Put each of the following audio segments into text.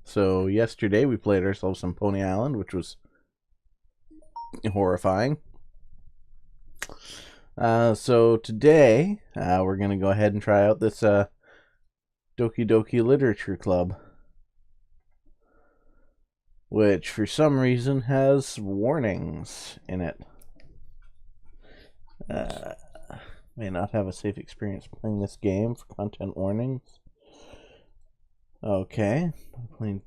So yesterday we played ourselves some Pony Island, which was horrifying. So today we're going to go ahead and try out this Doki-Doki Literature Club, which for some reason has warnings in it. May not have a safe experience playing this game for content warnings. Okay, plain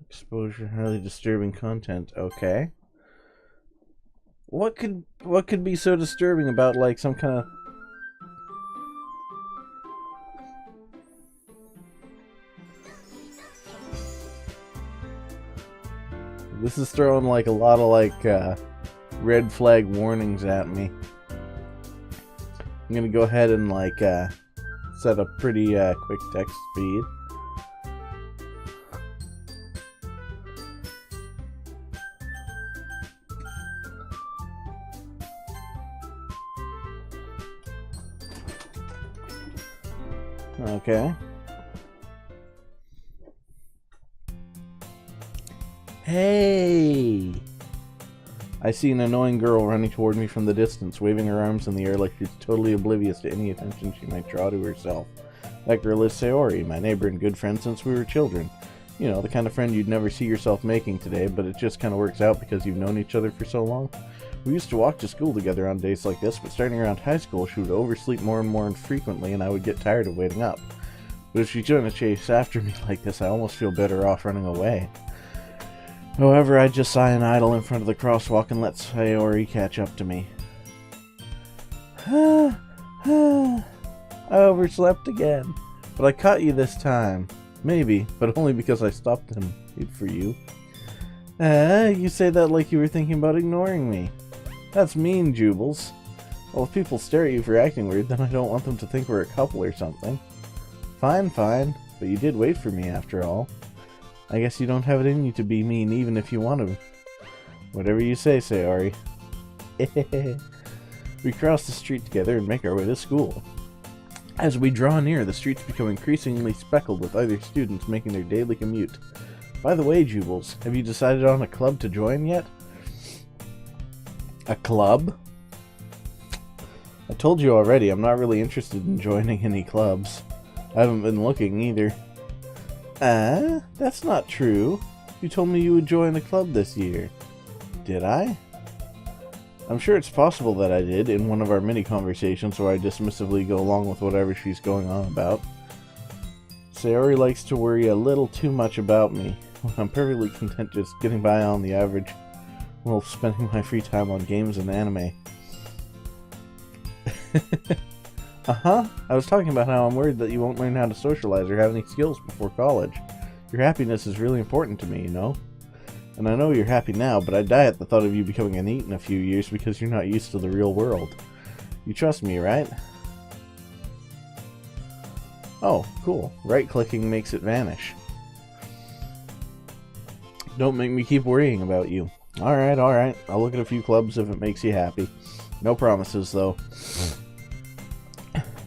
exposure, highly disturbing content. Okay, what could be so disturbing about like some kind of this is throwing like a lot of like red flag warnings at me. I'm gonna go ahead and like set a pretty quick text speed. Okay. Hey! I see an annoying girl running toward me from the distance, waving her arms in the air like she's totally oblivious to any attention she might draw to herself. That girl is Sayori, my neighbor and good friend since we were children. You know, the kind of friend you'd never see yourself making today, but it just kind of works out because you've known each other for so long. We used to walk to school together on days like this, but starting around high school, she would oversleep more and more infrequently, and I would get tired of waiting up. But if she's going to chase after me like this, I almost feel better off running away. However, I just sigh and idle in front of the crosswalk and let Sayori catch up to me. I overslept again. But I caught you this time. Maybe, but only because I stopped and waited for you. You say that like you were thinking about ignoring me. That's mean, Joobles. Well, if people stare at you for acting weird, then I don't want them to think we're a couple or something. Fine, but you did wait for me after all. I guess you don't have it in you to be mean even if you want to. Whatever you say, Sayori. We cross the street together and make our way to school. As we draw near, the streets become increasingly speckled with other students making their daily commute. By the way, Joobles, have you decided on a club to join yet? A club? I told you already, I'm not really interested in joining any clubs. I haven't been looking either. That's not true. You told me you would join a club this year. Did I? I'm sure it's possible that I did in one of our mini conversations where I dismissively go along with whatever she's going on about. Sayori likes to worry a little too much about me. I'm perfectly content just getting by on the average while spending my free time on games and anime. I was talking about how I'm worried that you won't learn how to socialize or have any skills before college. Your happiness is really important to me, you know? And I know you're happy now, but I'd die at the thought of you becoming a NEET in a few years because you're not used to the real world. You trust me, right? Oh, cool. Right-clicking makes it vanish. Don't make me keep worrying about you. Alright. I'll look at a few clubs if it makes you happy. No promises, though.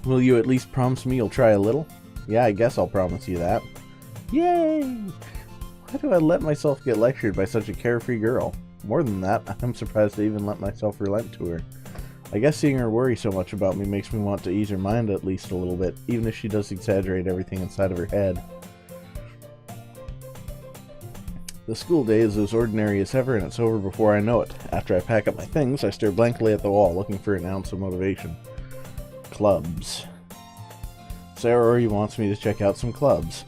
Will you at least promise me you'll try a little? Yeah, I guess I'll promise you that. Yay! Why do I let myself get lectured by such a carefree girl? More than that, I'm surprised I even let myself relent to her. I guess seeing her worry so much about me makes me want to ease her mind at least a little bit, even if she does exaggerate everything inside of her head. The school day is as ordinary as ever, and it's over before I know it. After I pack up my things, I stare blankly at the wall, looking for an ounce of motivation. Clubs. Sayori wants me to check out some clubs.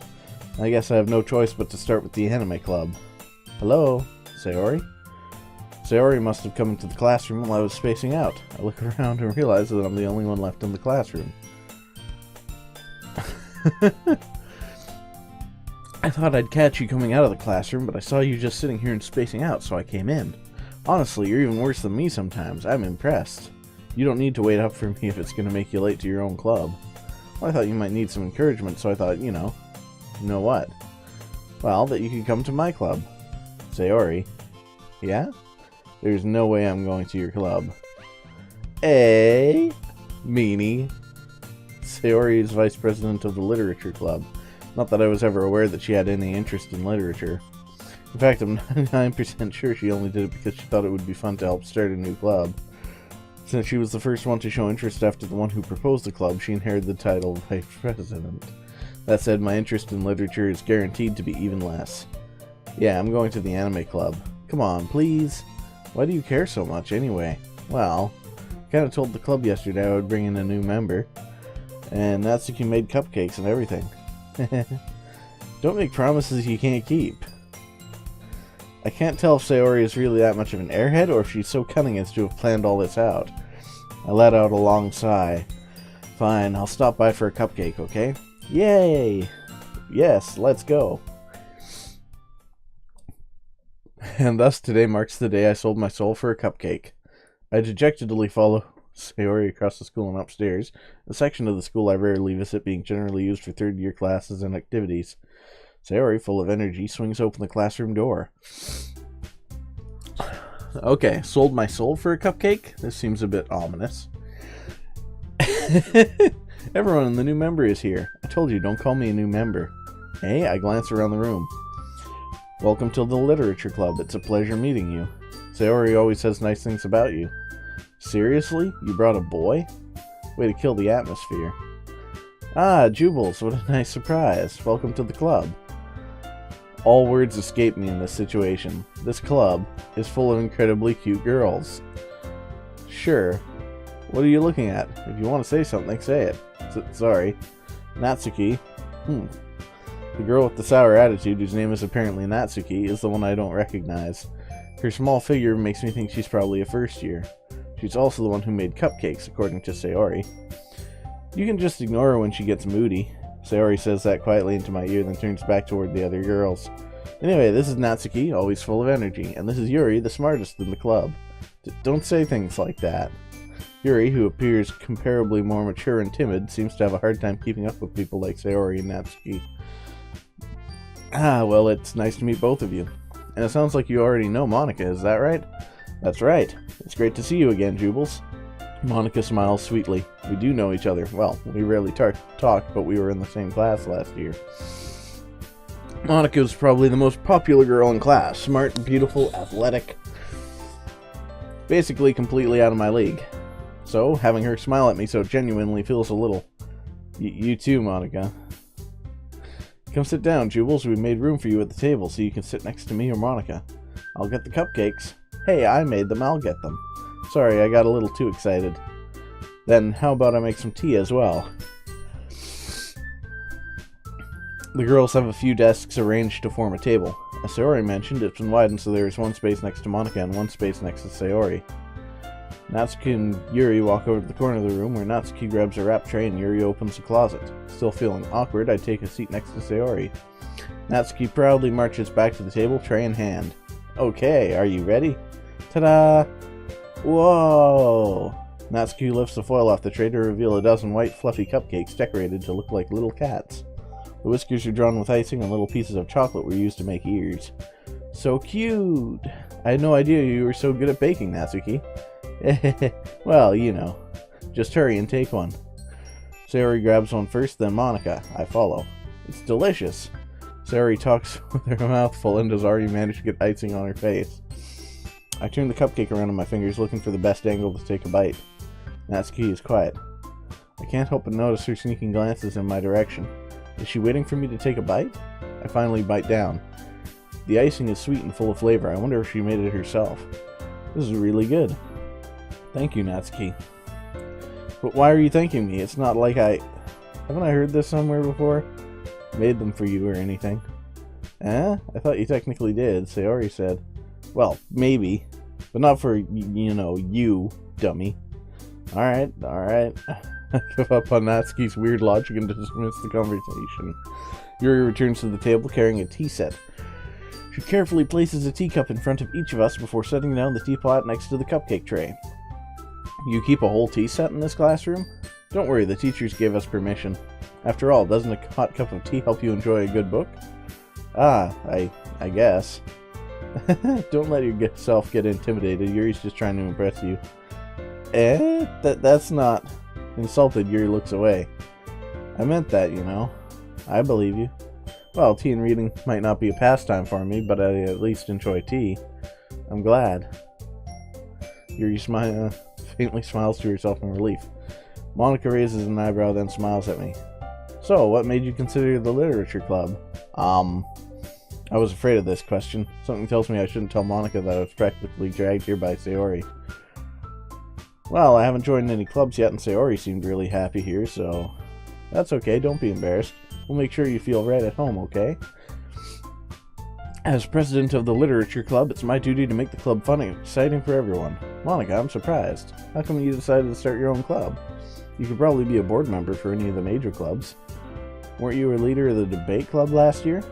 I guess I have no choice but to start with the anime club. Hello, Sayori? Sayori must have come into the classroom while I was spacing out. I look around and realize that I'm the only one left in the classroom. I thought I'd catch you coming out of the classroom, but I saw you just sitting here and spacing out, so I came in. Honestly, you're even worse than me sometimes. I'm impressed. You don't need to wait up for me if it's going to make you late to your own club. Well, I thought you might need some encouragement, so I thought, you know what? Well, that you could come to my club. Sayori. Yeah? There's no way I'm going to your club. Meanie. Sayori is vice president of the literature club. Not that I was ever aware that she had any interest in literature. In fact, I'm 99% sure she only did it because she thought it would be fun to help start a new club. Since she was the first one to show interest after the one who proposed the club, she inherited the title of Vice President. That said, my interest in literature is guaranteed to be even less. Yeah, I'm going to the anime club. Come on, please. Why do you care so much, anyway? Well, I kind of told the club yesterday I would bring in a new member. And Natsuki made cupcakes and everything. Don't make promises you can't keep. I can't tell if Sayori is really that much of an airhead or if she's so cunning as to have planned all this out. I let out a long sigh. Fine, I'll stop by for a cupcake, okay? Yay! Yes, let's go. And thus today marks the day I sold my soul for a cupcake. I dejectedly follow Sayori across the school and upstairs, a section of the school I rarely visit being generally used for third-year classes and activities. Sayori, full of energy, swings open the classroom door. Okay, sold my soul for a cupcake? This seems a bit ominous. Everyone, the new member is here. I told you, don't call me a new member. Hey, I glance around the room. Welcome to the literature club. It's a pleasure meeting you. Sayori always says nice things about you. Seriously? You brought a boy? Way to kill the atmosphere. Ah, Joobles, what a nice surprise. Welcome to the club. All words escape me in this situation. This club is full of incredibly cute girls. Sure. What are you looking at? If you want to say something, say it. Sorry. Natsuki. The girl with the sour attitude, whose name is apparently Natsuki, is the one I don't recognize. Her small figure makes me think she's probably a first year. She's also the one who made cupcakes, according to Sayori. You can just ignore her when she gets moody. Sayori says that quietly into my ear, then turns back toward the other girls. Anyway, this is Natsuki, always full of energy, and this is Yuri, the smartest in the club. Don't say things like that. Yuri, who appears comparably more mature and timid, seems to have a hard time keeping up with people like Sayori and Natsuki. Ah, well, it's nice to meet both of you. And it sounds like you already know Monika, is that right? That's right. It's great to see you again, Joobles. Monika smiles sweetly. We do know each other. Well, we rarely talk, but we were in the same class last year. Monika's probably the most popular girl in class. Smart, beautiful, athletic. Basically completely out of my league. So, having her smile at me so genuinely feels a little... You too, Monika. Come sit down, Joobles. We made room for you at the table so you can sit next to me or Monika. I'll get the cupcakes. Hey, I made them. I'll get them. Sorry, I got a little too excited. Then, how about I make some tea as well? The girls have a few desks arranged to form a table. As Sayori mentioned, it's been widened so there is one space next to Monika and one space next to Sayori. Natsuki and Yuri walk over to the corner of the room where Natsuki grabs a wrap tray and Yuri opens the closet. Still feeling awkward, I take a seat next to Sayori. Natsuki proudly marches back to the table, tray in hand. Okay, are you ready? Ta-da! Whoa! Natsuki lifts the foil off the tray to reveal a dozen white, fluffy cupcakes decorated to look like little cats. The whiskers are drawn with icing and little pieces of chocolate were used to make ears. So cute! I had no idea you were so good at baking, Natsuki. Well, you know. Just hurry and take one. Sayori grabs one first, then Monika. I follow. It's delicious. Sayori talks with her mouth full and has already managed to get icing on her face. I turn the cupcake around on my fingers, looking for the best angle to take a bite. Natsuki is quiet. I can't help but notice her sneaking glances in my direction. Is she waiting for me to take a bite? I finally bite down. The icing is sweet and full of flavor. I wonder if she made it herself. This is really good. Thank you, Natsuki. But why are you thanking me? It's not like haven't I heard this somewhere before? Made them for you or anything. Eh? I thought you technically did, Sayori said. Well, maybe. But not for, you, dummy. Alright. I give up on Natsuki's weird logic and dismiss the conversation. Yuri returns to the table carrying a tea set. She carefully places a teacup in front of each of us before setting down the teapot next to the cupcake tray. You keep a whole tea set in this classroom? Don't worry, the teachers gave us permission. After all, doesn't a hot cup of tea help you enjoy a good book? Ah, I guess. Don't let yourself get intimidated. Yuri's just trying to impress you. That's not... Insulted, Yuri looks away. I meant that, I believe you. Well, tea and reading might not be a pastime for me, but I at least enjoy tea. I'm glad. Yuri faintly smiles to herself in relief. Monica raises an eyebrow, then smiles at me. So, what made you consider the literature club? I was afraid of this question. Something tells me I shouldn't tell Monica that I was practically dragged here by Sayori. Well, I haven't joined any clubs yet, and Sayori seemed really happy here, so... That's okay, don't be embarrassed. We'll make sure you feel right at home, okay? As president of the literature club, it's my duty to make the club fun and exciting for everyone. Monica, I'm surprised. How come you decided to start your own club? You could probably be a board member for any of the major clubs. Weren't you a leader of the debate club last year?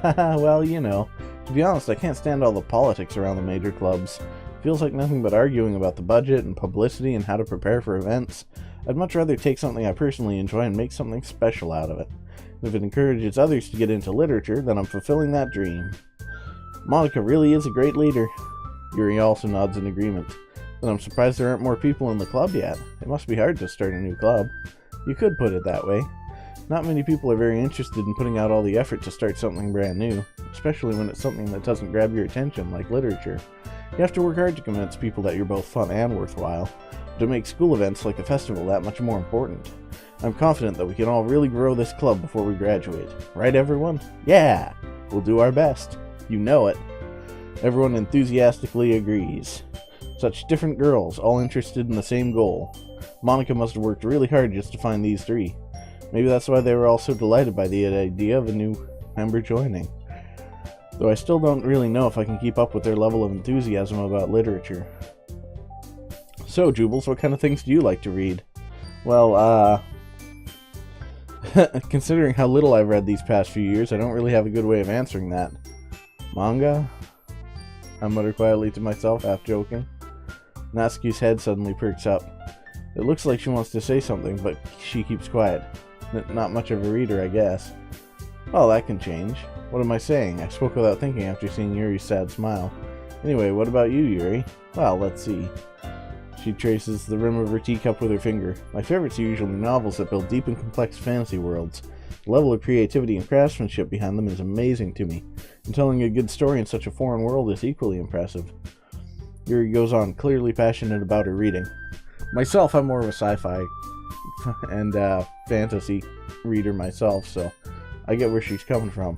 Well, you know. To be honest, I can't stand all the politics around the major clubs. It feels like nothing but arguing about the budget and publicity and how to prepare for events. I'd much rather take something I personally enjoy and make something special out of it. If it encourages others to get into literature, then I'm fulfilling that dream. Monica really is a great leader. Yuri also nods in agreement. But I'm surprised there aren't more people in the club yet. It must be hard to start a new club. You could put it that way. Not many people are very interested in putting out all the effort to start something brand new, especially when it's something that doesn't grab your attention, like literature. You have to work hard to convince people that you're both fun and worthwhile, to make school events like the festival that much more important. I'm confident that we can all really grow this club before we graduate. Right, everyone? Yeah! We'll do our best. You know it. Everyone enthusiastically agrees. Such different girls, all interested in the same goal. Monica must have worked really hard just to find these three. Maybe that's why they were all so delighted by the idea of a new member joining. Though I still don't really know if I can keep up with their level of enthusiasm about literature. So, Joobles, what kind of things do you like to read? Well, considering how little I've read these past few years, I don't really have a good way of answering that. Manga? I mutter quietly to myself, half joking. Natsuki's head suddenly perks up. It looks like she wants to say something, but she keeps quiet. Not much of a reader, I guess. Well, that can change. What am I saying? I spoke without thinking after seeing Yuri's sad smile. Anyway, what about you, Yuri? Well, let's see. She traces the rim of her teacup with her finger. My favorites are usually novels that build deep and complex fantasy worlds. The level of creativity and craftsmanship behind them is amazing to me, and telling a good story in such a foreign world is equally impressive. Yuri goes on, clearly passionate about her reading. Myself, I'm more of a sci-fi and fantasy reader myself, so I get where she's coming from.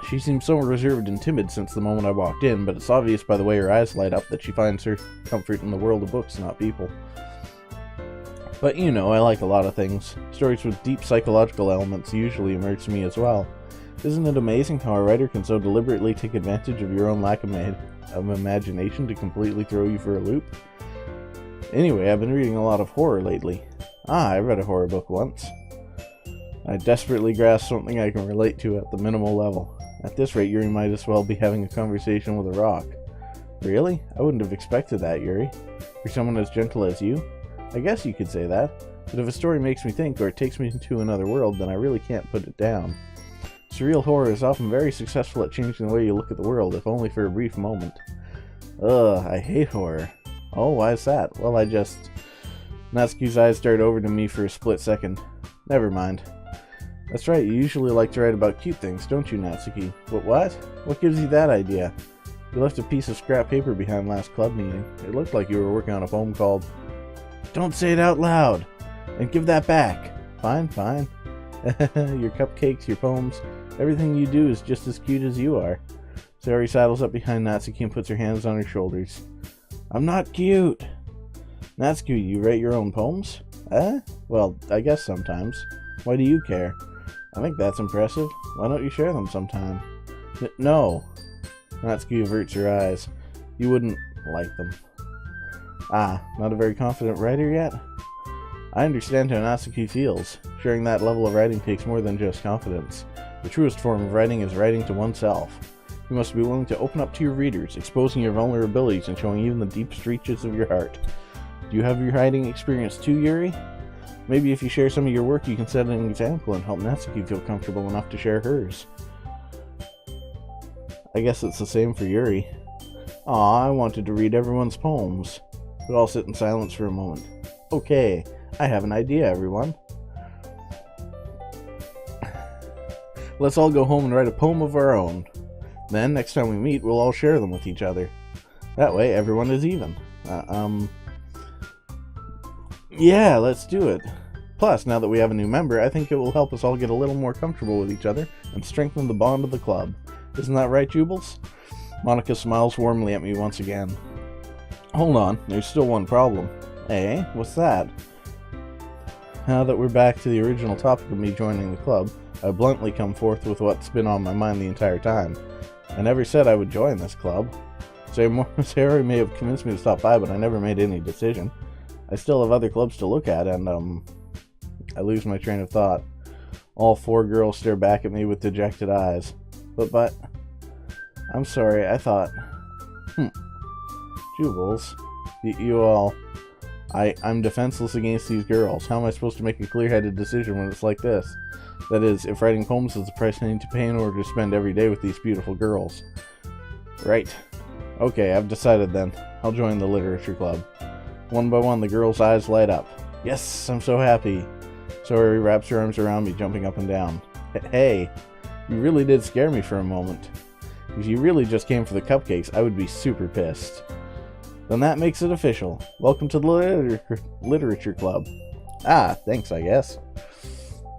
She seems so reserved and timid since the moment I walked in, but it's obvious by the way her eyes light up that she finds her comfort in the world of books, not people. But you know, I like a lot of things. Stories with deep psychological elements usually immerse me as well. Isn't it amazing how a writer can so deliberately take advantage of your own lack of imagination to completely throw you for a loop? Anyway, I've been reading a lot of horror lately. I read a horror book once. I desperately grasp something I can relate to at the minimal level. At this rate, Yuri might as well be having a conversation with a rock. Really? I wouldn't have expected that, Yuri. For someone as gentle as you? I guess you could say that. But if a story makes me think or it takes me into another world, then I really can't put it down. Surreal horror is often very successful at changing the way you look at the world, if only for a brief moment. Ugh, I hate horror. Oh, why is that? Well, Natsuki's eyes darted over to me for a split second. Never mind. That's right, you usually like to write about cute things, don't you, Natsuki? But what? What gives you that idea? You left a piece of scrap paper behind last club meeting. It looked like you were working on a poem called... Don't say it out loud! And give that back! Fine, fine. Your cupcakes, your poems, everything you do is just as cute as you are. Sayori sidles up behind Natsuki and puts her hands on her shoulders. I'm not cute! Natsuki, you write your own poems? Well, I guess sometimes. Why do you care? I think that's impressive. Why don't you share them sometime? No. Natsuki averts her eyes. You wouldn't like them. Ah, not a very confident writer yet? I understand how Natsuki feels. Sharing that level of writing takes more than just confidence. The truest form of writing is writing to oneself. You must be willing to open up to your readers, exposing your vulnerabilities and showing even the deepest reaches of your heart. Do you have your writing experience too, Yuri? Maybe if you share some of your work, you can set an example and help Natsuki feel comfortable enough to share hers. I guess it's the same for Yuri. Aw, I wanted to read everyone's poems. But I'll sit in silence for a moment. Okay, I have an idea, everyone. Let's all go home and write a poem of our own. Then, next time we meet, we'll all share them with each other. That way, everyone is even. Yeah, let's do it. Plus, now that we have a new member, I think it will help us all get a little more comfortable with each other and strengthen the bond of the club. Isn't that right, Joobles? Monica smiles warmly at me once again. Hold on, there's still one problem. Eh? What's that? Now that we're back to the original topic of me joining the club, I bluntly come forth with what's been on my mind the entire time. I never said I would join this club. Sayori may have convinced me to stop by, but I never made any decision. I still have other clubs to look at, and, I lose my train of thought. All 4 girls stare back at me with dejected eyes. But, I'm sorry, I thought... Joobles, you all... I'm defenseless against these girls. How am I supposed to make a clear-headed decision when it's like this? That is, if writing poems is the price I need to pay in order to spend every day with these beautiful girls. Right. Okay, I've decided then. I'll join the literature club. One by one, the girls' eyes light up. Yes, I'm so happy. Sayori wraps her arms around me, jumping up and down. Hey, you really did scare me for a moment. If you really just came for the cupcakes, I would be super pissed. Then that makes it official. Welcome to the literature club. Ah, thanks, I guess.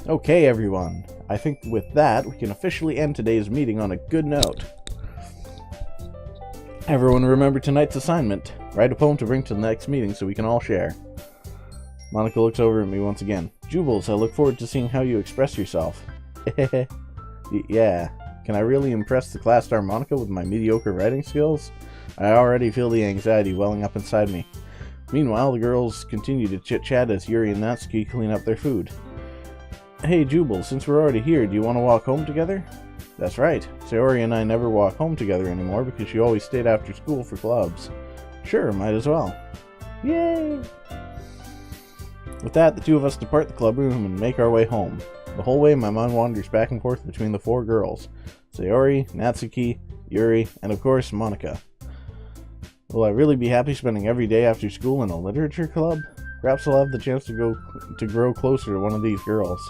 Okay, everyone. I think with that, we can officially end today's meeting on a good note. Everyone remember tonight's assignment. Write a poem to bring to the next meeting so we can all share. Monica looks over at me once again. Joobles, I look forward to seeing how you express yourself. Yeah. Can I really impress the class star Monica with my mediocre writing skills? I already feel the anxiety welling up inside me. Meanwhile, the girls continue to chit-chat as Yuri and Natsuki clean up their food. Hey, Joobles, since we're already here, do you want to walk home together? That's right. Sayori and I never walk home together anymore because she always stayed after school for clubs. Sure, might as well. Yay! With that, the two of us depart the club room and make our way home. The whole way, my mind wanders back and forth between the 4 girls. Sayori, Natsuki, Yuri, and of course, Monica. Will I really be happy spending every day after school in a literature club? Perhaps I'll have the chance to grow closer to one of these girls.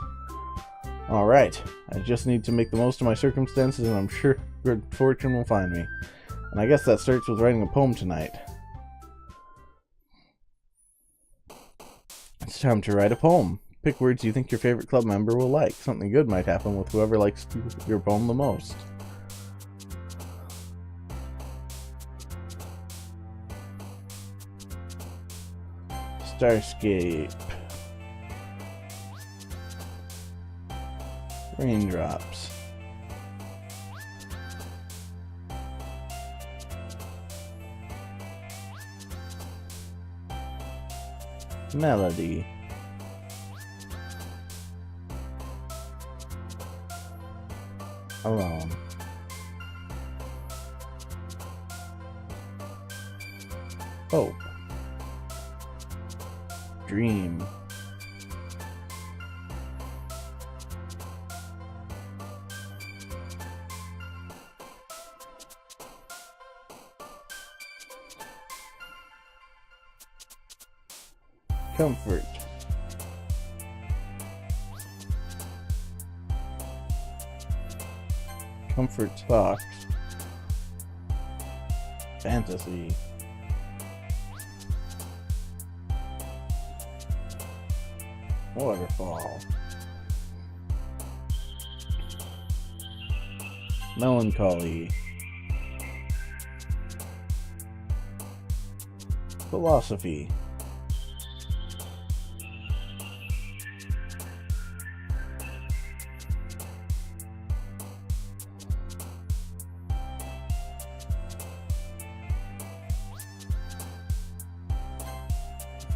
Alright, I just need to make the most of my circumstances and I'm sure good fortune will find me. And I guess that starts with writing a poem tonight. It's time to write a poem. Pick words you think your favorite club member will like. Something good might happen with whoever likes your poem the most. Starscape. Raindrops. Melody. Alone. Hope. Dream. Comfort. Comfort socks. Fantasy. Waterfall. Melancholy. Philosophy.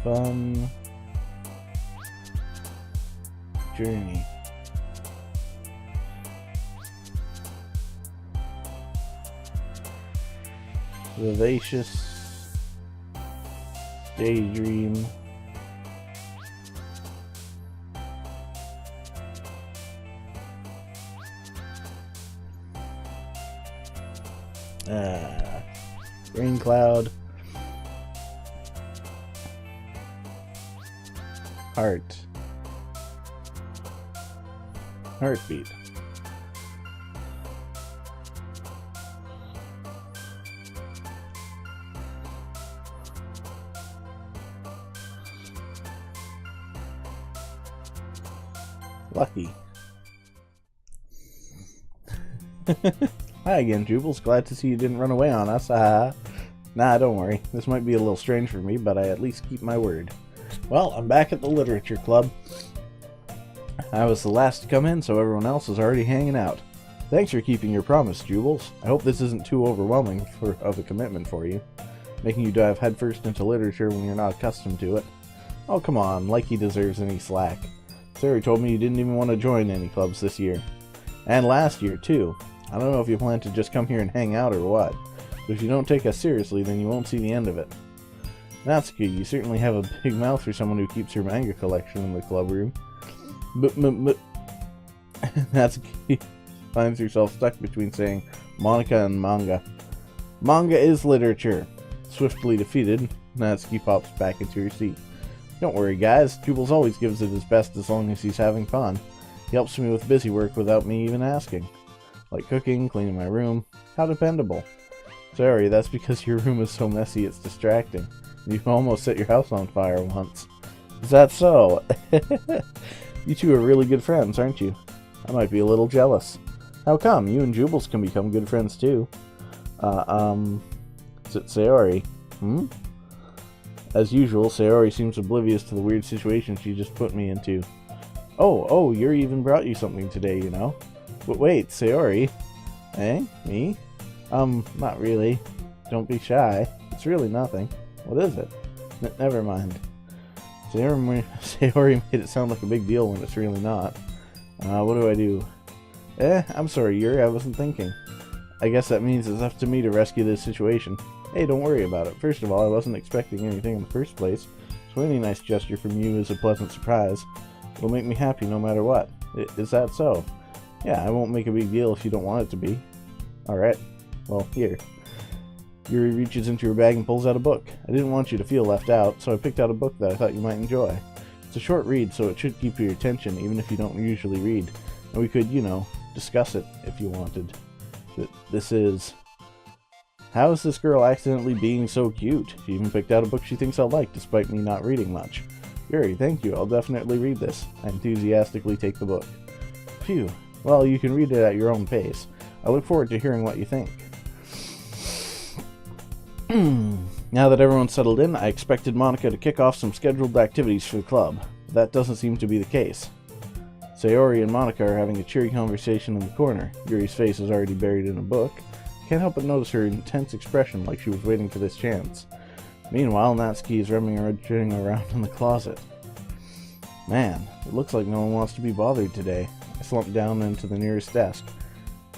Fun journey. Vivacious daydream. Rain cloud. Heart. Heartbeat. Lucky. Hi again, Joobles. Glad to see you didn't run away on us. Nah, don't worry. This might be a little strange for me, but I at least keep my word. Well, I'm back at the literature club. I was the last to come in, so everyone else is already hanging out. Thanks for keeping your promise, Joobles. I hope this isn't too overwhelming of a commitment for you, making you dive headfirst into literature when you're not accustomed to it. Oh, come on, like he deserves any slack. Sarah told me you didn't even want to join any clubs this year. And last year, too. I don't know if you plan to just come here and hang out or what, but if you don't take us seriously, then you won't see the end of it. Natsuki, you certainly have a big mouth for someone who keeps her manga collection in the club room. But Natsuki finds herself stuck between saying Monica and manga. Manga is literature. Swiftly defeated, Natsuki pops back into her seat. Don't worry, guys. Joobles always gives it his best as long as he's having fun. He helps me with busy work without me even asking. Like cooking, cleaning my room. How dependable. Sorry, that's because your room is so messy it's distracting. You almost set your house on fire once. Is that so? You two are really good friends, aren't you? I might be a little jealous. How come? You and Joobles can become good friends too. Sayori. As usual, Sayori seems oblivious to the weird situation she just put me into. Oh, Yuri even brought you something today, you know? But wait, Sayori? Eh? Me? Not really. Don't be shy. It's really nothing. What is it? Never mind. Sayori made it sound like a big deal when it's really not. What do I do? I'm sorry, Yuri, I wasn't thinking. I guess that means it's up to me to rescue this situation. Hey, don't worry about it. First of all, I wasn't expecting anything in the first place, so any nice gesture from you is a pleasant surprise. It'll make me happy no matter what. Is that so? Yeah, I won't make a big deal if you don't want it to be. Alright. Well, here. Yuri reaches into her bag and pulls out a book. I didn't want you to feel left out, so I picked out a book that I thought you might enjoy. It's a short read, so it should keep your attention, even if you don't usually read. And we could, discuss it if you wanted. This is... How is this girl accidentally being so cute? She even picked out a book she thinks I'll like, despite me not reading much. Yuri, thank you. I'll definitely read this. I enthusiastically take the book. Phew. Well, you can read it at your own pace. I look forward to hearing what you think. Now that everyone's settled in, I expected Monica to kick off some scheduled activities for the club. That doesn't seem to be the case. Sayori and Monica are having a cheery conversation in the corner. Yuri's face is already buried in a book. Can't help but notice her intense expression, like she was waiting for this chance. Meanwhile, Natsuki is rummaging around in the closet. Man, it looks like no one wants to be bothered today. I slumped down into the nearest desk.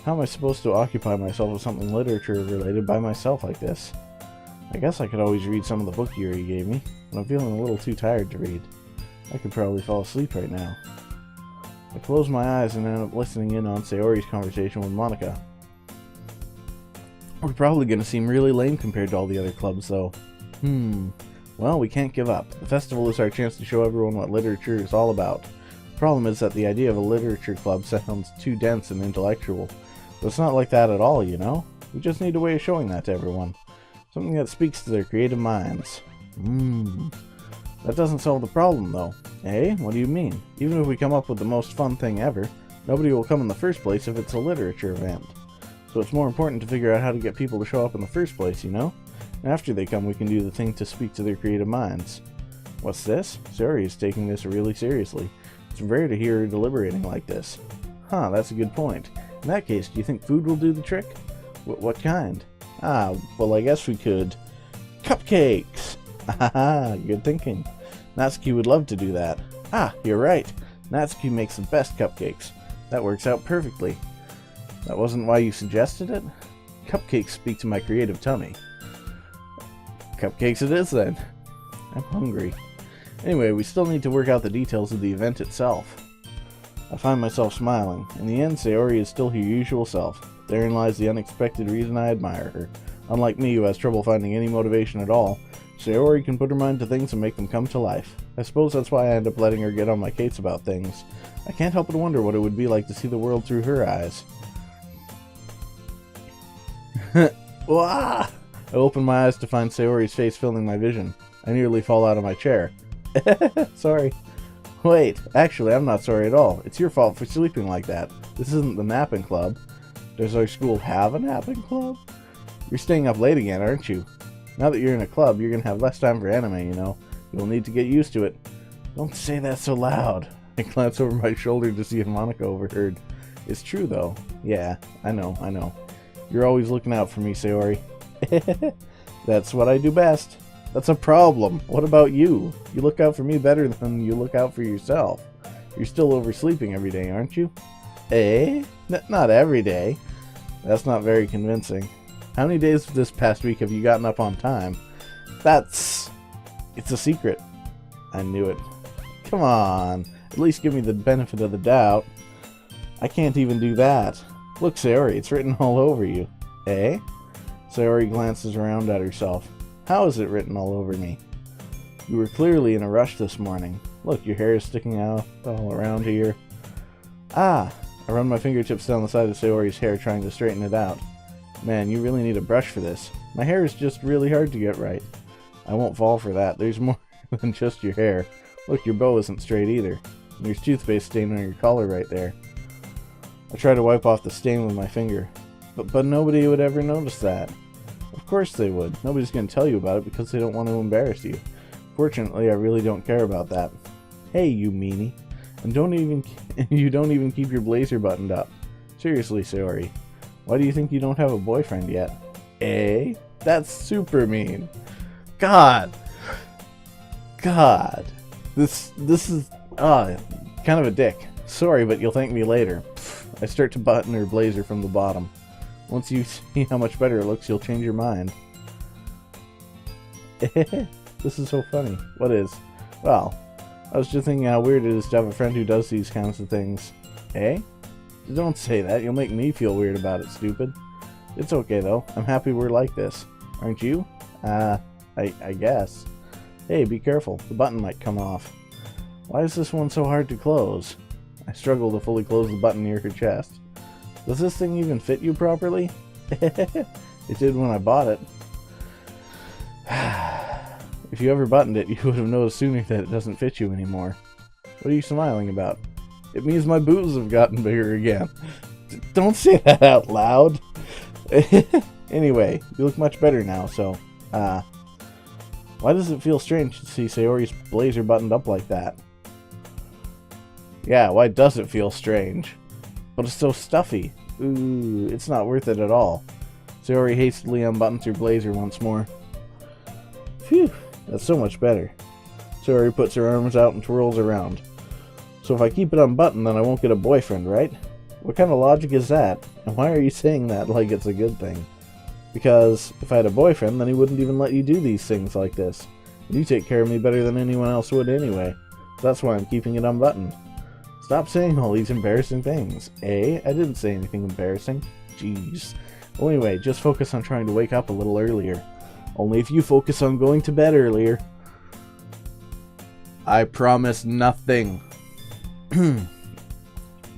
How am I supposed to occupy myself with something literature-related by myself like this? I guess I could always read some of the book Yuri gave me, but I'm feeling a little too tired to read. I could probably fall asleep right now. I close my eyes and end up listening in on Sayori's conversation with Monica. We're probably going to seem really lame compared to all the other clubs, though. Well, we can't give up. The festival is our chance to show everyone what literature is all about. The problem is that the idea of a literature club sounds too dense and intellectual. But it's not like that at all, you know? We just need a way of showing that to everyone. Something that speaks to their creative minds. That doesn't solve the problem, though. Eh? What do you mean? Even if we come up with the most fun thing ever, nobody will come in the first place if it's a literature event. So it's more important to figure out how to get people to show up in the first place, you know? And after they come, we can do the thing to speak to their creative minds. What's this? Sayori is taking this really seriously. It's rare to hear her deliberating like this. Huh, that's a good point. In that case, do you think food will do the trick? What kind? Well, I guess we could... Cupcakes! Haha, good thinking. Natsuki would love to do that. You're right. Natsuki makes the best cupcakes. That works out perfectly. That wasn't why you suggested it? Cupcakes speak to my creative tummy. Cupcakes it is, then. I'm hungry. Anyway, we still need to work out the details of the event itself. I find myself smiling. In the end, Sayori is still her usual self. Therein lies the unexpected reason I admire her. Unlike me, who has trouble finding any motivation at all, Sayori can put her mind to things and make them come to life. I suppose that's why I end up letting her get on my case about things. I can't help but wonder what it would be like to see the world through her eyes. Wah! I open my eyes to find Sayori's face filling my vision. I nearly fall out of my chair. Sorry. Wait, actually, I'm not sorry at all. It's your fault for sleeping like that. This isn't the napping club. Does our school have a napping club? You're staying up late again, aren't you? Now that you're in a club, you're gonna have less time for anime, you know. You'll need to get used to it. Don't say that so loud. I glance over my shoulder to see if Monica overheard. It's true, though. Yeah, I know. You're always looking out for me, Sayori. That's what I do best. That's a problem. What about you? You look out for me better than you look out for yourself. You're still oversleeping every day, aren't you? Eh? Not every day. That's not very convincing. How many days this past week have you gotten up on time? It's a secret. I knew it. Come on. At least give me the benefit of the doubt. I can't even do that. Look, Sayori, it's written all over you. Eh? Sayori glances around at herself. How is it written all over me? You were clearly in a rush this morning. Look, your hair is sticking out all around here. Ah! I run my fingertips down the side of Sayori's hair, trying to straighten it out. Man, you really need a brush for this. My hair is just really hard to get right. I won't fall for that. There's more than just your hair. Look, your bow isn't straight either. There's toothpaste stain on your collar right there. I try to wipe off the stain with my finger. But nobody would ever notice that. Of course they would. Nobody's going to tell you about it because they don't want to embarrass you. Fortunately, I really don't care about that. Hey, you meanie. And you don't even keep your blazer buttoned up. Seriously, Sayori. Why do you think you don't have a boyfriend yet? Eh? That's super mean. God. This is kind of a dick. Sorry, but you'll thank me later. I start to button her blazer from the bottom. Once you see how much better it looks, you'll change your mind. This is so funny. What is? Well, I was just thinking how weird it is to have a friend who does these kinds of things. Eh? Don't say that. You'll make me feel weird about it, stupid. It's okay, though. I'm happy we're like this. Aren't you? I guess. Hey, be careful. The button might come off. Why is this one so hard to close? I struggle to fully close the button near her chest. Does this thing even fit you properly? It did when I bought it. If you ever buttoned it, you would have noticed sooner that it doesn't fit you anymore. What are you smiling about? It means my boobs have gotten bigger again. Don't say that out loud. Anyway, you look much better now, so, why does it feel strange to see Sayori's blazer buttoned up like that? Yeah, why does it feel strange? But it's so stuffy. Ooh, it's not worth it at all. Sayori hastily unbuttons her blazer once more. Phew, that's so much better. Sayori puts her arms out and twirls around. So if I keep it unbuttoned, then I won't get a boyfriend, right? What kind of logic is that? And why are you saying that like it's a good thing? Because if I had a boyfriend, then he wouldn't even let you do these things like this. You take care of me better than anyone else would anyway. That's why I'm keeping it unbuttoned. Stop saying all these embarrassing things. Eh? I didn't say anything embarrassing. Jeez. Well, anyway, just focus on trying to wake up a little earlier. Only if you focus on going to bed earlier. I promise nothing.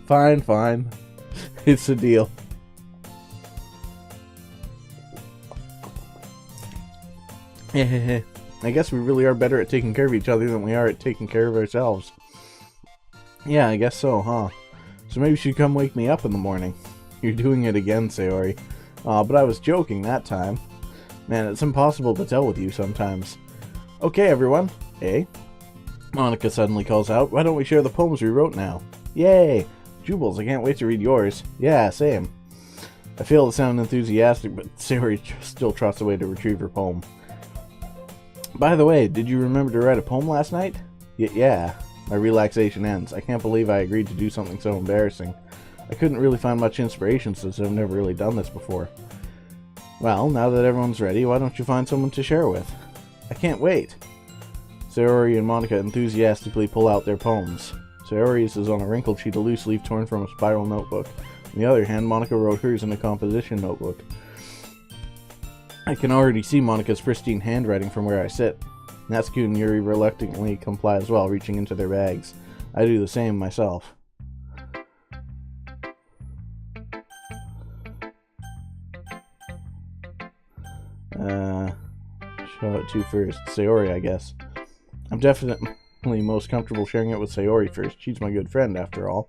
Fine. It's a deal. I guess we really are better at taking care of each other than we are at taking care of ourselves. Yeah, I guess so, huh? So maybe you should come wake me up in the morning. You're doing it again, Sayori. Aw, but I was joking that time. Man, it's impossible to tell with you sometimes. Okay, everyone. Eh? Monica suddenly calls out, why don't we share the poems we wrote now? Yay! Joobles, I can't wait to read yours. Yeah, same. I fail to sound enthusiastic, but Sayori still trots away to retrieve her poem. By the way, did you remember to write a poem last night? Yeah. My relaxation ends. I can't believe I agreed to do something so embarrassing. I couldn't really find much inspiration since I've never really done this before. Well, now that everyone's ready, why don't you find someone to share with? I can't wait. Sayori and Monica enthusiastically pull out their poems. Sayori's is on a wrinkled sheet of loose leaf torn from a spiral notebook. On the other hand, Monica wrote hers in a composition notebook. I can already see Monica's pristine handwriting from where I sit. Natsuki and Yuri reluctantly comply as well, reaching into their bags. I do the same myself. Show it to first. Sayori, I guess. I'm definitely definitely most comfortable sharing it with Sayori first. She's my good friend, after all.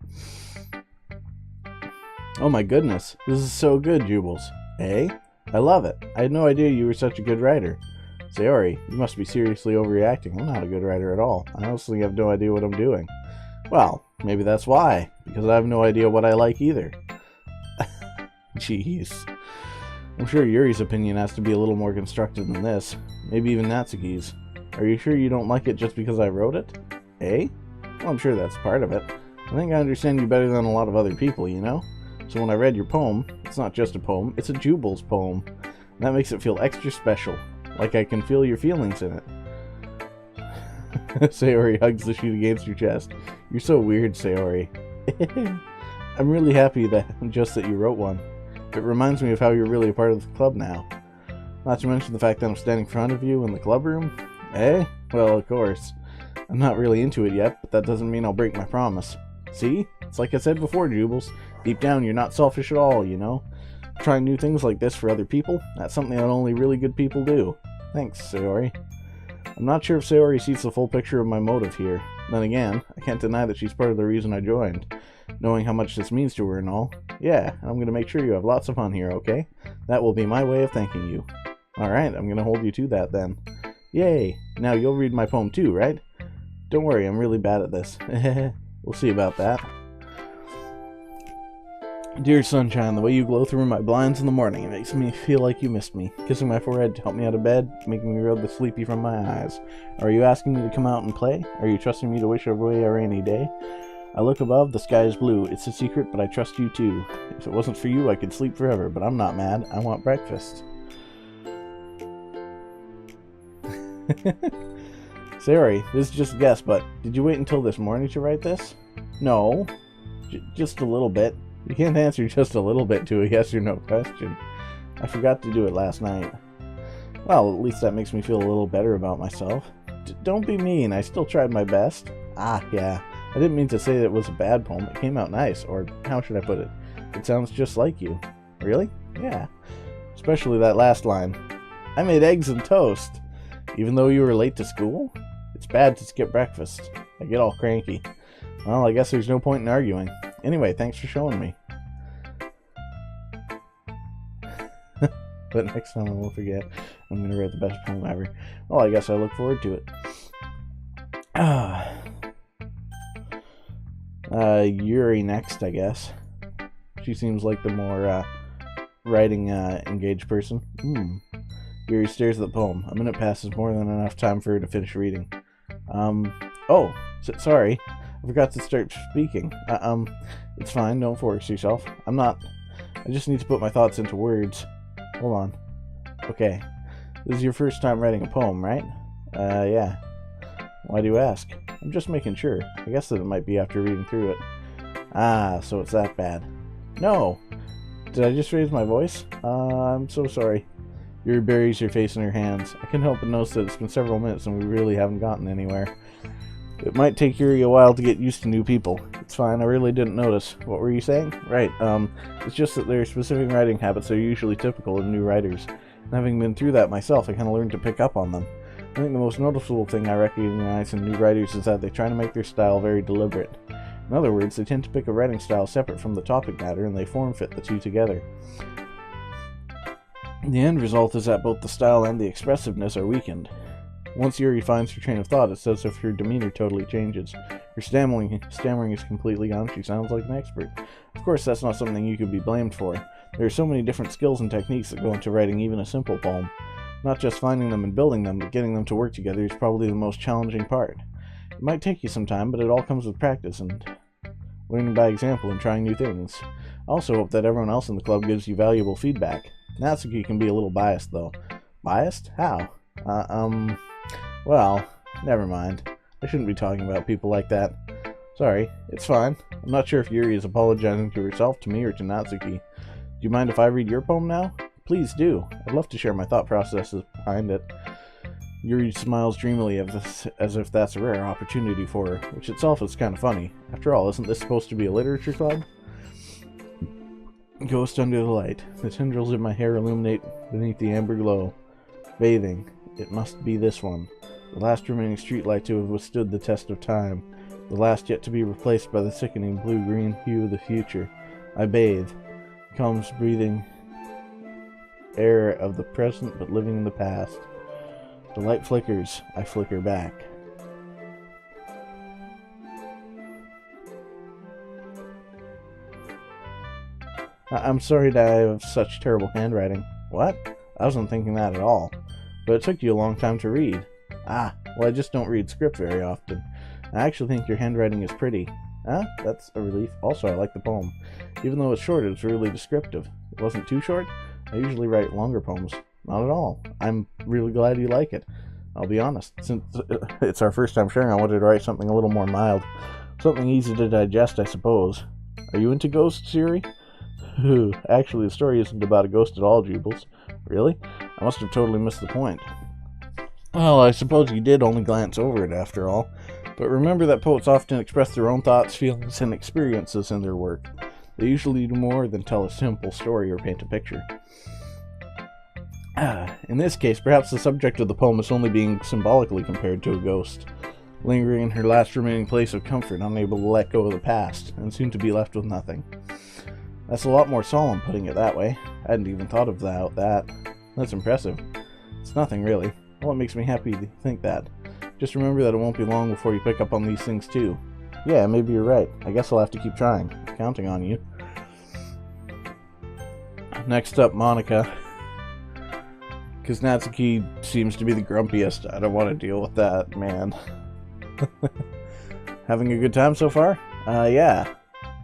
Oh my goodness, this is so good, Joobles. Eh? I love it. I had no idea you were such a good writer. Sayori, you must be seriously overreacting. I'm not a good writer at all. I honestly have no idea what I'm doing. Well, maybe that's why, because I have no idea what I like either. Jeez. I'm sure Yuri's opinion has to be a little more constructive than this. Maybe even Natsuki's. Are you sure you don't like it just because I wrote it? Eh? Well, I'm sure that's part of it. I think I understand you better than a lot of other people, you know? So when I read your poem, it's not just a poem, it's a Joobles poem. And that makes it feel extra special. Like I can feel your feelings in it. Sayori hugs the sheet against your chest. You're so weird, Sayori. I'm really happy that you wrote one. It reminds me of how you're really a part of the club now. Not to mention the fact that I'm standing in front of you in the club room. Eh? Well, of course. I'm not really into it yet, but that doesn't mean I'll break my promise. See? It's like I said before, Joobles. Deep down, you're not selfish at all, you know? Trying new things like this for other people, that's something that only really good people do. Thanks, Sayori. I'm not sure if Sayori sees the full picture of my motive here. Then again, I can't deny that she's part of the reason I joined. Knowing how much this means to her and all. Yeah, I'm going to make sure you have lots of fun here, okay? That will be my way of thanking you. Alright, I'm going to hold you to that then. Yay! Now you'll read my poem too, right? Don't worry, I'm really bad at this. We'll see about that. Dear sunshine, the way you glow through my blinds in the morning, it makes me feel like you missed me. Kissing my forehead to help me out of bed, making me rub the sleepy from my eyes. Are you asking me to come out and play? Are you trusting me to wish away a rainy day? I look above, the sky is blue. It's a secret, but I trust you too. If it wasn't for you, I could sleep forever, but I'm not mad. I want breakfast. Sayori, this is just a guess, but did you wait until this morning to write this? No. Just a little bit. You can't answer just a little bit to a yes or no question. I forgot to do it last night. Well, at least that makes me feel a little better about myself. Don't be mean, I still tried my best. Ah, yeah. I didn't mean to say that it was a bad poem. It came out nice, or how should I put it? It sounds just like you. Really? Yeah. Especially that last line. I made eggs and toast. Even though you were late to school? It's bad to skip breakfast. I get all cranky. Well, I guess there's no point in arguing. Anyway, thanks for showing me. But next time I won't forget. I'm going to write the best poem ever. Well, I guess I look forward to it. Yuri next, I guess. She seems like the more writing engaged person. Yuri stares at the poem. A minute passes, more than enough time for her to finish reading. Sorry. I forgot to start speaking. It's fine, don't force yourself. I just need to put my thoughts into words. Hold on. Okay. This is your first time writing a poem, right? Yeah. Why do you ask? I'm just making sure. I guess that it might be after reading through it. Ah, so it's that bad. No! Did I just raise my voice? I'm so sorry. Yuri buries her face in her hands. I can't help but notice that it's been several minutes and we really haven't gotten anywhere. It might take Yuri a while to get used to new people. It's fine, I really didn't notice. What were you saying? Right, it's just that there are specific writing habits that are usually typical in new writers. And having been through that myself, I kind of learned to pick up on them. I think the most noticeable thing I recognize in new writers is that they try to make their style very deliberate. In other words, they tend to pick a writing style separate from the topic matter, and they form-fit the two together. The end result is that both the style and the expressiveness are weakened. Once Yuri finds her train of thought, it's as if her demeanor totally changes. Her stammering is completely gone. She sounds like an expert. Of course, that's not something you could be blamed for. There are so many different skills and techniques that go into writing even a simple poem. Not just finding them and building them, but getting them to work together is probably the most challenging part. It might take you some time, but it all comes with practice and learning by example and trying new things. I also hope that everyone else in the club gives you valuable feedback. Natsuki can be a little biased, though. Biased? How? Well, never mind. I shouldn't be talking about people like that. Sorry, it's fine. I'm not sure if Yuri is apologizing to herself, to me, or to Natsuki. Do you mind if I read your poem now? Please do. I'd love to share my thought processes behind it. Yuri smiles dreamily as if that's a rare opportunity for her, which itself is kind of funny. After all, isn't this supposed to be a literature club? Ghost under the light. The tendrils in my hair illuminate beneath the amber glow. Bathing. It must be this one. The last remaining streetlight to have withstood the test of time. The last yet to be replaced by the sickening blue-green hue of the future. I bathe. Comes breathing air of the present but living in the past. The light flickers. I flicker back. I'm sorry that I have such terrible handwriting. What? I wasn't thinking that at all. But it took you a long time to read. Ah, well, I just don't read script very often. I actually think your handwriting is pretty. Huh? That's a relief. Also, I like the poem. Even though it's short, it's really descriptive. It wasn't too short? I usually write longer poems. Not at all. I'm really glad you like it. I'll be honest. Since it's our first time sharing, I wanted to write something a little more mild. Something easy to digest, I suppose. Are you into ghosts, Yuri? Actually, the story isn't about a ghost at all, Joobles. Really? I must have totally missed the point. Well, I suppose you did only glance over it after all. But remember that poets often express their own thoughts, feelings, and experiences in their work. They usually do more than tell a simple story or paint a picture. In this case, perhaps the subject of the poem is only being symbolically compared to a ghost, lingering in her last remaining place of comfort, unable to let go of the past, and soon to be left with nothing. That's a lot more solemn, putting it that way. I hadn't even thought of that. That's impressive. It's nothing, really. Well, it makes me happy to think that. Just remember that it won't be long before you pick up on these things, too. Yeah, maybe you're right. I guess I'll have to keep trying. Counting on you. Next up, Monica. Because Natsuki seems to be the grumpiest. I don't want to deal with that, man. Having a good time so far? Yeah.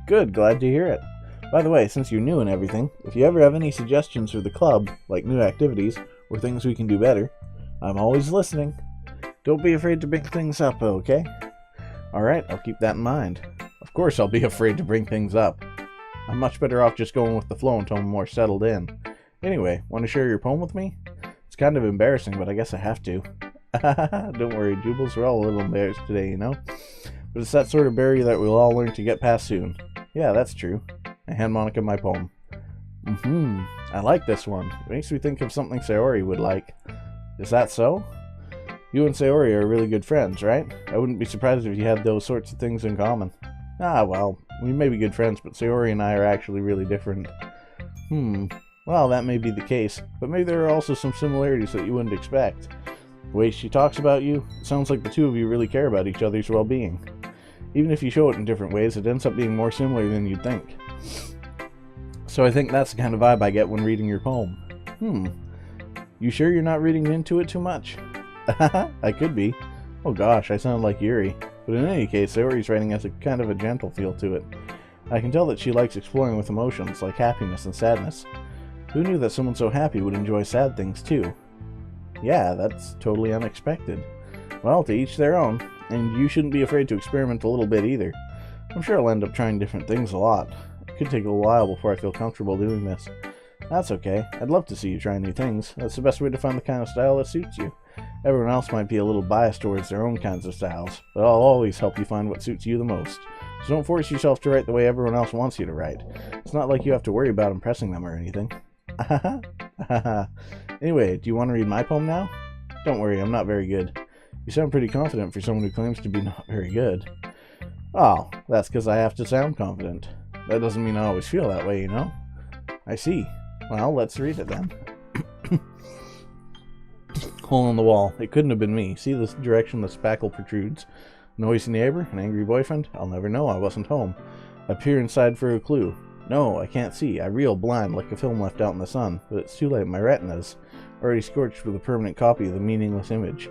Good, glad to hear it. By the way, since you're new and everything, if you ever have any suggestions for the club, like new activities, or things we can do better, I'm always listening. Don't be afraid to bring things up, okay? Alright, I'll keep that in mind. Of course I'll be afraid to bring things up. I'm much better off just going with the flow until I'm more settled in. Anyway, want to share your poem with me? It's kind of embarrassing, but I guess I have to. Don't worry, Joobles, we're all a little embarrassed today, you know? But it's that sort of barrier that we'll all learn to get past soon. Yeah, that's true. I hand Monica my poem. I like this one. It makes me think of something Sayori would like. Is that so? You and Sayori are really good friends, right? I wouldn't be surprised if you had those sorts of things in common. Ah, well, we may be good friends, but Sayori and I are actually really different. Well, that may be the case, but maybe there are also some similarities that you wouldn't expect. The way she talks about you, it sounds like the two of you really care about each other's well-being. Even if you show it in different ways, it ends up being more similar than you'd think. So I think that's the kind of vibe I get when reading your poem. You sure you're not reading into it too much? I could be. Oh gosh, I sound like Yuri. But in any case, Sayori's writing has a kind of a gentle feel to it. I can tell that she likes exploring with emotions, like happiness and sadness. Who knew that someone so happy would enjoy sad things too? Yeah, that's totally unexpected. Well, to each their own, and you shouldn't be afraid to experiment a little bit either. I'm sure I'll end up trying different things a lot. It could take a little while before I feel comfortable doing this. That's okay. I'd love to see you try new things. That's the best way to find the kind of style that suits you. Everyone else might be a little biased towards their own kinds of styles, but I'll always help you find what suits you the most. So don't force yourself to write the way everyone else wants you to write. It's not like you have to worry about impressing them or anything. Anyway, do you want to read my poem now? Don't worry, I'm not very good. You sound pretty confident for someone who claims to be not very good. Oh, that's because I have to sound confident. That doesn't mean I always feel that way, you know? I see. Well, let's read it then. Hole in the wall. It couldn't have been me. See the direction the spackle protrudes. Noisy neighbor? An angry boyfriend? I'll never know. I wasn't home. I peer inside for a clue. No, I can't see. I reel blind like a film left out in the sun, but it's too late. My retina's already scorched with a permanent copy of the meaningless image.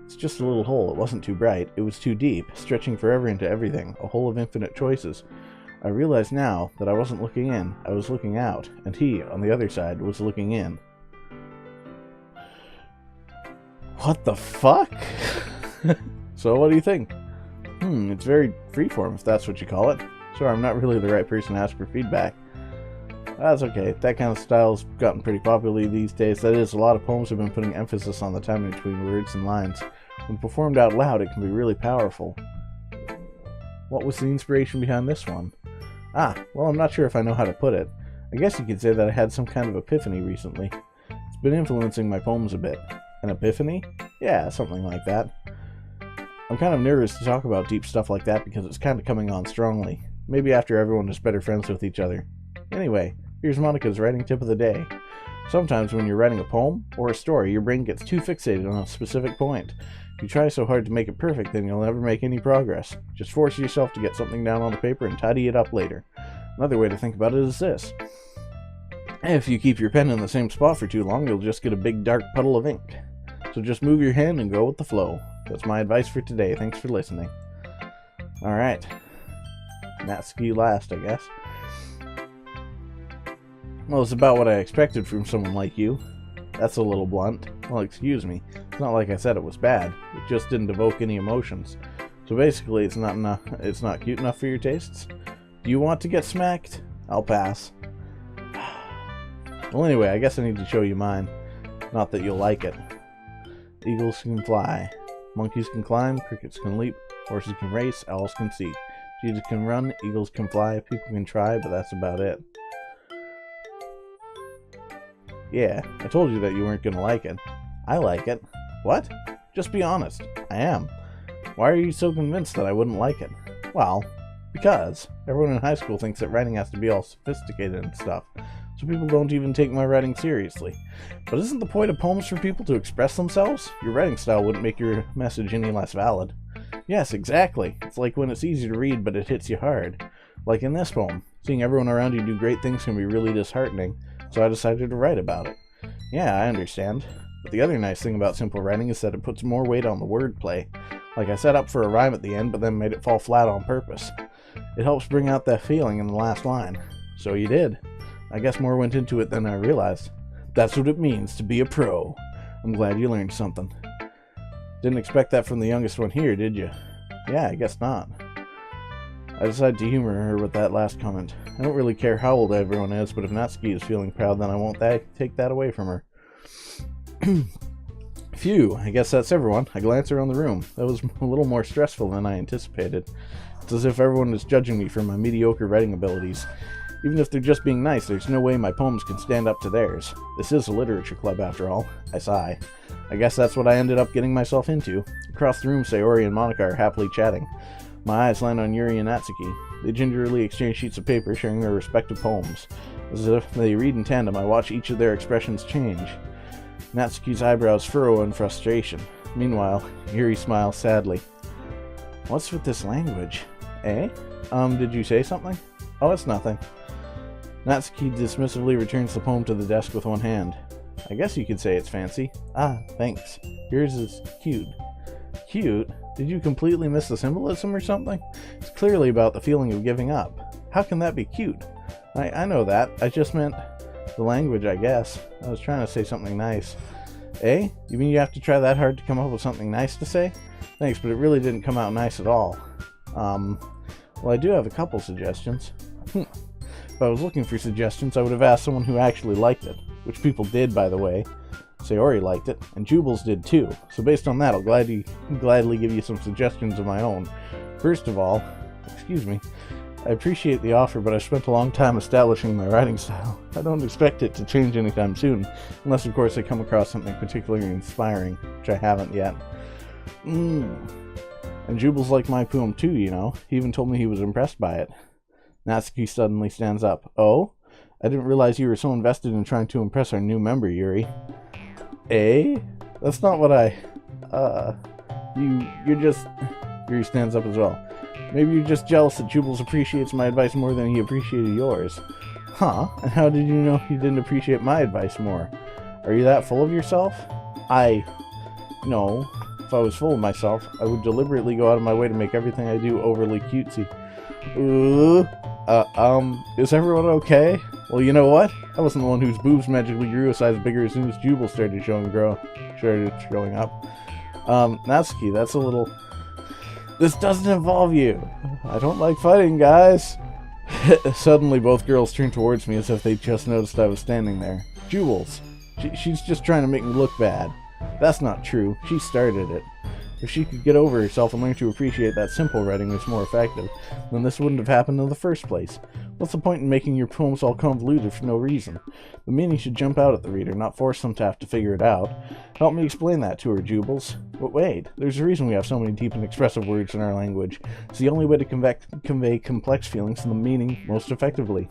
It's just a little hole. It wasn't too bright. It was too deep, stretching forever into everything, a hole of infinite choices. I realize now that I wasn't looking in. I was looking out, and he, on the other side, was looking in. What the fuck? So what do you think? It's very freeform, if that's what you call it. Sorry, I'm not really the right person to ask for feedback. That's okay. That kind of style's gotten pretty popular these days. That is, a lot of poems have been putting emphasis on the timing between words and lines. When performed out loud, it can be really powerful. What was the inspiration behind this one? Well, I'm not sure if I know how to put it. I guess you could say that I had some kind of epiphany recently. It's been influencing my poems a bit. An epiphany? Yeah, something like that. I'm kind of nervous to talk about deep stuff like that because it's kind of coming on strongly. Maybe after everyone is better friends with each other. Anyway, here's Monica's writing tip of the day. Sometimes when you're writing a poem or a story, your brain gets too fixated on a specific point. If you try so hard to make it perfect, then you'll never make any progress. Just force yourself to get something down on the paper and tidy it up later. Another way to think about it is this. If you keep your pen in the same spot for too long, you'll just get a big dark puddle of ink. So just move your hand and go with the flow. That's my advice for today. Thanks for listening. Alright. Natsuki last, I guess. Well, it's about what I expected from someone like you. That's a little blunt. Well, excuse me. It's not like I said it was bad. It just didn't evoke any emotions. So basically, it's not cute enough for your tastes? Do you want to get smacked? I'll pass. Well, anyway, I guess I need to show you mine. Not that you'll like it. Eagles can fly. Monkeys can climb. Crickets can leap. Horses can race. Owls can see. Jesus can run. Eagles can fly. People can try, but that's about it. Yeah, I told you that you weren't gonna like it. I like it. What? Just be honest. I am. Why are you so convinced that I wouldn't like it? Well, because everyone in high school thinks that writing has to be all sophisticated and stuff, so people don't even take my writing seriously. But isn't the point of poems for people to express themselves? Your writing style wouldn't make your message any less valid. Yes, exactly. It's like when it's easy to read, but it hits you hard. Like in this poem. Seeing everyone around you do great things can be really disheartening, so I decided to write about it. Yeah, I understand. But the other nice thing about simple writing is that it puts more weight on the wordplay. Like I set up for a rhyme at the end, but then made it fall flat on purpose. It helps bring out that feeling in the last line. So you did. I guess more went into it than I realized. That's what it means to be a pro. I'm glad you learned something. Didn't expect that from the youngest one here, did you? Yeah, I guess not. I decided to humor her with that last comment. I don't really care how old everyone is, but if Natsuki is feeling proud, then I won't take that away from her. Phew, I guess that's everyone. I glance around the room. That was a little more stressful than I anticipated. It's as if everyone is judging me for my mediocre writing abilities. Even if they're just being nice, there's no way my poems can stand up to theirs. This is a literature club, after all. I sigh. I guess that's what I ended up getting myself into. Across the room, Sayori and Monica are happily chatting. My eyes land on Yuri and Natsuki. They gingerly exchange sheets of paper, sharing their respective poems. As if they read in tandem, I watch each of their expressions change. Natsuki's eyebrows furrow in frustration. Meanwhile, Yuri smiles sadly. What's with this language? Eh? Did you say something? Oh, it's nothing. Natsuki dismissively returns the poem to the desk with one hand. I guess you could say it's fancy. Ah, thanks. Yours is cute. Cute? Did you completely miss the symbolism or something? It's clearly about the feeling of giving up. How can that be cute? I know that. I just meant the language, I guess. I was trying to say something nice. Eh? You mean you have to try that hard to come up with something nice to say? Thanks, but it really didn't come out nice at all. Well, I do have a couple suggestions. If I was looking for suggestions, I would have asked someone who actually liked it. Which people did, by the way. Sayori liked it, and Joobles did too. So based on that, I'll gladly give you some suggestions of my own. First of all, excuse me, I appreciate the offer, but I've spent a long time establishing my writing style. I don't expect it to change anytime soon, unless of course I come across something particularly inspiring, which I haven't yet. And Joobles liked my poem too, you know. He even told me he was impressed by it. Natsuki suddenly stands up. Oh? I didn't realize you were so invested in trying to impress our new member, Yuri. Eh? That's not what I... You're just... Yuri stands up as well. Maybe you're just jealous that Joobles appreciates my advice more than he appreciated yours. Huh? And how did you know he didn't appreciate my advice more? Are you that full of yourself? No. If I was full of myself, I would deliberately go out of my way to make everything I do overly cutesy. Is everyone okay? Well, you know what? I wasn't the one whose boobs magically grew a size bigger as soon as Joobles started showing up. Natsuki, that's a little... This doesn't involve you. I don't like fighting, guys. Suddenly, both girls turned towards me as if they just noticed I was standing there. Joobles. She's just trying to make me look bad. That's not true. She started it. If she could get over herself and learn to appreciate that simple writing was more effective, then this wouldn't have happened in the first place. What's the point in making your poems all convoluted for no reason? The meaning should jump out at the reader, not force them to have to figure it out. Help me explain that to her, Joobles. But wait, there's a reason we have so many deep and expressive words in our language. It's the only way to convey complex feelings and the meaning most effectively.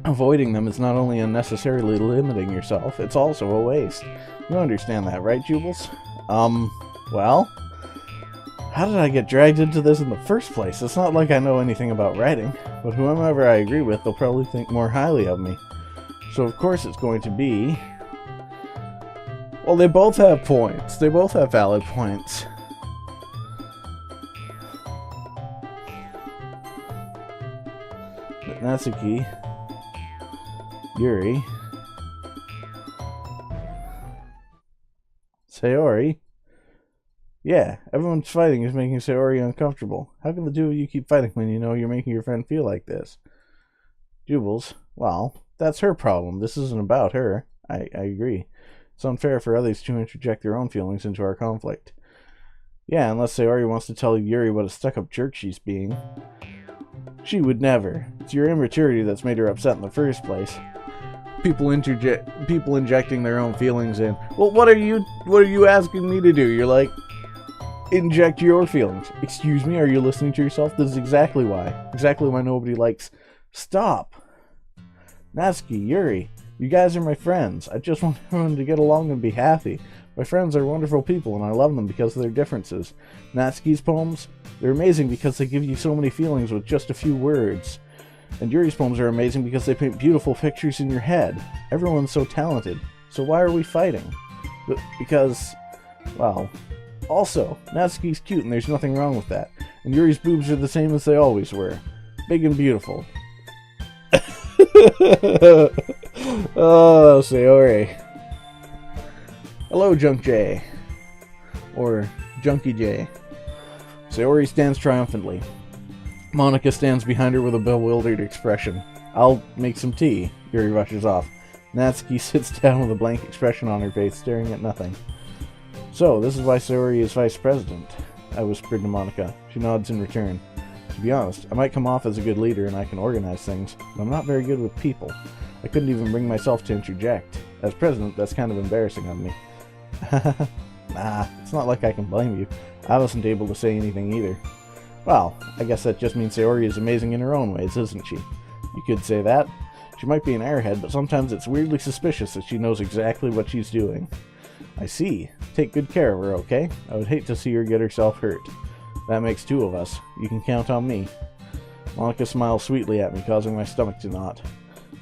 Avoiding them is not only unnecessarily limiting yourself, it's also a waste. You understand that, right, Joobles? Well? How did I get dragged into this in the first place? It's not like I know anything about writing, but whomever I agree with, they'll probably think more highly of me. So of course it's going to be... Well, they both have points. They both have valid points. Natsuki, Yuri, Sayori. Yeah, everyone's fighting is making Sayori uncomfortable. How can the two of you keep fighting when you know you're making your friend feel like this? Joobles, well, that's her problem. This isn't about her. I agree. It's unfair for others to interject their own feelings into our conflict. Yeah, unless Sayori wants to tell Yuri what a stuck-up jerk she's being. She would never. It's your immaturity that's made her upset in the first place. People injecting their own feelings in. Well, what are you asking me to do? You're like, inject your feelings. Excuse me, are you listening to yourself? This is exactly why. Exactly why nobody likes... Stop! Natsuki, Yuri, you guys are my friends. I just want everyone to get along and be happy. My friends are wonderful people, and I love them because of their differences. Natsuki's poems, they're amazing because they give you so many feelings with just a few words. And Yuri's poems are amazing because they paint beautiful pictures in your head. Everyone's so talented. So why are we fighting? Because, well... Also, Natsuki's cute and there's nothing wrong with that. And Yuri's boobs are the same as they always were. Big and beautiful. Oh, Sayori. Hello, Junk J. Or Junkie J. Sayori stands triumphantly. Monica stands behind her with a bewildered expression. I'll make some tea. Yuri rushes off. Natsuki sits down with a blank expression on her face, staring at nothing. So, this is why Sayori is vice president, I whispered to Monica. She nods in return. To be honest, I might come off as a good leader and I can organize things, but I'm not very good with people. I couldn't even bring myself to interject. As president, that's kind of embarrassing of me. Nah, it's not like I can blame you. I wasn't able to say anything either. Well, I guess that just means Sayori is amazing in her own ways, isn't she? You could say that. She might be an airhead, but sometimes it's weirdly suspicious that she knows exactly what she's doing. I see. Take good care of her, okay? I would hate to see her get herself hurt. That makes two of us. You can count on me. Monica smiles sweetly at me, causing my stomach to knot.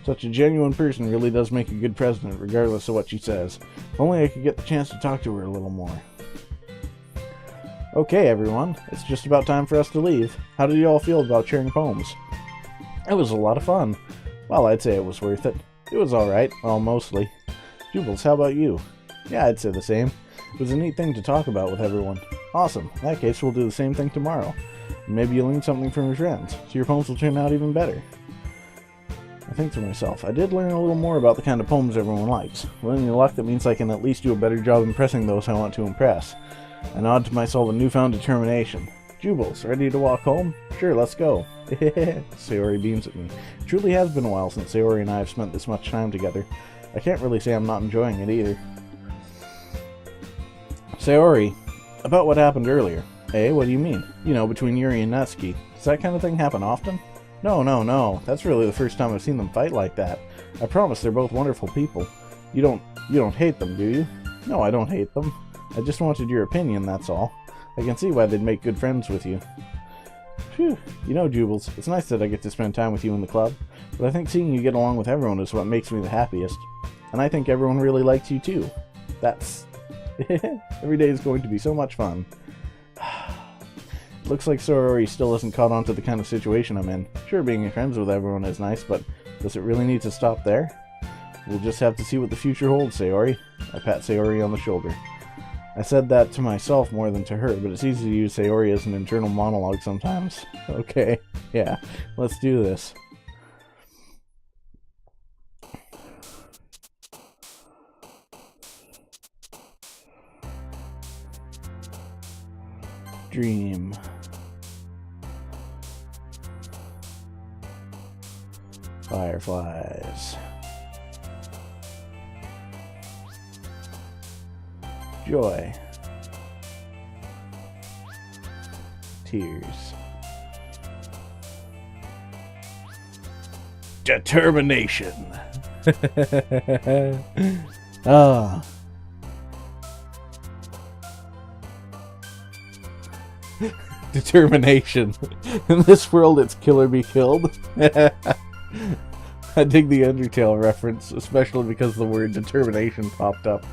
Such a genuine person really does make a good president, regardless of what she says. If only I could get the chance to talk to her a little more. Okay, everyone. It's just about time for us to leave. How did you all feel about sharing poems? It was a lot of fun. Well, I'd say it was worth it. It was alright. Well, mostly. Joobles, how about you? Yeah, I'd say the same. It was a neat thing to talk about with everyone. Awesome. In that case, we'll do the same thing tomorrow. And maybe you'll learn something from your friends, so your poems will turn out even better. I think to myself, I did learn a little more about the kind of poems everyone likes. With any luck, that means I can at least do a better job impressing those I want to impress. I nod to myself with newfound determination. Joobles, ready to walk home? Sure, let's go. Sayori beams at me. It truly has been a while since Sayori and I have spent this much time together. I can't really say I'm not enjoying it either. Sayori, about what happened earlier. Eh, what do you mean? You know, between Yuri and Natsuki. Does that kind of thing happen often? No. That's really the first time I've seen them fight like that. I promise they're both wonderful people. You don't hate them, do you? No, I don't hate them. I just wanted your opinion, that's all. I can see why they'd make good friends with you. Phew. You know, Joobles, it's nice that I get to spend time with you in the club, but I think seeing you get along with everyone is what makes me the happiest. And I think everyone really likes you too. That's... Every day is going to be so much fun. Looks like Sayori still hasn't caught on to the kind of situation I'm in. Sure, being friends with everyone is nice, but does it really need to stop there? We'll just have to see what the future holds, Sayori. I pat Sayori on the shoulder. I said that to myself more than to her, but it's easy to use Sayori as an internal monologue sometimes. Okay, yeah, let's do this. Dream. Fireflies. Joy. Tears. Determination. Ah. Determination. In this world, it's kill or be killed. I dig the Undertale reference, especially because the word determination popped up.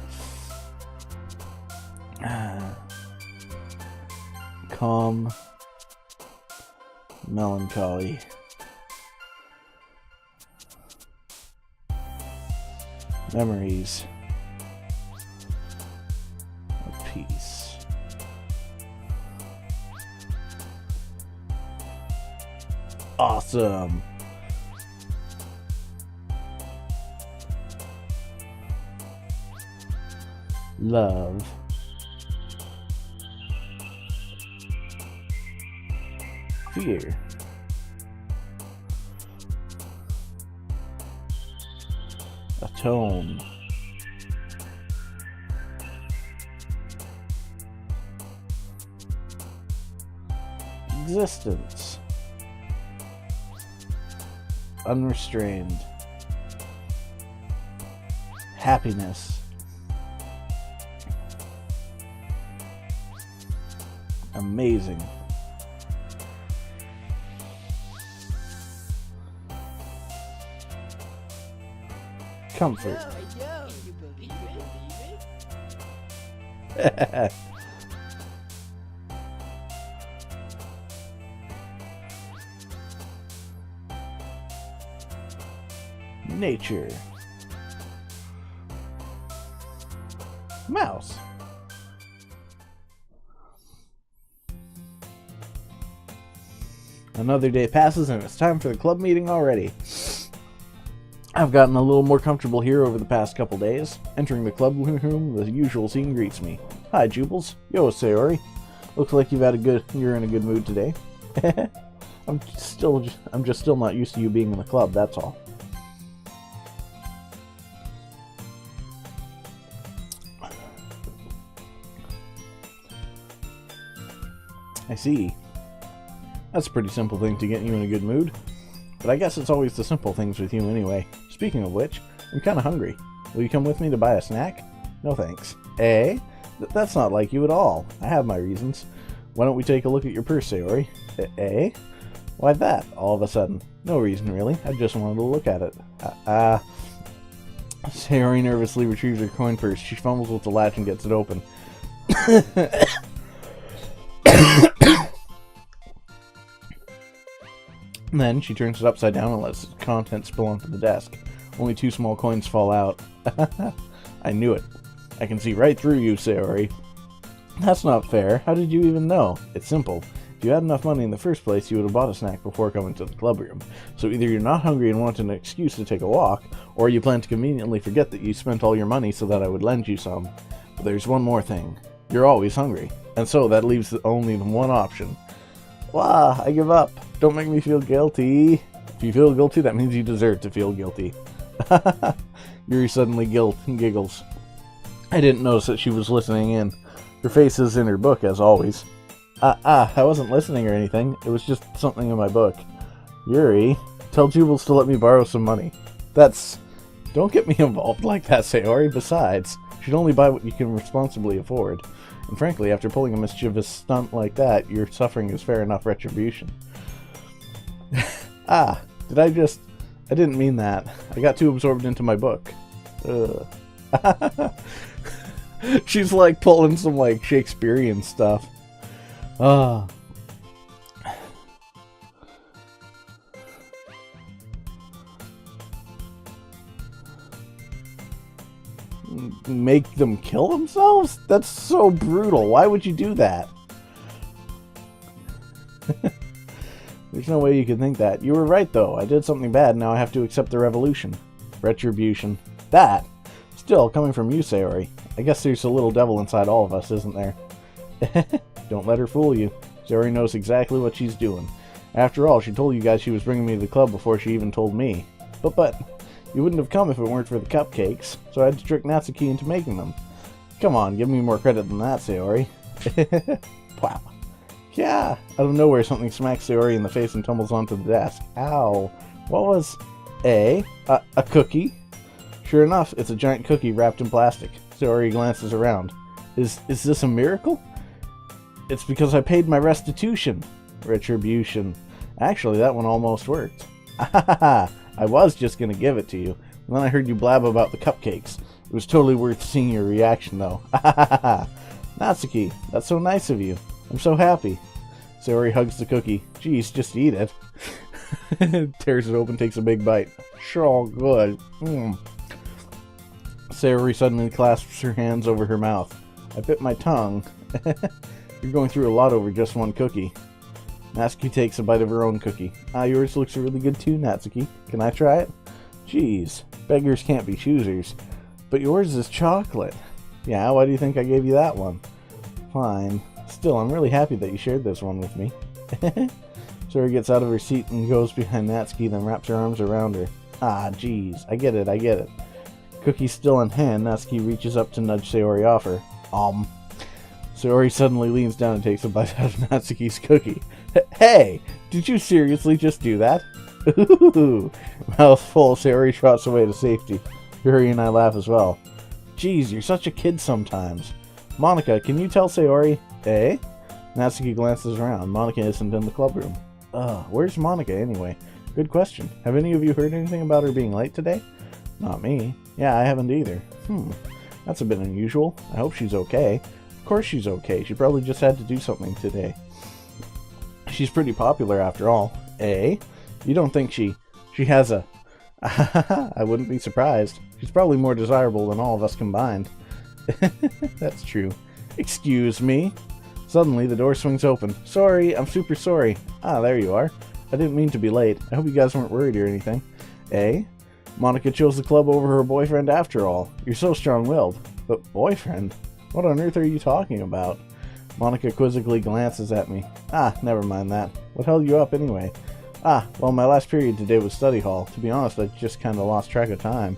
Calm. Melancholy. Memories of peace. Awesome. Love. Fear. Atone. Existence. Unrestrained. Happiness. Amazing. Comfort. Yo, you believe it? Nature. Mouse. Another day passes and it's time for the club meeting already. I've gotten a little more comfortable here over the past couple days. Entering the club room, the usual scene greets me. Hi, Joobles. Yo, Sayori. Looks like you're in a good mood today. I'm just still not used to you being in the club, that's all. I see. That's a pretty simple thing to get you in a good mood. But I guess it's always the simple things with you anyway. Speaking of which, I'm kinda hungry. Will you come with me to buy a snack? No thanks. Eh? That's not like you at all. I have my reasons. Why don't we take a look at your purse, Sayori? Eh? Why that, all of a sudden? No reason, really. I just wanted to look at it. Sayori nervously retrieves her coin purse. She fumbles with the latch and gets it open. Then she turns it upside down and lets its contents spill onto the desk. Only 2 small coins fall out. I knew it. I can see right through you, Sayori. That's not fair. How did you even know? It's simple. If you had enough money in the first place, you would have bought a snack before coming to the club room. So either you're not hungry and want an excuse to take a walk, or you plan to conveniently forget that you spent all your money so that I would lend you some. But there's one more thing. You're always hungry. And so that leaves only one option. Wah, I give up. Don't make me feel guilty. If you feel guilty, that means you deserve to feel guilty. Yuri suddenly giggles. I didn't notice that she was listening in. Her face is in her book, as always. I wasn't listening or anything. It was just something in my book. Yuri, tell Joobles to let me borrow some money. Don't get me involved like that, Sayori. Besides, you should only buy what you can responsibly afford. And frankly, after pulling a mischievous stunt like that, your suffering is fair enough retribution. I didn't mean that. I got too absorbed into my book. She's like pulling some like Shakespearean stuff. Make them kill themselves? That's so brutal. Why would you do that? There's no way you could think that. You were right, though. I did something bad, now I have to accept the revolution. Retribution. That? Still, coming from you, Sayori. I guess there's a little devil inside all of us, isn't there? Don't let her fool you. Sayori knows exactly what she's doing. After all, she told you guys she was bringing me to the club before she even told me. But, you wouldn't have come if it weren't for the cupcakes, so I had to trick Natsuki into making them. Come on, give me more credit than that, Sayori. Wow. Yeah! Out of nowhere, something smacks Sayori in the face and tumbles onto the desk. Ow. What was... A cookie? Sure enough, it's a giant cookie wrapped in plastic. Sayori glances around. Is this a miracle? It's because I paid my restitution. Retribution. Actually, that one almost worked. I was just gonna give it to you. And then I heard you blab about the cupcakes. It was totally worth seeing your reaction, though. Natsuki, that's so nice of you. I'm so happy. Sayori hugs the cookie. Geez, just eat it. Tears it open, takes a big bite. Sure, good. Sayori suddenly clasps her hands over her mouth. I bit my tongue. You're going through a lot over just one cookie. Natsuki takes a bite of her own cookie. Yours looks really good too, Natsuki. Can I try it? Jeez, beggars can't be choosers. But yours is chocolate. Yeah, why do you think I gave you that one? Fine. Still, I'm really happy that you shared this one with me. Sayori gets out of her seat and goes behind Natsuki, then wraps her arms around her. Jeez, I get it. Cookie still in hand, Natsuki reaches up to nudge Sayori off her. Sayori suddenly leans down and takes a bite out of Natsuki's cookie. Hey, did you seriously just do that? Ooh. Mouthful, Sayori trots away to safety. Yuri and I laugh as well. Geez, you're such a kid sometimes. Monica, can you tell Sayori? Eh? Natsuki glances around. Monica isn't in the club room. Where's Monica anyway? Good question. Have any of you heard anything about her being late today? Not me. Yeah, I haven't either. That's a bit unusual. I hope she's okay. Of course she's okay. She probably just had to do something today. She's pretty popular after all. Eh? You don't think she has a... I wouldn't be surprised. She's probably more desirable than all of us combined. That's true. Excuse me? Suddenly, the door swings open. Sorry, I'm super sorry. There you are. I didn't mean to be late. I hope you guys weren't worried or anything. Eh? Monica chose the club over her boyfriend after all. You're so strong-willed. But boyfriend? What on earth are you talking about? Monica quizzically glances at me. Never mind that. What held you up anyway? Well, my last period today was study hall. To be honest, I just kind of lost track of time.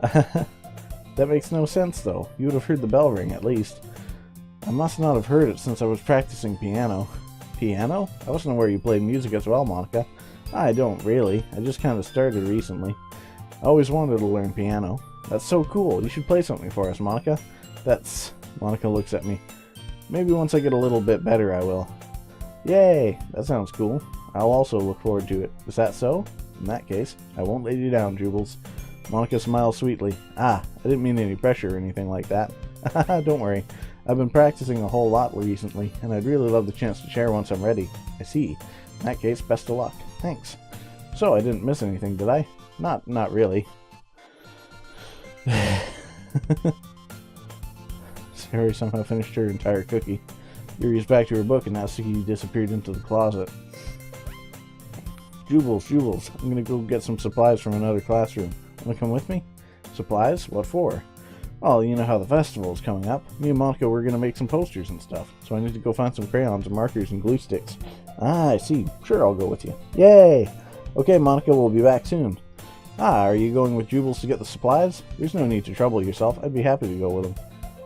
That makes no sense, though. You would have heard the bell ring, at least. I must not have heard it since I was practicing piano. Piano? I wasn't aware you played music as well, Monica. I don't really. I just kind of started recently. I always wanted to learn piano. That's so cool. You should play something for us, Monica. Monica looks at me. Maybe once I get a little bit better, I will. Yay! That sounds cool. I'll also look forward to it. Is that so? In that case, I won't lay you down, Joobles. Monica smiles sweetly. I didn't mean any pressure or anything like that. Don't worry. I've been practicing a whole lot recently, and I'd really love the chance to share once I'm ready. I see. In that case, best of luck. Thanks. So, I didn't miss anything, did I? Not really. Sayori somehow finished her entire cookie. Yuri's back to her book, and Natsuki disappeared into the closet. Joobles, I'm gonna go get some supplies from another classroom. Wanna come with me? Supplies? What for? Well, you know how the festival's coming up. Me and Monica were gonna make some posters and stuff, so I need to go find some crayons and markers and glue sticks. I see. Sure, I'll go with you. Yay! Okay, Monica, we'll be back soon. Are you going with Joobles to get the supplies? There's no need to trouble yourself. I'd be happy to go with him.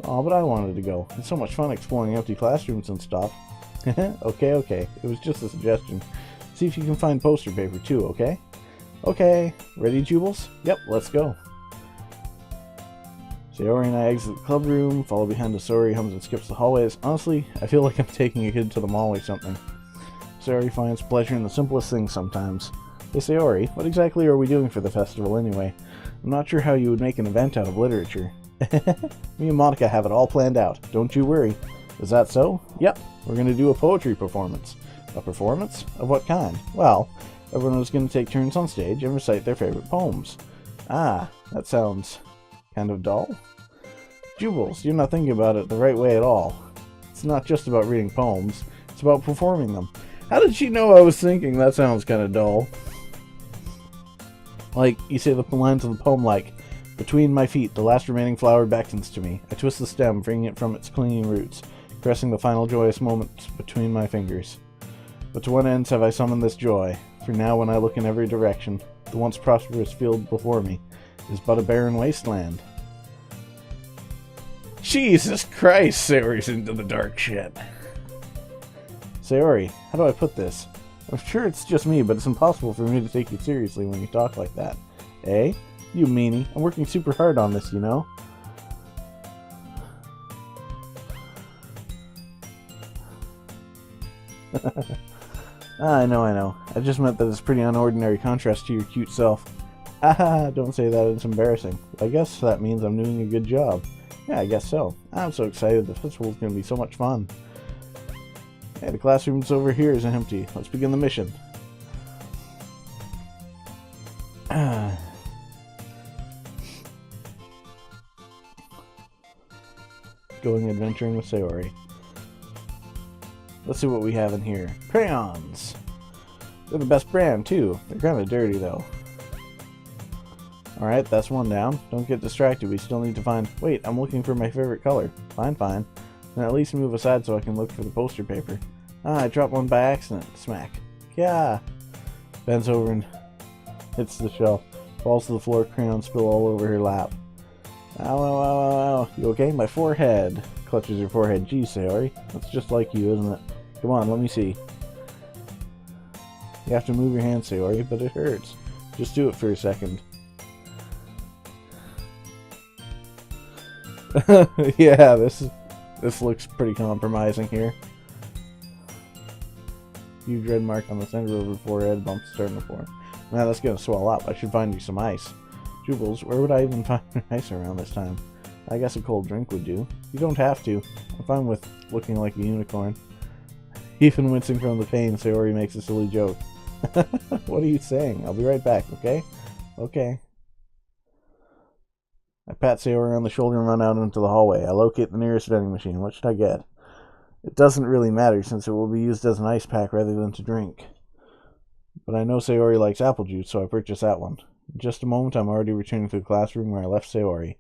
But I wanted to go. It's so much fun exploring empty classrooms and stuff. Okay. It was just a suggestion. See if you can find poster paper too, okay? Okay. Ready, Joobles? Yep, let's go. Sayori and I exit the club room, follow behind as Sayori hums and skips the hallways. Honestly, I feel like I'm taking a kid to the mall or something. Sayori finds pleasure in the simplest things sometimes. Hey Sayori, what exactly are we doing for the festival anyway? I'm not sure how you would make an event out of literature. Me and Monica have it all planned out. Don't you worry. Is that so? Yep. We're going to do a poetry performance. A performance? Of what kind? Well, everyone is going to take turns on stage and recite their favorite poems. That sounds kind of dull. Joobles, you're not thinking about it the right way at all. It's not just about reading poems. It's about performing them. How did she know I was thinking that sounds kind of dull? Like, you say the lines of the poem like, between my feet, the last remaining flower beckons to me. I twist the stem, freeing it from its clinging roots, caressing the final joyous moments between my fingers. But to what ends have I summoned this joy? For now, when I look in every direction, the once prosperous field before me is but a barren wasteland. Jesus Christ, Sayori's into the dark shit. Sayori, how do I put this? I'm sure it's just me, but it's impossible for me to take you seriously when you talk like that. Eh? You meanie. I'm working super hard on this, you know? I know. I just meant that it's pretty unordinary contrast to your cute self. Haha, don't say that, it's embarrassing. I guess that means I'm doing a good job. Yeah, I guess so. I'm so excited, the festival's gonna be so much fun. Hey, the classroom's over here is empty. Let's begin the mission. Going adventuring with Sayori. Let's see what we have in here. Crayons! They're the best brand, too. They're kind of dirty, though. Alright, that's one down. Don't get distracted. We still need to find... Wait, I'm looking for my favorite color. Fine. Then at least move aside so I can look for the poster paper. Ah, I dropped one by accident. Smack. Yeah! Bends over and hits the shelf. Falls to the floor. Crayons spill all over her lap. Ow. You okay? My forehead. Clutches her forehead. Gee, Sayori. That's just like you, isn't it? Come on, let me see. You have to move your hand, Sayori, but it hurts. Just do it for a second. Yeah, this looks pretty compromising here. Huge red mark on the center of her forehead, bumps starting to form. Man, that's gonna swell up. I should find you some ice. Joobles, where would I even find ice around this time? I guess a cold drink would do. You don't have to. I'm fine with looking like a unicorn. Even wincing from the pain, Sayori makes a silly joke. What are you saying? I'll be right back, okay? Okay. I pat Sayori on the shoulder and run out into the hallway. I locate the nearest vending machine. What should I get? It doesn't really matter since it will be used as an ice pack rather than to drink. But I know Sayori likes apple juice, so I purchase that one. In just a moment, I'm already returning to the classroom where I left Sayori.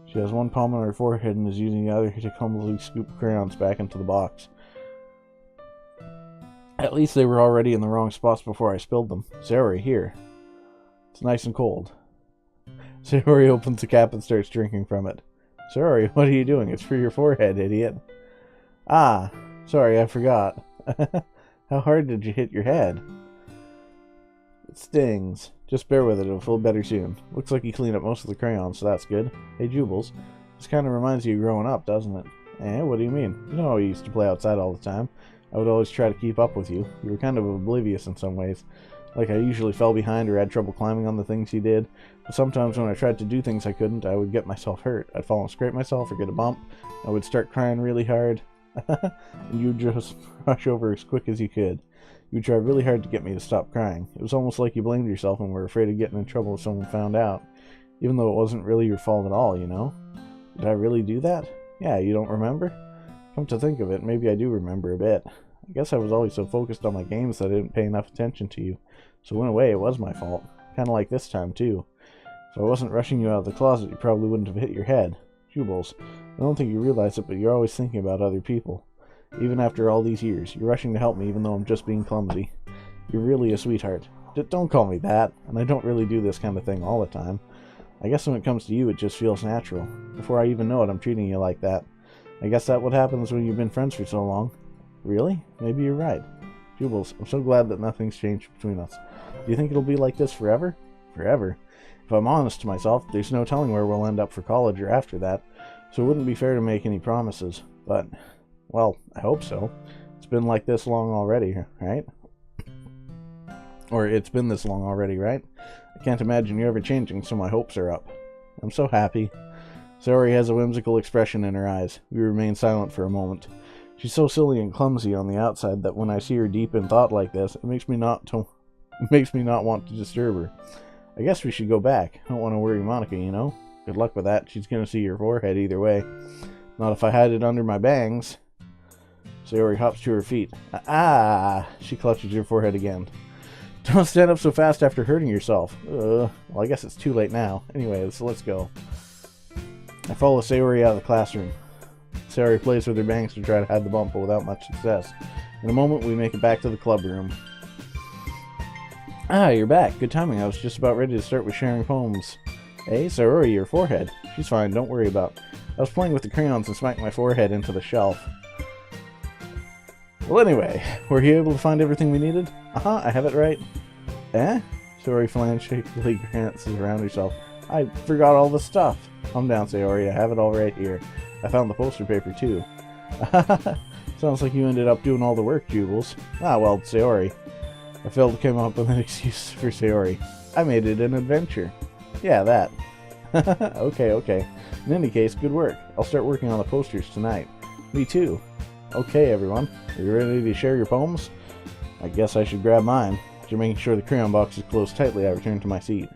She has one palm on her forehead and is using the other to clumsily scoop crayons back into the box. At least they were already in the wrong spots before I spilled them. Sayori, here. It's nice and cold. Sayori opens the cap and starts drinking from it. Sayori, what are you doing? It's for your forehead, idiot. Ah, sorry, I forgot. How hard did you hit your head? It stings. Just bear with it, it'll feel better soon. Looks like you cleaned up most of the crayons, so that's good. Hey, Joobles, this kind of reminds you of growing up, doesn't it? Eh, what do you mean? You know how we used to play outside all the time. I would always try to keep up with you. You were kind of oblivious in some ways. Like I usually fell behind or had trouble climbing on the things you did. But sometimes when I tried to do things I couldn't, I would get myself hurt. I'd fall and scrape myself or get a bump. I would start crying really hard. And you'd just rush over as quick as you could. You tried really hard to get me to stop crying. It was almost like you blamed yourself and were afraid of getting in trouble if someone found out. Even though it wasn't really your fault at all, you know? Did I really do that? Yeah, you don't remember? Come to think of it, maybe I do remember a bit. I guess I was always so focused on my games that I didn't pay enough attention to you. So in a way, it was my fault. Kinda like this time, too. If I wasn't rushing you out of the closet, you probably wouldn't have hit your head. Joobles, I don't think you realize it, but you're always thinking about other people. Even after all these years, you're rushing to help me even though I'm just being clumsy. You're really a sweetheart. Don't call me that, and I don't really do this kind of thing all the time. I guess when it comes to you, it just feels natural. Before I even know it, I'm treating you like that. I guess that's what happens when you've been friends for so long. Really? Maybe you're right. Joobles, I'm so glad that nothing's changed between us. Do you think it'll be like this forever? Forever? If I'm honest to myself, there's no telling where we'll end up for college or after that, so it wouldn't be fair to make any promises. But, well, I hope so. It's been like this long already, right? Or it's been this long already, right? I can't imagine you ever changing, so my hopes are up. I'm so happy. Sayori has a whimsical expression in her eyes. We remain silent for a moment. She's so silly and clumsy on the outside that when I see her deep in thought like this, it makes me not want to disturb her. I guess we should go back. I don't want to worry Monica, you know? Good luck with that. She's going to see your forehead either way. Not if I hide it under my bangs. Sayori hops to her feet. Ah! She clutches her forehead again. Don't stand up so fast after hurting yourself. Well, I guess it's too late now. Anyways, let's go. I follow Sayori out of the classroom. Sayori plays with her bangs to try to hide the bump, but without much success. In a moment, we make it back to the club room. Ah, you're back. Good timing. I was just about ready to start with sharing poems. Hey, Sayori, your forehead. She's fine, don't worry about it. I was playing with the crayons and smacked my forehead into the shelf. Well, anyway, were you able to find everything we needed? I have it right. Eh? Sayori frantically glances around herself. I forgot all the stuff. Calm down, Sayori. I have it all right here. I found the poster paper, too. Sounds like you ended up doing all the work, Joobles. Ah, well, Sayori. I failed to come up with an excuse for Sayori. I made it an adventure. Yeah, that. Okay. In any case, good work. I'll start working on the posters tonight. Me too. Okay, everyone. Are you ready to share your poems? I guess I should grab mine. After making sure the crayon box is closed tightly, I return to my seat.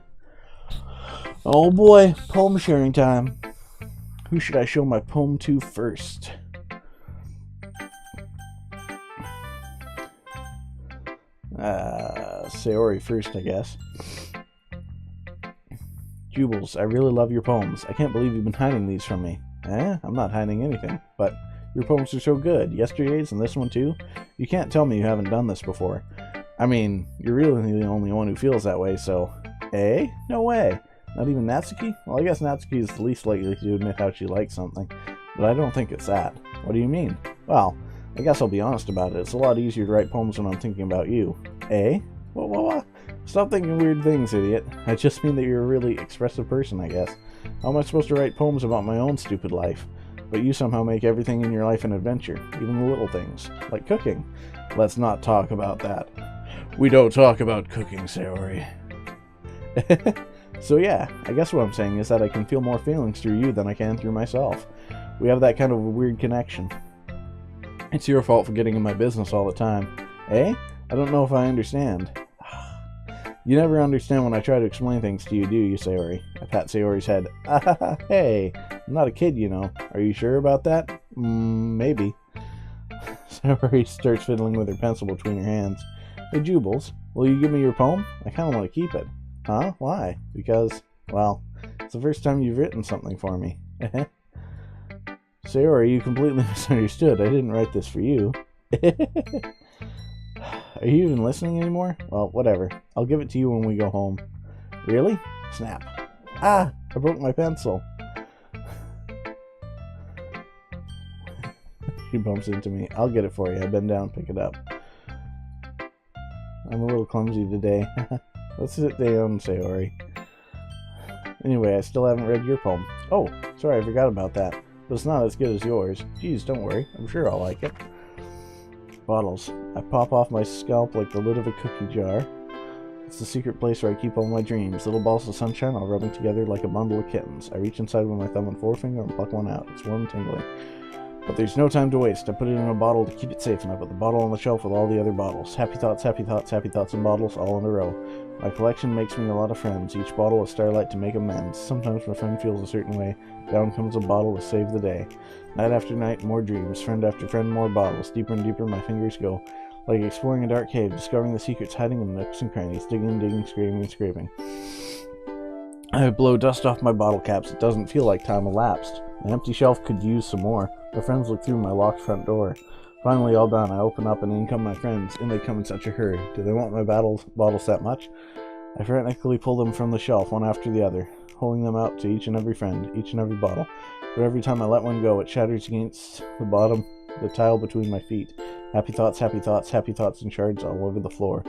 Oh boy, poem sharing time. Who should I show my poem to first? Sayori first, I guess. Joobles, I really love your poems. I can't believe you've been hiding these from me. I'm not hiding anything, but your poems are so good. Yesterday's and this one too. You can't tell me you haven't done this before. I mean, you're really the only one who feels that way, so... Eh? No way. Not even Natsuki? Well, I guess Natsuki is the least likely to admit how she likes something, but I don't think it's that. What do you mean? Well, I guess I'll be honest about it. It's a lot easier to write poems when I'm thinking about you. Eh? What? Stop thinking weird things, idiot. I just mean that you're a really expressive person, I guess. How am I supposed to write poems about my own stupid life? But you somehow make everything in your life an adventure, even the little things, like cooking. Let's not talk about that. We don't talk about cooking, Sayori. So yeah, I guess what I'm saying is that I can feel more feelings through you than I can through myself. We have that kind of a weird connection. It's your fault for getting in my business all the time. Eh? I don't know if I understand. You never understand when I try to explain things to you, do you, Sayori? I pat Sayori's head. Hey, I'm not a kid, you know. Are you sure about that? Maybe. Sayori starts fiddling with her pencil between her hands. Hey, Joobles, will you give me your poem? I kind of want to keep it. Huh? Why? Because, well, it's the first time you've written something for me. Sayori, you completely misunderstood. I didn't write this for you. Are you even listening anymore? Well, whatever. I'll give it to you when we go home. Really? Snap. Ah! I broke my pencil. She bumps into me. I'll get it for you. I bend down, pick it up. I'm a little clumsy today. Let's sit down, Sayori. Anyway, I still haven't read your poem. Oh, sorry, I forgot about that. But it's not as good as yours. Geez, don't worry. I'm sure I'll like it. Bottles. I pop off my scalp like the lid of a cookie jar. It's the secret place where I keep all my dreams. Little balls of sunshine all rubbing together like a bundle of kittens. I reach inside with my thumb and forefinger and pluck one out. It's warm and tingling. But there's no time to waste. I put it in a bottle to keep it safe, and I put the bottle on the shelf with all the other bottles. Happy thoughts, and bottles all in a row. My collection makes me a lot of friends. Each bottle a starlight to make amends. Sometimes my friend feels a certain way. Down comes a bottle to save the day. Night after night, more dreams. Friend after friend, more bottles. Deeper and deeper my fingers go. Like exploring a dark cave, discovering the secrets hiding in nooks and crannies. Digging, scraping. I blow dust off my bottle caps. It doesn't feel like time elapsed. The empty shelf could use some more. My friends look through my locked front door. Finally, all done, I open up and in come my friends. In they come in such a hurry. Do they want my bottles that much? I frantically pull them from the shelf, one after the other, holding them out to each and every friend, each and every bottle. But every time I let one go, it shatters against the tile between my feet. Happy thoughts, and shards all over the floor.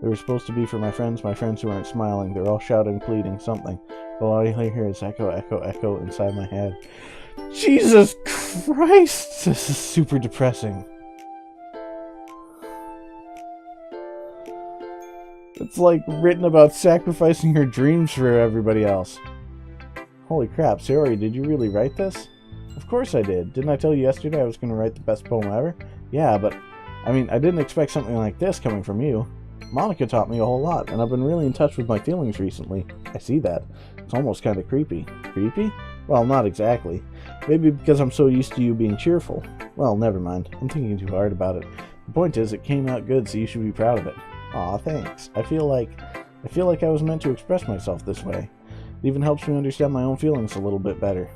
They were supposed to be for my friends who aren't smiling. They're all shouting, pleading, something. But all I hear is echo inside my head. Jesus Christ! This is super depressing. It's like written about sacrificing her dreams for everybody else. Holy crap, Sayori, did you really write this? Of course I did. Didn't I tell you yesterday I was going to write the best poem ever? Yeah, but, I mean, I didn't expect something like this coming from you. Monica taught me a whole lot, and I've been really in touch with my feelings recently. I see that. It's almost kind of creepy. Creepy? Well, not exactly. Maybe because I'm so used to you being cheerful. Well, never mind. I'm thinking too hard about it. The point is, it came out good, so you should be proud of it. Aw, thanks. I feel like I was meant to express myself this way. It even helps me understand my own feelings a little bit better.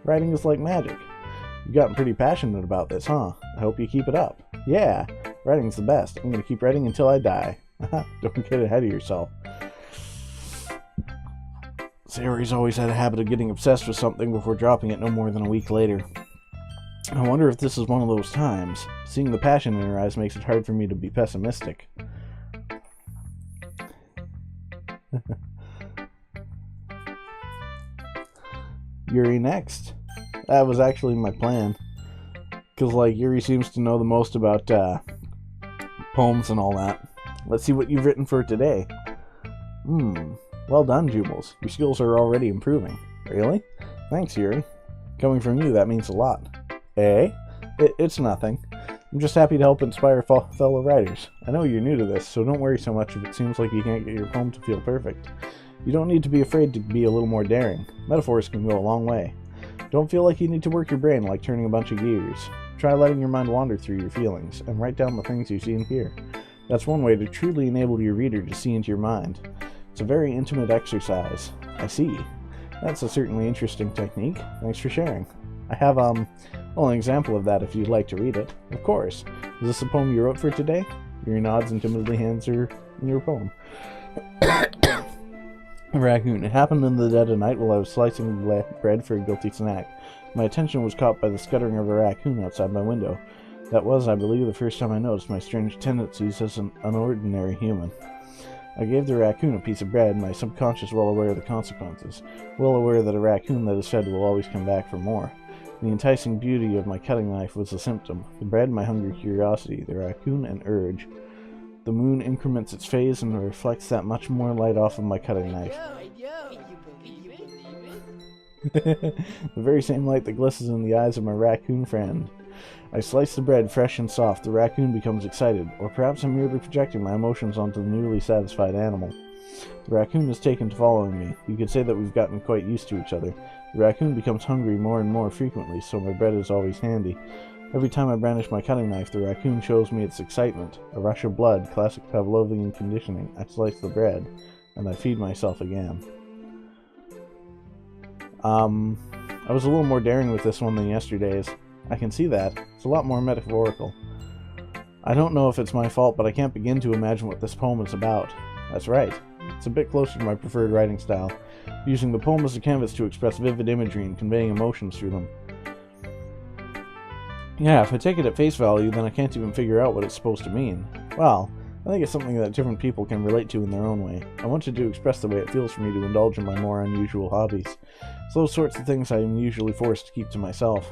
Writing is like magic. You've gotten pretty passionate about this, huh? I hope you keep it up. Yeah, writing's the best. I'm gonna keep writing until I die. Don't get ahead of yourself. Sayori's always had a habit of getting obsessed with something before dropping it no more than a week later. I wonder if this is one of those times. Seeing the passion in her eyes makes it hard for me to be pessimistic. Yuri next. That was actually my plan. Because, like, Yuri seems to know the most about poems and all that. Let's see what you've written for today. Well done, Joobles. Your skills are already improving. Really? Thanks, Yuri. Coming from you, that means a lot. Eh? It's nothing. I'm just happy to help inspire fellow writers. I know you're new to this, so don't worry so much if it seems like you can't get your poem to feel perfect. You don't need to be afraid to be a little more daring. Metaphors can go a long way. Don't feel like you need to work your brain like turning a bunch of gears. Try letting your mind wander through your feelings, and write down the things you see and hear. That's one way to truly enable your reader to see into your mind. It's a very intimate exercise. I see. That's a certainly interesting technique. Thanks for sharing. I have, an example of that if you'd like to read it. Of course. Is this a poem you wrote for today? Yuri nods and timidly hands her your poem. A raccoon. It happened in the dead of night while I was slicing bread for a guilty snack. My attention was caught by the scuttering of a raccoon outside my window. That was, I believe, the first time I noticed my strange tendencies as an unordinary human. I gave the raccoon a piece of bread, my subconscious well aware of the consequences, well aware that a raccoon that is fed will always come back for more. The enticing beauty of my cutting knife was the symptom, the bread my hungry curiosity, the raccoon an urge. The moon increments its phase and reflects that much more light off of my cutting knife. The very same light that glistens in the eyes of my raccoon friend. I slice the bread fresh and soft. The raccoon becomes excited, or perhaps I'm merely projecting my emotions onto the newly satisfied animal. The raccoon is taken to following me. You could say that we've gotten quite used to each other. The raccoon becomes hungry more and more frequently, so my bread is always handy. Every time I brandish my cutting knife, the raccoon shows me its excitement. A rush of blood, classic Pavlovian conditioning. I slice the bread, and I feed myself again. I was a little more daring with this one than yesterday's. I can see that. It's a lot more metaphorical. I don't know if it's my fault, but I can't begin to imagine what this poem is about. That's right. It's a bit closer to my preferred writing style, using the poem as a canvas to express vivid imagery and conveying emotions through them. Yeah, if I take it at face value, then I can't even figure out what it's supposed to mean. Well, I think it's something that different people can relate to in their own way. I wanted to express the way it feels for me to indulge in my more unusual hobbies. It's those sorts of things I am usually forced to keep to myself,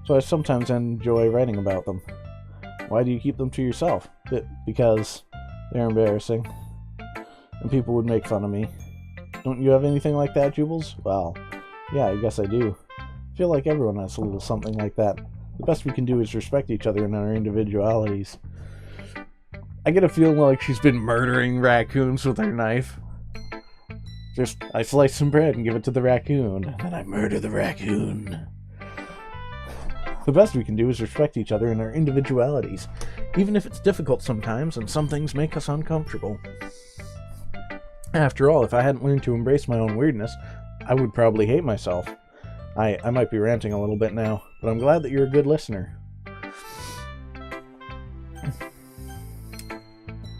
so I sometimes enjoy writing about them. Why do you keep them to yourself? Because they're embarrassing, and people would make fun of me. Don't you have anything like that, Joobles? Well, yeah, I guess I do. I feel like everyone has a little something like that. The best we can do is respect each other and our individualities. I get a feeling like she's been murdering raccoons with her knife. I slice some bread and give it to the raccoon, and then I murder the raccoon. The best we can do is respect each other and our individualities, even if it's difficult sometimes and some things make us uncomfortable. After all, if I hadn't learned to embrace my own weirdness, I would probably hate myself. I might be ranting a little bit now, but I'm glad that you're a good listener.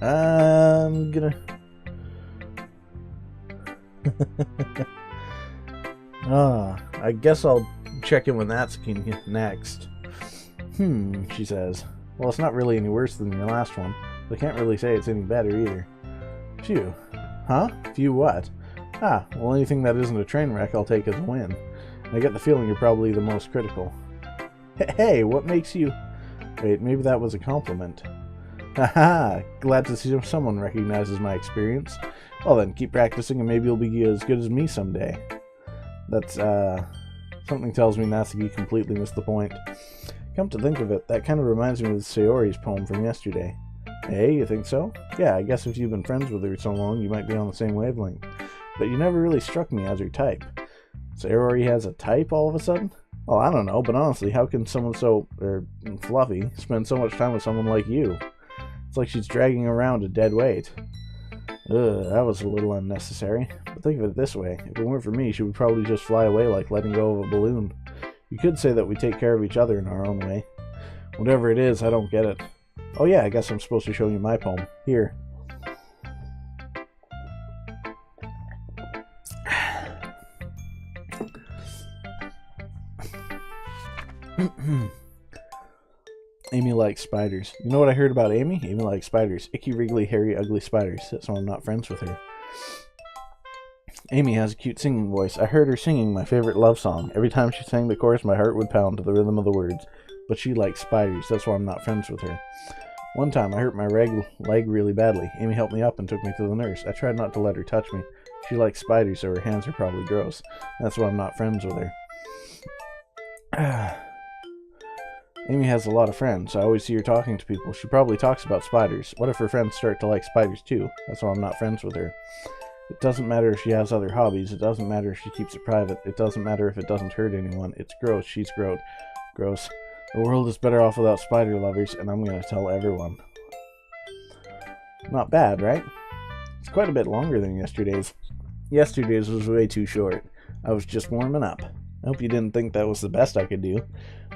I'm gonna... I guess I'll check in with Natsuki next. She says. Well, it's not really any worse than your last one, but I can't really say it's any better either. Phew. Huh? Phew what? Well, anything that isn't a train wreck I'll take as a win. I get the feeling you're probably the most critical. Hey, what makes you... Wait, maybe that was a compliment. Haha, glad to see someone recognizes my experience. Well then, keep practicing and maybe you'll be as good as me someday. That's, something tells me Natsuki completely missed the point. Come to think of it, that kind of reminds me of Sayori's poem from yesterday. Hey, you think so? Yeah, I guess if you've been friends with her so long, you might be on the same wavelength. But you never really struck me as her type. Sayori has a type all of a sudden? Well, I don't know, but honestly, how can someone so, fluffy, spend so much time with someone like you? It's like she's dragging around a dead weight. That was a little unnecessary. But think of it this way, if it weren't for me, she would probably just fly away like letting go of a balloon. You could say that we take care of each other in our own way. Whatever it is, I don't get it. Oh yeah, I guess I'm supposed to show you my poem. Here. Amy likes spiders. You know what I heard about Amy? Amy likes spiders. Icky, wriggly, hairy, ugly spiders. That's why I'm not friends with her. Amy has a cute singing voice. I heard her singing my favorite love song. Every time she sang the chorus, my heart would pound to the rhythm of the words. But she likes spiders. That's why I'm not friends with her. One time, I hurt my leg really badly. Amy helped me up and took me to the nurse. I tried not to let her touch me. She likes spiders, so her hands are probably gross. That's why I'm not friends with her. Amy has a lot of friends. I always see her talking to people. She probably talks about spiders. What if her friends start to like spiders too? That's why I'm not friends with her. It doesn't matter if she has other hobbies. It doesn't matter if she keeps it private. It doesn't matter if it doesn't hurt anyone. It's gross. She's gross. The world is better off without spider lovers, and I'm going to tell everyone. Not bad, right? It's quite a bit longer than yesterday's. Yesterday's was way too short. I was just warming up. I hope you didn't think that was the best I could do.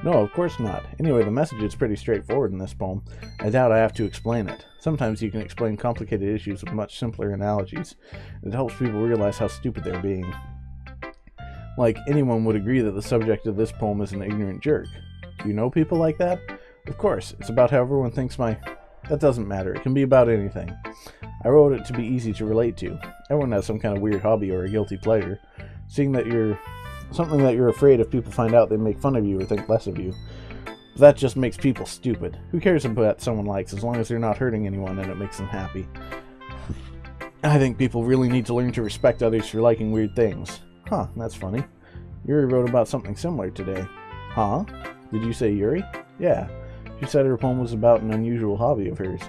No, of course not. Anyway, the message is pretty straightforward in this poem. I doubt I have to explain it. Sometimes you can explain complicated issues with much simpler analogies. It helps people realize how stupid they're being. Like, anyone would agree that the subject of this poem is an ignorant jerk. Do you know people like that? Of course, it's about how everyone thinks That doesn't matter. It can be about anything. I wrote it to be easy to relate to. Everyone has some kind of weird hobby or a guilty pleasure. Seeing that something that you're afraid if people find out they make fun of you or think less of you. But that just makes people stupid. Who cares about someone likes as long as they're not hurting anyone and it makes them happy? I think people really need to learn to respect others for liking weird things. Huh, that's funny. Yuri wrote about something similar today. Huh? Did you say Yuri? Yeah. She said her poem was about an unusual hobby of hers.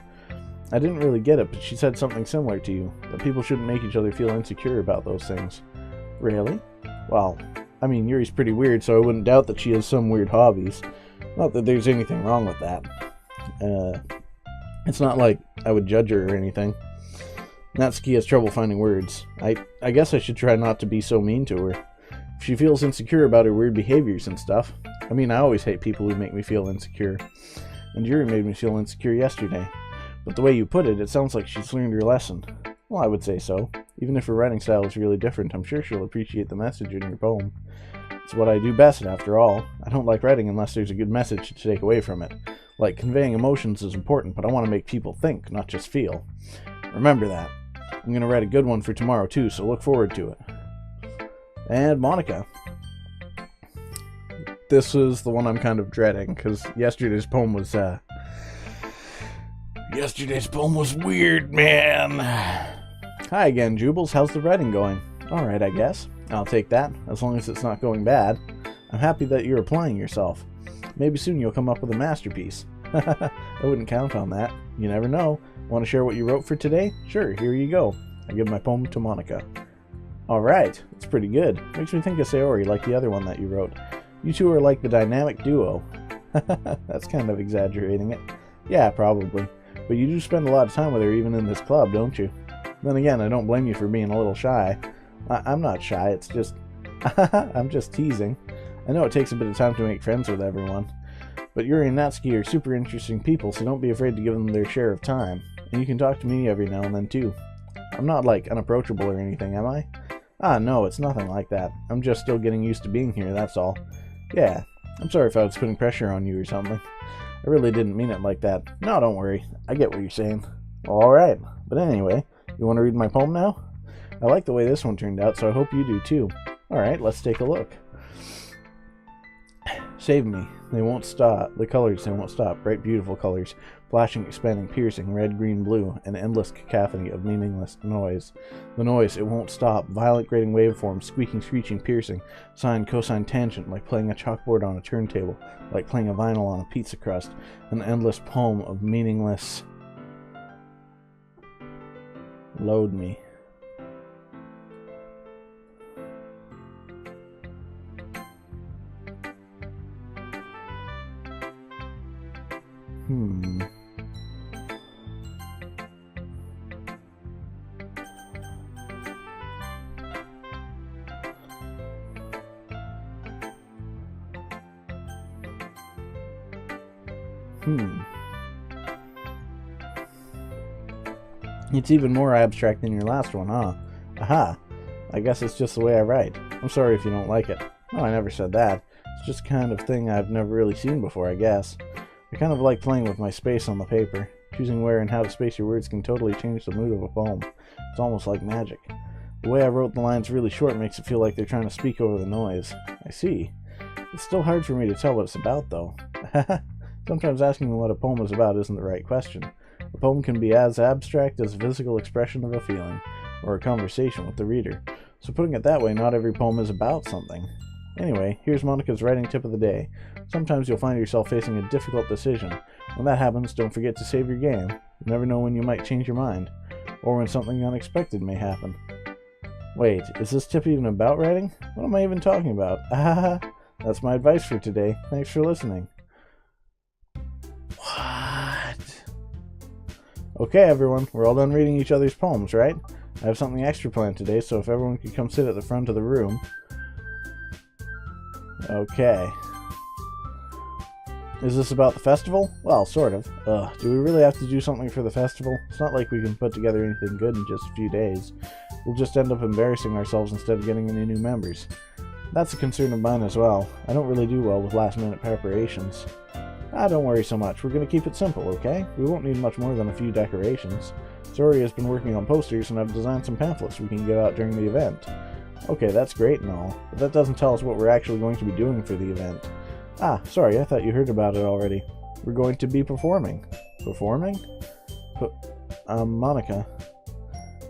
I didn't really get it, but she said something similar to you. That people shouldn't make each other feel insecure about those things. Really? Well, I mean, Yuri's pretty weird, so I wouldn't doubt that she has some weird hobbies. Not that there's anything wrong with that. It's not like I would judge her or anything. Natsuki has trouble finding words. I guess I should try not to be so mean to her. If she feels insecure about her weird behaviors and stuff. I mean, I always hate people who make me feel insecure. And Yuri made me feel insecure yesterday. But the way you put it, it sounds like she's learned her lesson. Well, I would say so. Even if her writing style is really different, I'm sure she'll appreciate the message in your poem. It's what I do best, after all. I don't like writing unless there's a good message to take away from it. Like, conveying emotions is important, but I want to make people think, not just feel. Remember that. I'm going to write a good one for tomorrow, too, so look forward to it. And Monica. This is the one I'm kind of dreading, because yesterday's poem was weird, man. Hi again, Joobles. How's the writing going? Alright, I guess. I'll take that, as long as it's not going bad. I'm happy that you're applying yourself. Maybe soon you'll come up with a masterpiece. I wouldn't count on that. You never know. Want to share what you wrote for today? Sure, here you go. I give my poem to Monica. Alright, it's pretty good. Makes me think of Sayori, like the other one that you wrote. You two are like the dynamic duo. That's kind of exaggerating it. Yeah, probably. But you do spend a lot of time with her even in this club, don't you? Then again, I don't blame you for being a little shy. I'm not shy, it's just... I'm just teasing. I know it takes a bit of time to make friends with everyone. But Yuri and Natsuki are super interesting people, so don't be afraid to give them their share of time. And you can talk to me every now and then, too. I'm not, like, unapproachable or anything, am I? Ah, no, it's nothing like that. I'm just still getting used to being here, that's all. Yeah, I'm sorry if I was putting pressure on you or something. I really didn't mean it like that. No, don't worry. I get what you're saying. Well, alright. But anyway, you want to read my poem now? I like the way this one turned out, so I hope you do too. Alright, let's take a look. Save me. They won't stop. The colors, they won't stop. Bright, beautiful colors. Flashing, expanding, piercing, red, green, blue. An endless cacophony of meaningless noise. The noise, it won't stop. Violent, grating waveforms. Squeaking, screeching, piercing. Sine, cosine, tangent. Like playing a chalkboard on a turntable. Like playing a vinyl on a pizza crust. An endless poem of meaningless... Load me. It's even more abstract than your last one, huh? Aha. I guess it's just the way I write. I'm sorry if you don't like it. No, I never said that. It's just the kind of thing I've never really seen before, I guess. I kind of like playing with my space on the paper. Choosing where and how to space your words can totally change the mood of a poem. It's almost like magic. The way I wrote the lines really short makes it feel like they're trying to speak over the noise. I see. It's still hard for me to tell what it's about, though. Sometimes asking what a poem is about isn't the right question. A poem can be as abstract as a physical expression of a feeling, or a conversation with the reader. So putting it that way, not every poem is about something. Anyway, here's Monica's writing tip of the day. Sometimes you'll find yourself facing a difficult decision. When that happens, don't forget to save your game. You never know when you might change your mind, or when something unexpected may happen. Wait, is this tip even about writing? What am I even talking about? That's my advice for today. Thanks for listening. What? Okay, everyone, we're all done reading each other's poems, right? I have something extra planned today, so if everyone could come sit at the front of the room. Okay. Is this about the festival? Well, sort of. Do we really have to do something for the festival? It's not like we can put together anything good in just a few days. We'll just end up embarrassing ourselves instead of getting any new members. That's a concern of mine as well. I don't really do well with last-minute preparations. Don't worry so much. We're going to keep it simple, okay? We won't need much more than a few decorations. Zori has been working on posters, and I've designed some pamphlets we can give out during the event. Okay, that's great and all, but that doesn't tell us what we're actually going to be doing for the event. Sorry, I thought you heard about it already. We're going to be performing. Performing? Monica.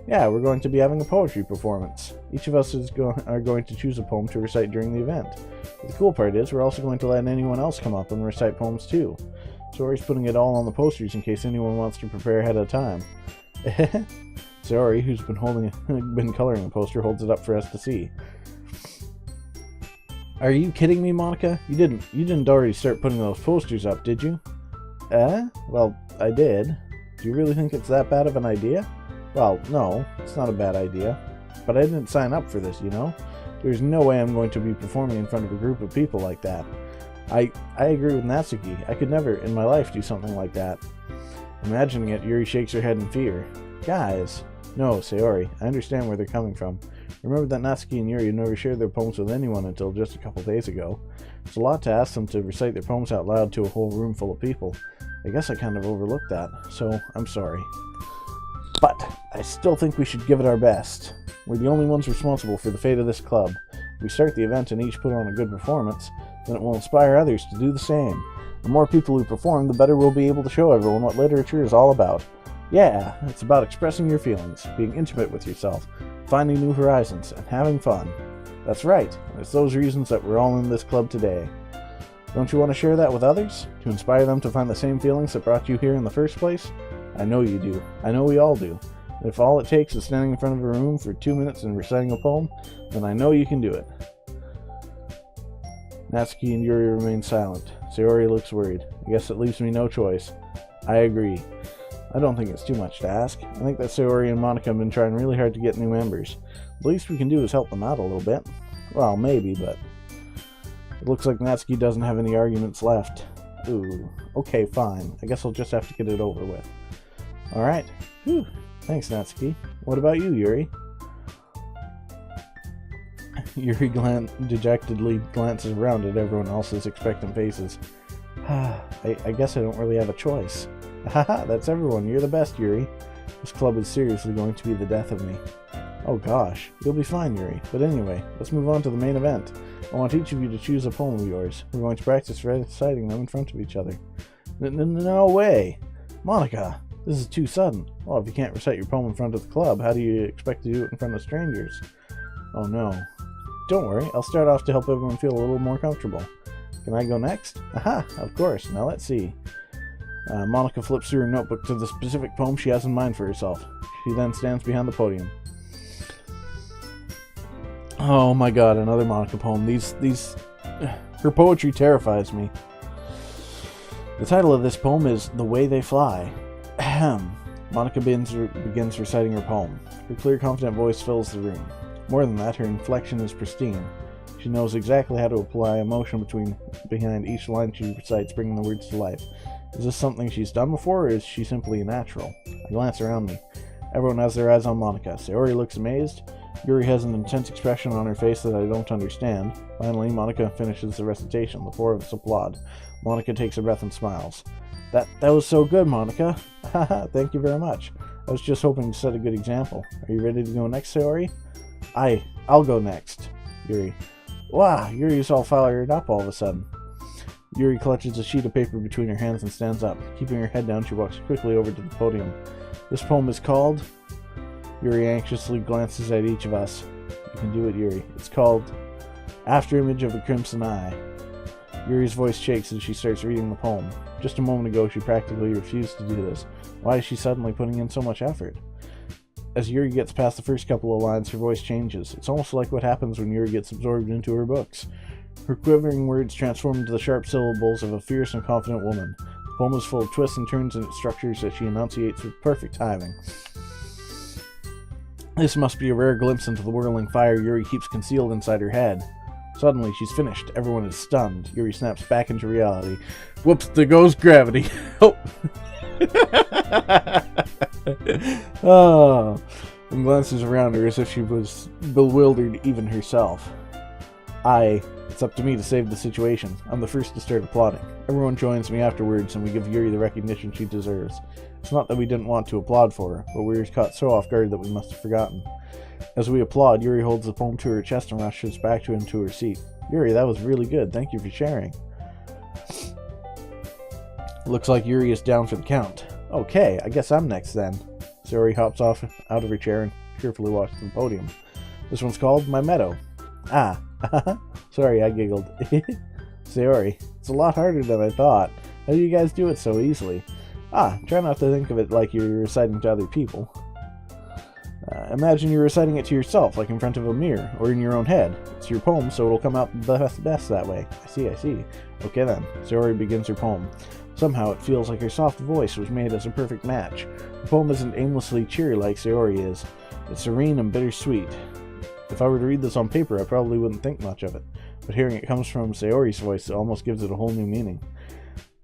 Yeah, we're going to be having a poetry performance. Each of us are going to choose a poem to recite during the event. But the cool part is, we're also going to let anyone else come up and recite poems too. Zori's putting it all on the posters in case anyone wants to prepare ahead of time. Zori, who's been coloring a poster, holds it up for us to see. Are you kidding me, Monica? You didn't already start putting those posters up, did you? Well, I did. Do you really think it's that bad of an idea? Well, no, it's not a bad idea. But I didn't sign up for this, you know? There's no way I'm going to be performing in front of a group of people like that. I agree with Natsuki. I could never in my life do something like that. Imagining it, Yuri shakes her head in fear. Guys. No, Sayori, I understand where they're coming from. Remember that Natsuki and Yuri never shared their poems with anyone until just a couple days ago. It's a lot to ask them to recite their poems out loud to a whole room full of people. I guess I kind of overlooked that, so I'm sorry. But I still think we should give it our best. We're the only ones responsible for the fate of this club. If we start the event and each put on a good performance, then it will inspire others to do the same. The more people who perform, the better we'll be able to show everyone what literature is all about. Yeah, it's about expressing your feelings, being intimate with yourself, finding new horizons, and having fun. That's right, it's those reasons that we're all in this club today. Don't you want to share that with others? To inspire them to find the same feelings that brought you here in the first place? I know you do. I know we all do. And if all it takes is standing in front of a room for 2 minutes and reciting a poem, then I know you can do it. Natsuki and Yuri remain silent. Sayori looks worried. I guess it leaves me no choice. I agree. I don't think it's too much to ask. I think that Sayori and Monica have been trying really hard to get new members. The least we can do is help them out a little bit. Well, maybe, but it looks like Natsuki doesn't have any arguments left. Ooh, okay, fine. I guess I'll just have to get it over with. Alright. Whew. Thanks, Natsuki. What about you, Yuri? Yuri dejectedly glances around at everyone else's expectant faces. I guess I don't really have a choice. Haha, that's everyone. You're the best, Yuri. This club is seriously going to be the death of me. Oh gosh, you'll be fine, Yuri. But anyway, let's move on to the main event. I want each of you to choose a poem of yours. We're going to practice reciting them in front of each other. No way! Monica, this is too sudden. Well, if you can't recite your poem in front of the club, how do you expect to do it in front of strangers? Oh no. Don't worry, I'll start off to help everyone feel a little more comfortable. Can I go next? Aha, of course. Now let's see. Monica flips through her notebook to the specific poem she has in mind for herself. She then stands behind the podium. Oh my god, another Monica poem. Her poetry terrifies me. The title of this poem is The Way They Fly. Ahem. Monica begins reciting her poem. Her clear, confident voice fills the room. More than that, her inflection is pristine. She knows exactly how to apply emotion behind each line she recites, bringing the words to life. Is this something she's done before, or is she simply a natural? I glance around me. Everyone has their eyes on Monica. Sayori looks amazed. Yuri has an intense expression on her face that I don't understand. Finally, Monica finishes the recitation. The four of us applaud. Monica takes a breath and smiles. That was so good, Monica. Haha, thank you very much. I was just hoping to set a good example. Are you ready to go next, Sayori? I'll go next. Yuri. Wow, Yuri's all fired up all of a sudden. Yuri clutches a sheet of paper between her hands and stands up. Keeping her head down, she walks quickly over to the podium. This poem is called... Yuri anxiously glances at each of us. You can do it, Yuri. It's called After Image of the Crimson Eye. Yuri's voice shakes as she starts reading the poem. Just a moment ago, she practically refused to do this. Why is she suddenly putting in so much effort? As Yuri gets past the first couple of lines, her voice changes. It's almost like what happens when Yuri gets absorbed into her books. Her quivering words transform into the sharp syllables of a fierce and confident woman. The poem is full of twists and turns in its structures that she enunciates with perfect timing. This must be a rare glimpse into the whirling fire Yuri keeps concealed inside her head. Suddenly, she's finished. Everyone is stunned. Yuri snaps back into reality. Whoops, there goes gravity. Oh. Oh. And glances around her as if she was bewildered even herself. It's up to me to save the situation. I'm the first to start applauding. Everyone joins me afterwards, and we give Yuri the recognition she deserves. It's not that we didn't want to applaud for her, but we were caught so off guard that we must have forgotten. As we applaud, Yuri holds the poem to her chest and rushes back to her seat. Yuri, that was really good. Thank you for sharing. Looks like Yuri is down for the count. Okay, I guess I'm next then. Sayori hops off out of her chair and carefully walks to the podium. This one's called My Meadow. Sorry, I giggled. Sayori, it's a lot harder than I thought. How do you guys do it so easily? Try not to think of it like you're reciting to other people. Imagine you're reciting it to yourself, like in front of a mirror, or in your own head. It's your poem, so it'll come out best that way. I see. Okay then. Sayori begins her poem. Somehow it feels like her soft voice was made as a perfect match. The poem isn't aimlessly cheery like Sayori is. It's serene and bittersweet. If I were to read this on paper, I probably wouldn't think much of it. But hearing it comes from Sayori's voice, it almost gives it a whole new meaning.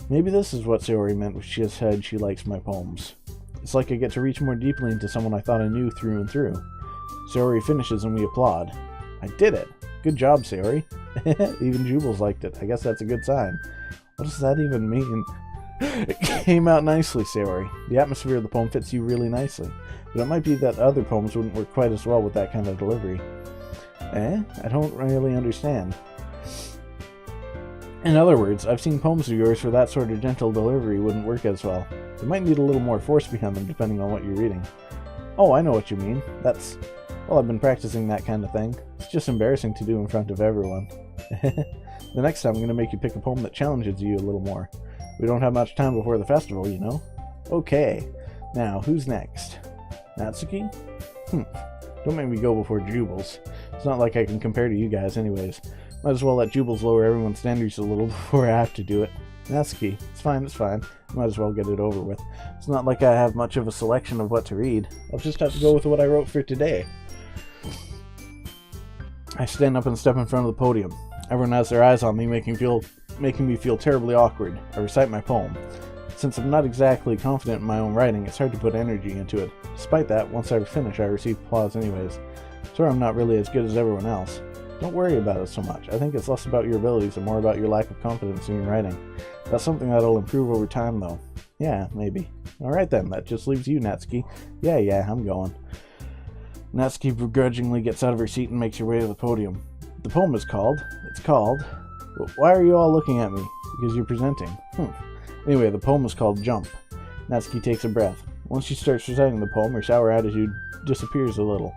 Maybe this is what Sayori meant when she said she likes my poems. It's like I get to reach more deeply into someone I thought I knew through and through. Sayori finishes and we applaud. I did it! Good job, Sayori. Even Joobles liked it. I guess that's a good sign. What does that even mean? It came out nicely, Sayori. The atmosphere of the poem fits you really nicely. But it might be that other poems wouldn't work quite as well with that kind of delivery. I don't really understand. In other words, I've seen poems of yours where that sort of gentle delivery wouldn't work as well. You might need a little more force behind them depending on what you're reading. Oh, I know what you mean. Well, I've been practicing that kind of thing. It's just embarrassing to do in front of everyone. The next time I'm going to make you pick a poem that challenges you a little more. We don't have much time before the festival, you know. Okay. Now, who's next? Natsuki? Don't make me go before Joobles. It's not like I can compare to you guys anyways. Might as well let Joobles lower everyone's standards a little before I have to do it. Natsuki. It's fine. Might as well get it over with. It's not like I have much of a selection of what to read. I'll just have to go with what I wrote for today. I stand up and step in front of the podium. Everyone has their eyes on me, making me feel terribly awkward. I recite my poem. Since I'm not exactly confident in my own writing, it's hard to put energy into it. Despite that, once I finish, I receive applause anyways. So I'm not really as good as everyone else. Don't worry about it so much. I think it's less about your abilities and more about your lack of confidence in your writing. That's something that'll improve over time, though. Yeah, maybe. Alright then, that just leaves you, Natsuki. Yeah, I'm going. Natsuki begrudgingly gets out of her seat and makes her way to the podium. The poem is called... Why are you all looking at me? Because you're presenting. Anyway, the poem is called Jump. Natsuki takes a breath. Once she starts reciting the poem, her sour attitude disappears a little.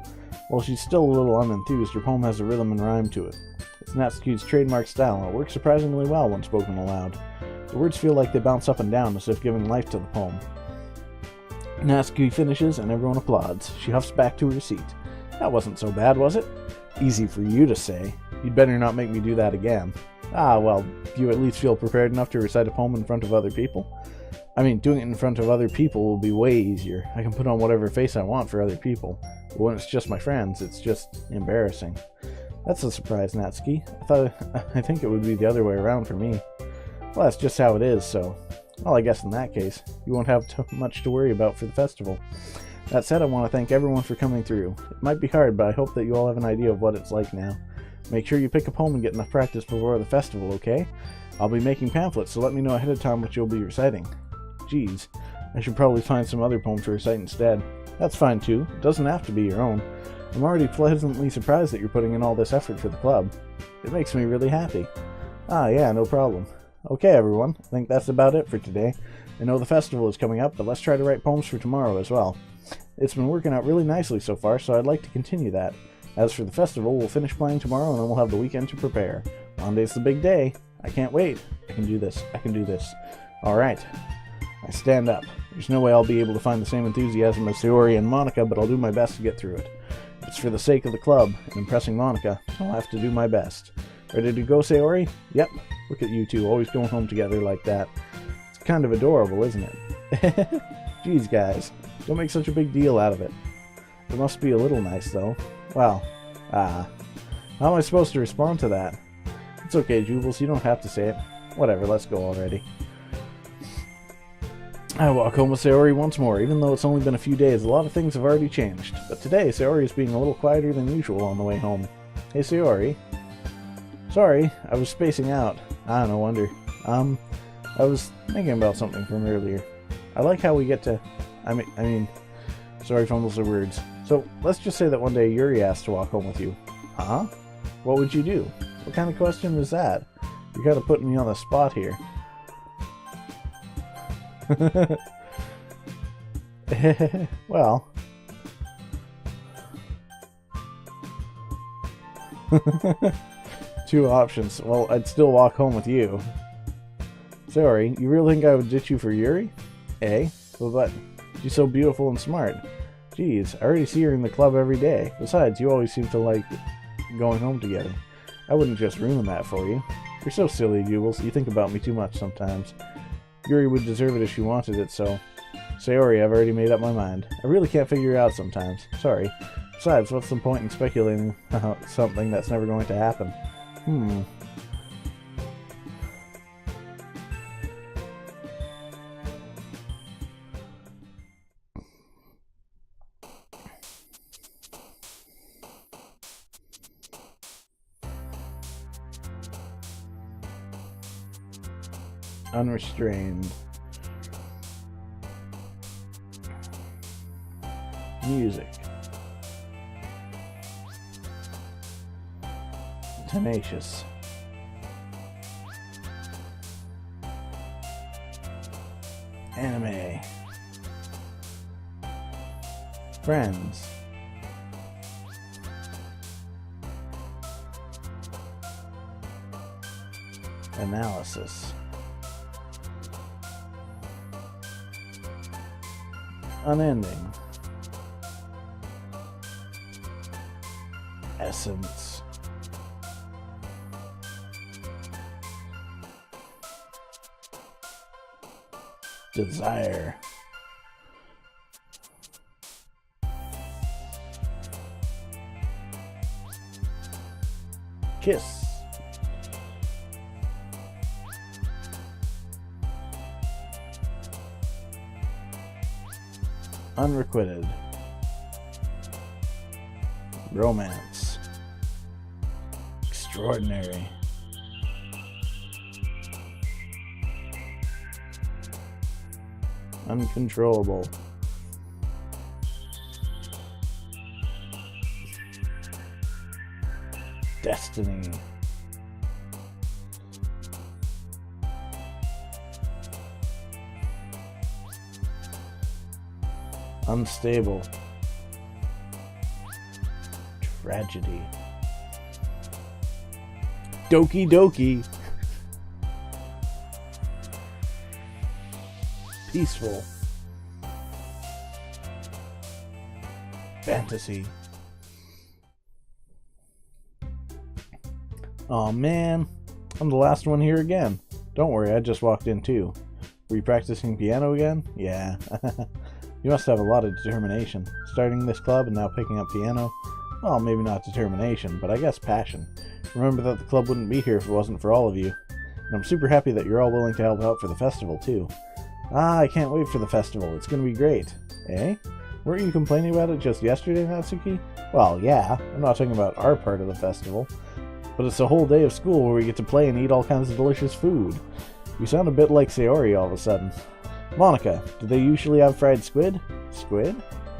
While she's still a little unenthused, her poem has a rhythm and rhyme to it. It's Natsuki's trademark style, and it works surprisingly well when spoken aloud. The words feel like they bounce up and down as if giving life to the poem. Natsuki finishes, and everyone applauds. She huffs back to her seat. That wasn't so bad, was it? Easy for you to say. You'd better not make me do that again. Well, do you at least feel prepared enough to recite a poem in front of other people? I mean, doing it in front of other people will be way easier. I can put on whatever face I want for other people. But when it's just my friends, it's just embarrassing. That's a surprise, Natsuki. I think it would be the other way around for me. Well, that's just how it is, so... Well, I guess in that case, you won't have much to worry about for the festival. That said, I want to thank everyone for coming through. It might be hard, but I hope that you all have an idea of what it's like now. Make sure you pick a poem and get enough practice before the festival, okay? I'll be making pamphlets, so let me know ahead of time what you'll be reciting. Geez, I should probably find some other poem to recite instead. That's fine too. It doesn't have to be your own. I'm already pleasantly surprised that you're putting in all this effort for the club. It makes me really happy. Ah, yeah, no problem. Okay, everyone, I think that's about it for today. I know the festival is coming up, but let's try to write poems for tomorrow as well. It's been working out really nicely so far, so I'd like to continue that. As for the festival, we'll finish playing tomorrow and then we'll have the weekend to prepare. Monday's the big day. I can't wait. I can do this. I can do this. Alright. I stand up. There's no way I'll be able to find the same enthusiasm as Sayori and Monica, but I'll do my best to get through it. If it's for the sake of the club and impressing Monica, I'll have to do my best. Ready to go, Sayori? Yep. Look at you two, always going home together like that. It's kind of adorable, isn't it? Geez, guys. Don't make such a big deal out of it. It must be a little nice, though. Well, how am I supposed to respond to that? It's okay, Joobles, you don't have to say it. Whatever, let's go already. I walk home with Sayori once more. Even though it's only been a few days, a lot of things have already changed. But today, Sayori is being a little quieter than usual on the way home. Hey, Sayori. Sorry, I was spacing out. Ah, no wonder. I was thinking about something from earlier. I like how we get to... I mean... Sorry, fumbles of words. So, let's just say that one day Yuri asked to walk home with you. Huh? What would you do? What kind of question was that? You're kind of putting me on the spot here. Well... Two options. Well, I'd still walk home with you. Sorry, you really think I would ditch you for Yuri? Eh? Well, but she's so beautiful and smart. Geez, I already see her in the club every day. Besides, you always seem to like going home together. I wouldn't just ruin that for you. You're so silly, Joobles. You think about me too much sometimes. Yuri would deserve it if she wanted it, so... Sayori, I've already made up my mind. I really can't figure it out sometimes. Sorry. Besides, what's the point in speculating about something that's never going to happen? Unrestrained. Music. Tenacious. Anime. Friends. Analysis. Unending. Essence. Desire. Kiss. Unrequited. Romance. Extraordinary. Uncontrollable. Destiny. Unstable. Tragedy. Doki-Doki. Peaceful. Fantasy. Aw, man. I'm the last one here again. Don't worry, I just walked in too. Were you practicing piano again? Yeah. You must have a lot of determination. Starting this club and now picking up piano? Well, maybe not determination, but I guess passion. Remember that the club wouldn't be here if it wasn't for all of you. And I'm super happy that you're all willing to help out for the festival, too. Ah, I can't wait for the festival. It's going to be great. Eh? Weren't you complaining about it just yesterday, Natsuki? Well, yeah. I'm not talking about our part of the festival. But it's a whole day of school where we get to play and eat all kinds of delicious food. You sound a bit like Sayori all of a sudden. Monica, do they usually have fried squid? Squid?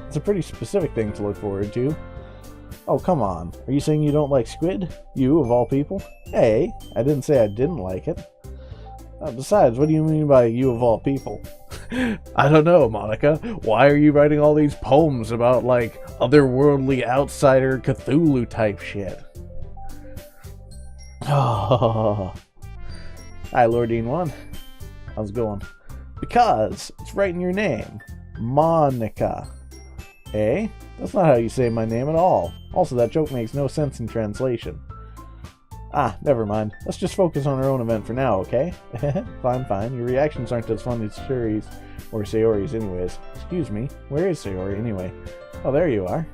It's a pretty specific thing to look forward to. Oh, come on. Are you saying you don't like squid? You, of all people? Hey, I didn't say I didn't like it. Besides, what do you mean by you of all people? I don't know, Monica. Why are you writing all these poems about, like, otherworldly outsider Cthulhu type shit? Oh. Hi, Lordine 1. How's it going? Because it's right in your name. Monica. Eh? That's not how you say my name at all. Also, that joke makes no sense in translation. Ah, never mind. Let's just focus on our own event for now, okay? Fine. Your reactions aren't as fun as Shuri's or Sayori's anyways. Excuse me, where is Sayori anyway? Oh, there you are.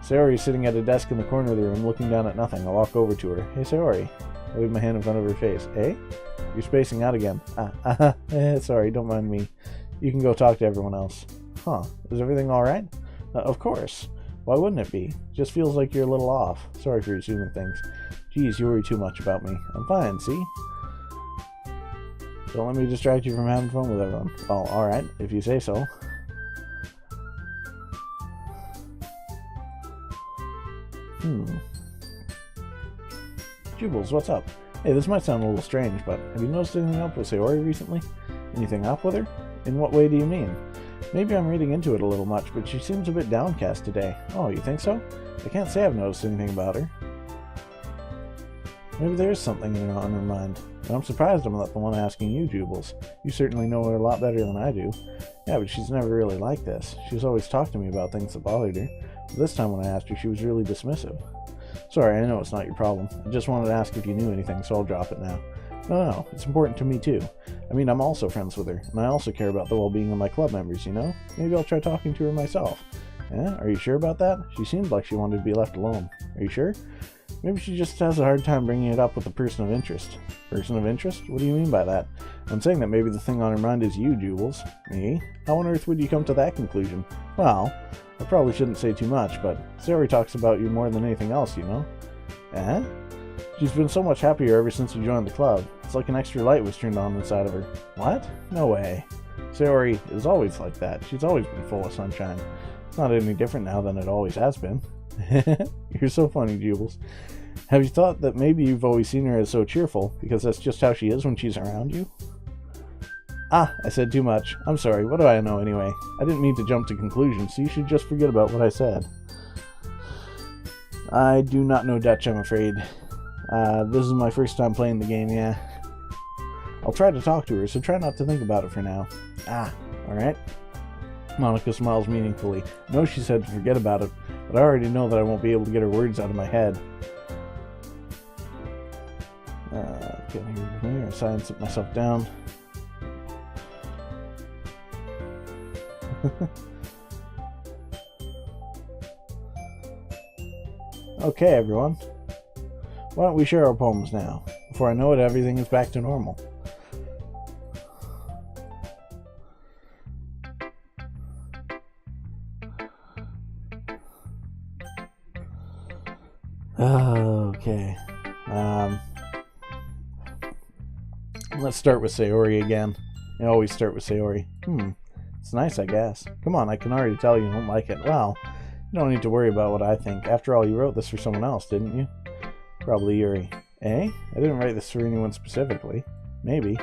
Sayori is sitting at a desk in the corner of the room, looking down at nothing. I walk over to her. Hey, Sayori. I wave my hand in front of her face. Eh? You're spacing out again. Sorry, don't mind me. You can go talk to everyone else. Huh, is everything alright? Of course. Why wouldn't it be? Just feels like you're a little off. Sorry for assuming things. Geez, you worry too much about me. I'm fine, see? Don't let me distract you from having fun with everyone. Oh, alright, if you say so. Joobles, what's up? Hey, this might sound a little strange, but have you noticed anything up with Sayori recently? Anything up with her? In what way do you mean? Maybe I'm reading into it a little much, but she seems a bit downcast today. Oh, you think so? I can't say I've noticed anything about her. Maybe there is something on her mind. And I'm surprised I'm not the one asking you, Joobles. You certainly know her a lot better than I do. Yeah, but she's never really like this. She's always talked to me about things that bothered her. But this time when I asked her, she was really dismissive. Sorry, I know it's not your problem. I just wanted to ask if you knew anything, so I'll drop it now. No, it's important to me too. I mean, I'm also friends with her, and I also care about the well-being of my club members, you know? Maybe I'll try talking to her myself. Eh? Are you sure about that? She seemed like she wanted to be left alone. Are you sure? Maybe she just has a hard time bringing it up with a person of interest. Person of interest? What do you mean by that? I'm saying that maybe the thing on her mind is you, Joobles. Me? How on earth would you come to that conclusion? Well, I probably shouldn't say too much, but Sayori talks about you more than anything else, you know? Eh? She's been so much happier ever since you joined the club. It's like an extra light was turned on inside of her. What? No way. Sayori is always like that. She's always been full of sunshine. It's not any different now than it always has been. You're so funny, Joobles. Have you thought that maybe you've always seen her as so cheerful, because that's just how she is when she's around you? Ah, I said too much. I'm sorry, what do I know anyway? I didn't mean to jump to conclusions, so you should just forget about what I said. I do not know Dutch, I'm afraid. This is my first time playing the game, yeah. I'll try to talk to her, so try not to think about it for now. Ah, alright. Monica smiles meaningfully. I know she said to forget about it, but I already know that I won't be able to get her words out of my head. Get here, silence myself down. Okay, everyone. Why don't we share our poems now? Before I know it, everything is back to normal. Okay. Let's start with Sayori again. I always start with Sayori. It's nice, I guess. Come on, I can already tell you don't like it. Well, you don't need to worry about what I think. After all, you wrote this for someone else, didn't you? Probably Yuri. Eh? I didn't write this for anyone specifically. Maybe.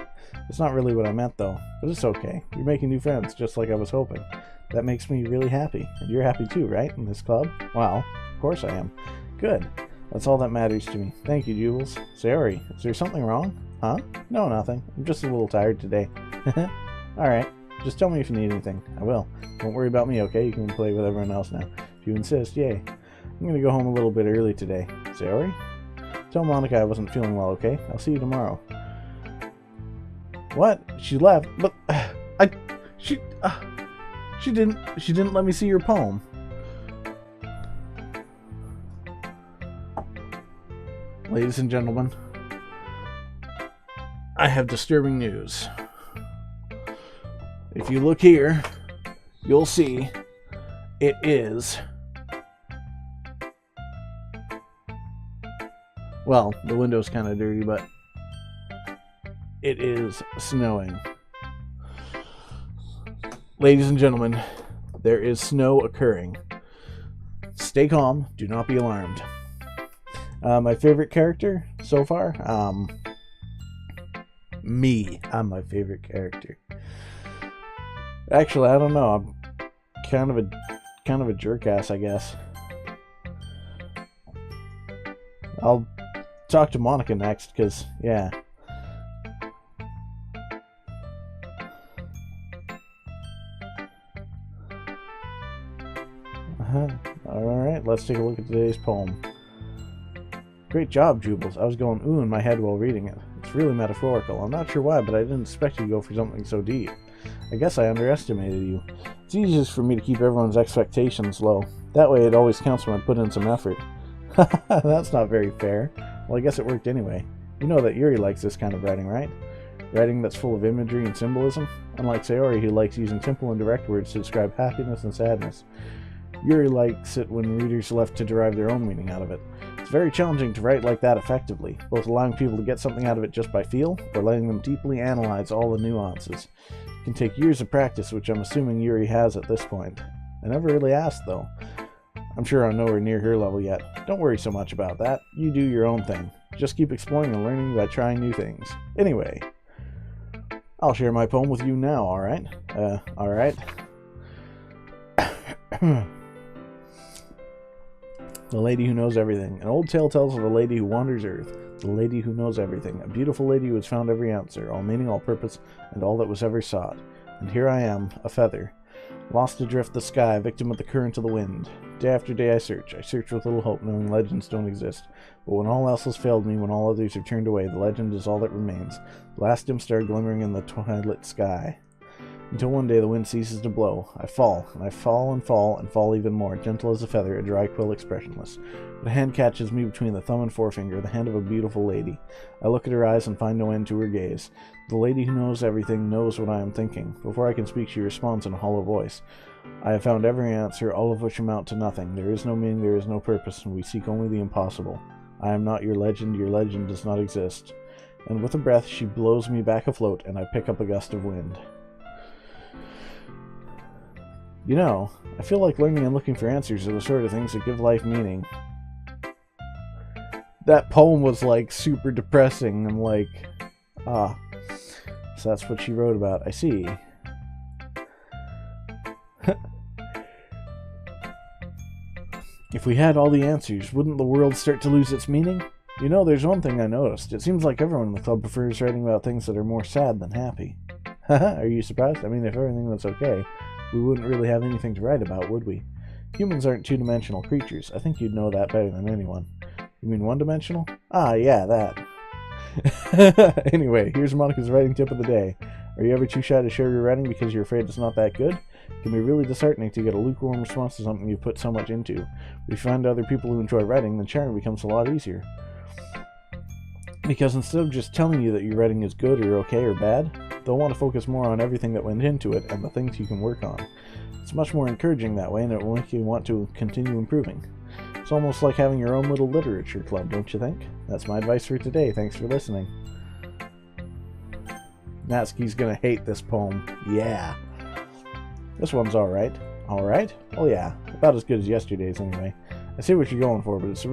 It's not really what I meant, though. But it's okay. You're making new friends, just like I was hoping. That makes me really happy. And you're happy too, right? In this club? Well, of course I am. Good. That's all that matters to me. Thank you, Joobles. Sayori, is there something wrong? Huh? No, nothing. I'm just a little tired today. Alright. Just tell me if you need anything. I will. Don't worry about me, okay? You can play with everyone else now. If you insist, yay. I'm gonna go home a little bit early today. Sayori? Tell Monica I wasn't feeling well, okay? I'll see you tomorrow. What? She left? But she didn't let me see your poem. Ladies and gentlemen, I have disturbing news. If you look here, You'll see. It is. Well, the window's kind of dirty, but it is snowing. Ladies and gentlemen, there is snow occurring. Stay calm. Do not be alarmed. My favorite character so far? Me. I'm my favorite character. Actually, I don't know. I'm kind of a jerk ass, I guess. I'll talk to Monica next, because, yeah. Alright, let's take a look at today's poem. Great job, Joobles. I was going ooh in my head while reading it. It's really metaphorical. I'm not sure why, but I didn't expect you to go for something so deep. I guess I underestimated you. It's easiest for me to keep everyone's expectations low. That way it always counts when I put in some effort. That's not very fair. Well, I guess it worked anyway. You know that Yuri likes this kind of writing, right? Writing that's full of imagery and symbolism? Unlike Sayori, who likes using simple and direct words to describe happiness and sadness. Yuri likes it when readers are left to derive their own meaning out of it. It's very challenging to write like that effectively, both allowing people to get something out of it just by feel, or letting them deeply analyze all the nuances. It can take years of practice, which I'm assuming Yuri has at this point. I never really asked, though. I'm sure I'm nowhere near her level yet. Don't worry so much about that. You do your own thing. Just keep exploring and learning by trying new things. Anyway, I'll share my poem with you now, alright? Alright. The Lady Who Knows Everything. An old tale tells of a lady who wanders earth. The lady who knows everything. A beautiful lady who has found every answer, all meaning, all purpose, and all that was ever sought. And here I am, a feather, lost adrift the sky, victim of the current of the wind. Day after day I search with little hope, knowing legends don't exist. But when all else has failed me, when all others have turned away, the legend is all that remains. The last dim star glimmering in the twilight sky. Until one day the wind ceases to blow. I fall, and I fall and fall, and fall even more, gentle as a feather, a dry quill expressionless. But a hand catches me between the thumb and forefinger, the hand of a beautiful lady. I look at her eyes and find no end to her gaze. The lady who knows everything knows what I am thinking. Before I can speak, she responds in a hollow voice. I have found every answer, all of which amount to nothing. There is no meaning, there is no purpose, and we seek only the impossible. I am not your legend does not exist. And with a breath, she blows me back afloat, and I pick up a gust of wind. You know, I feel like learning and looking for answers are the sort of things that give life meaning. That poem was like super depressing and like, so that's what she wrote about. I see. If we had all the answers, wouldn't the world start to lose its meaning? You know, there's one thing I noticed. It seems like everyone in the club prefers writing about things that are more sad than happy. Haha, are you surprised? I mean, if everything was okay, we wouldn't really have anything to write about, would we? Humans aren't two-dimensional creatures. I think you'd know that better than anyone. You mean one-dimensional? Ah, yeah, that. Anyway, here's Monica's writing tip of the day. Are you ever too shy to share your writing because you're afraid it's not that good? It can be really disheartening to get a lukewarm response to something you've put so much into. If you find other people who enjoy writing, then sharing becomes a lot easier. Because instead of just telling you that your writing is good or okay or bad, they'll want to focus more on everything that went into it and the things you can work on. It's much more encouraging that way, and it will make you want to continue improving. It's almost like having your own little literature club, don't you think? That's my advice for today. Thanks for listening. Natsuki's gonna hate this poem. Yeah. This one's alright. Alright? Oh yeah. About as good as yesterday's anyway. I see what you're going for, but it's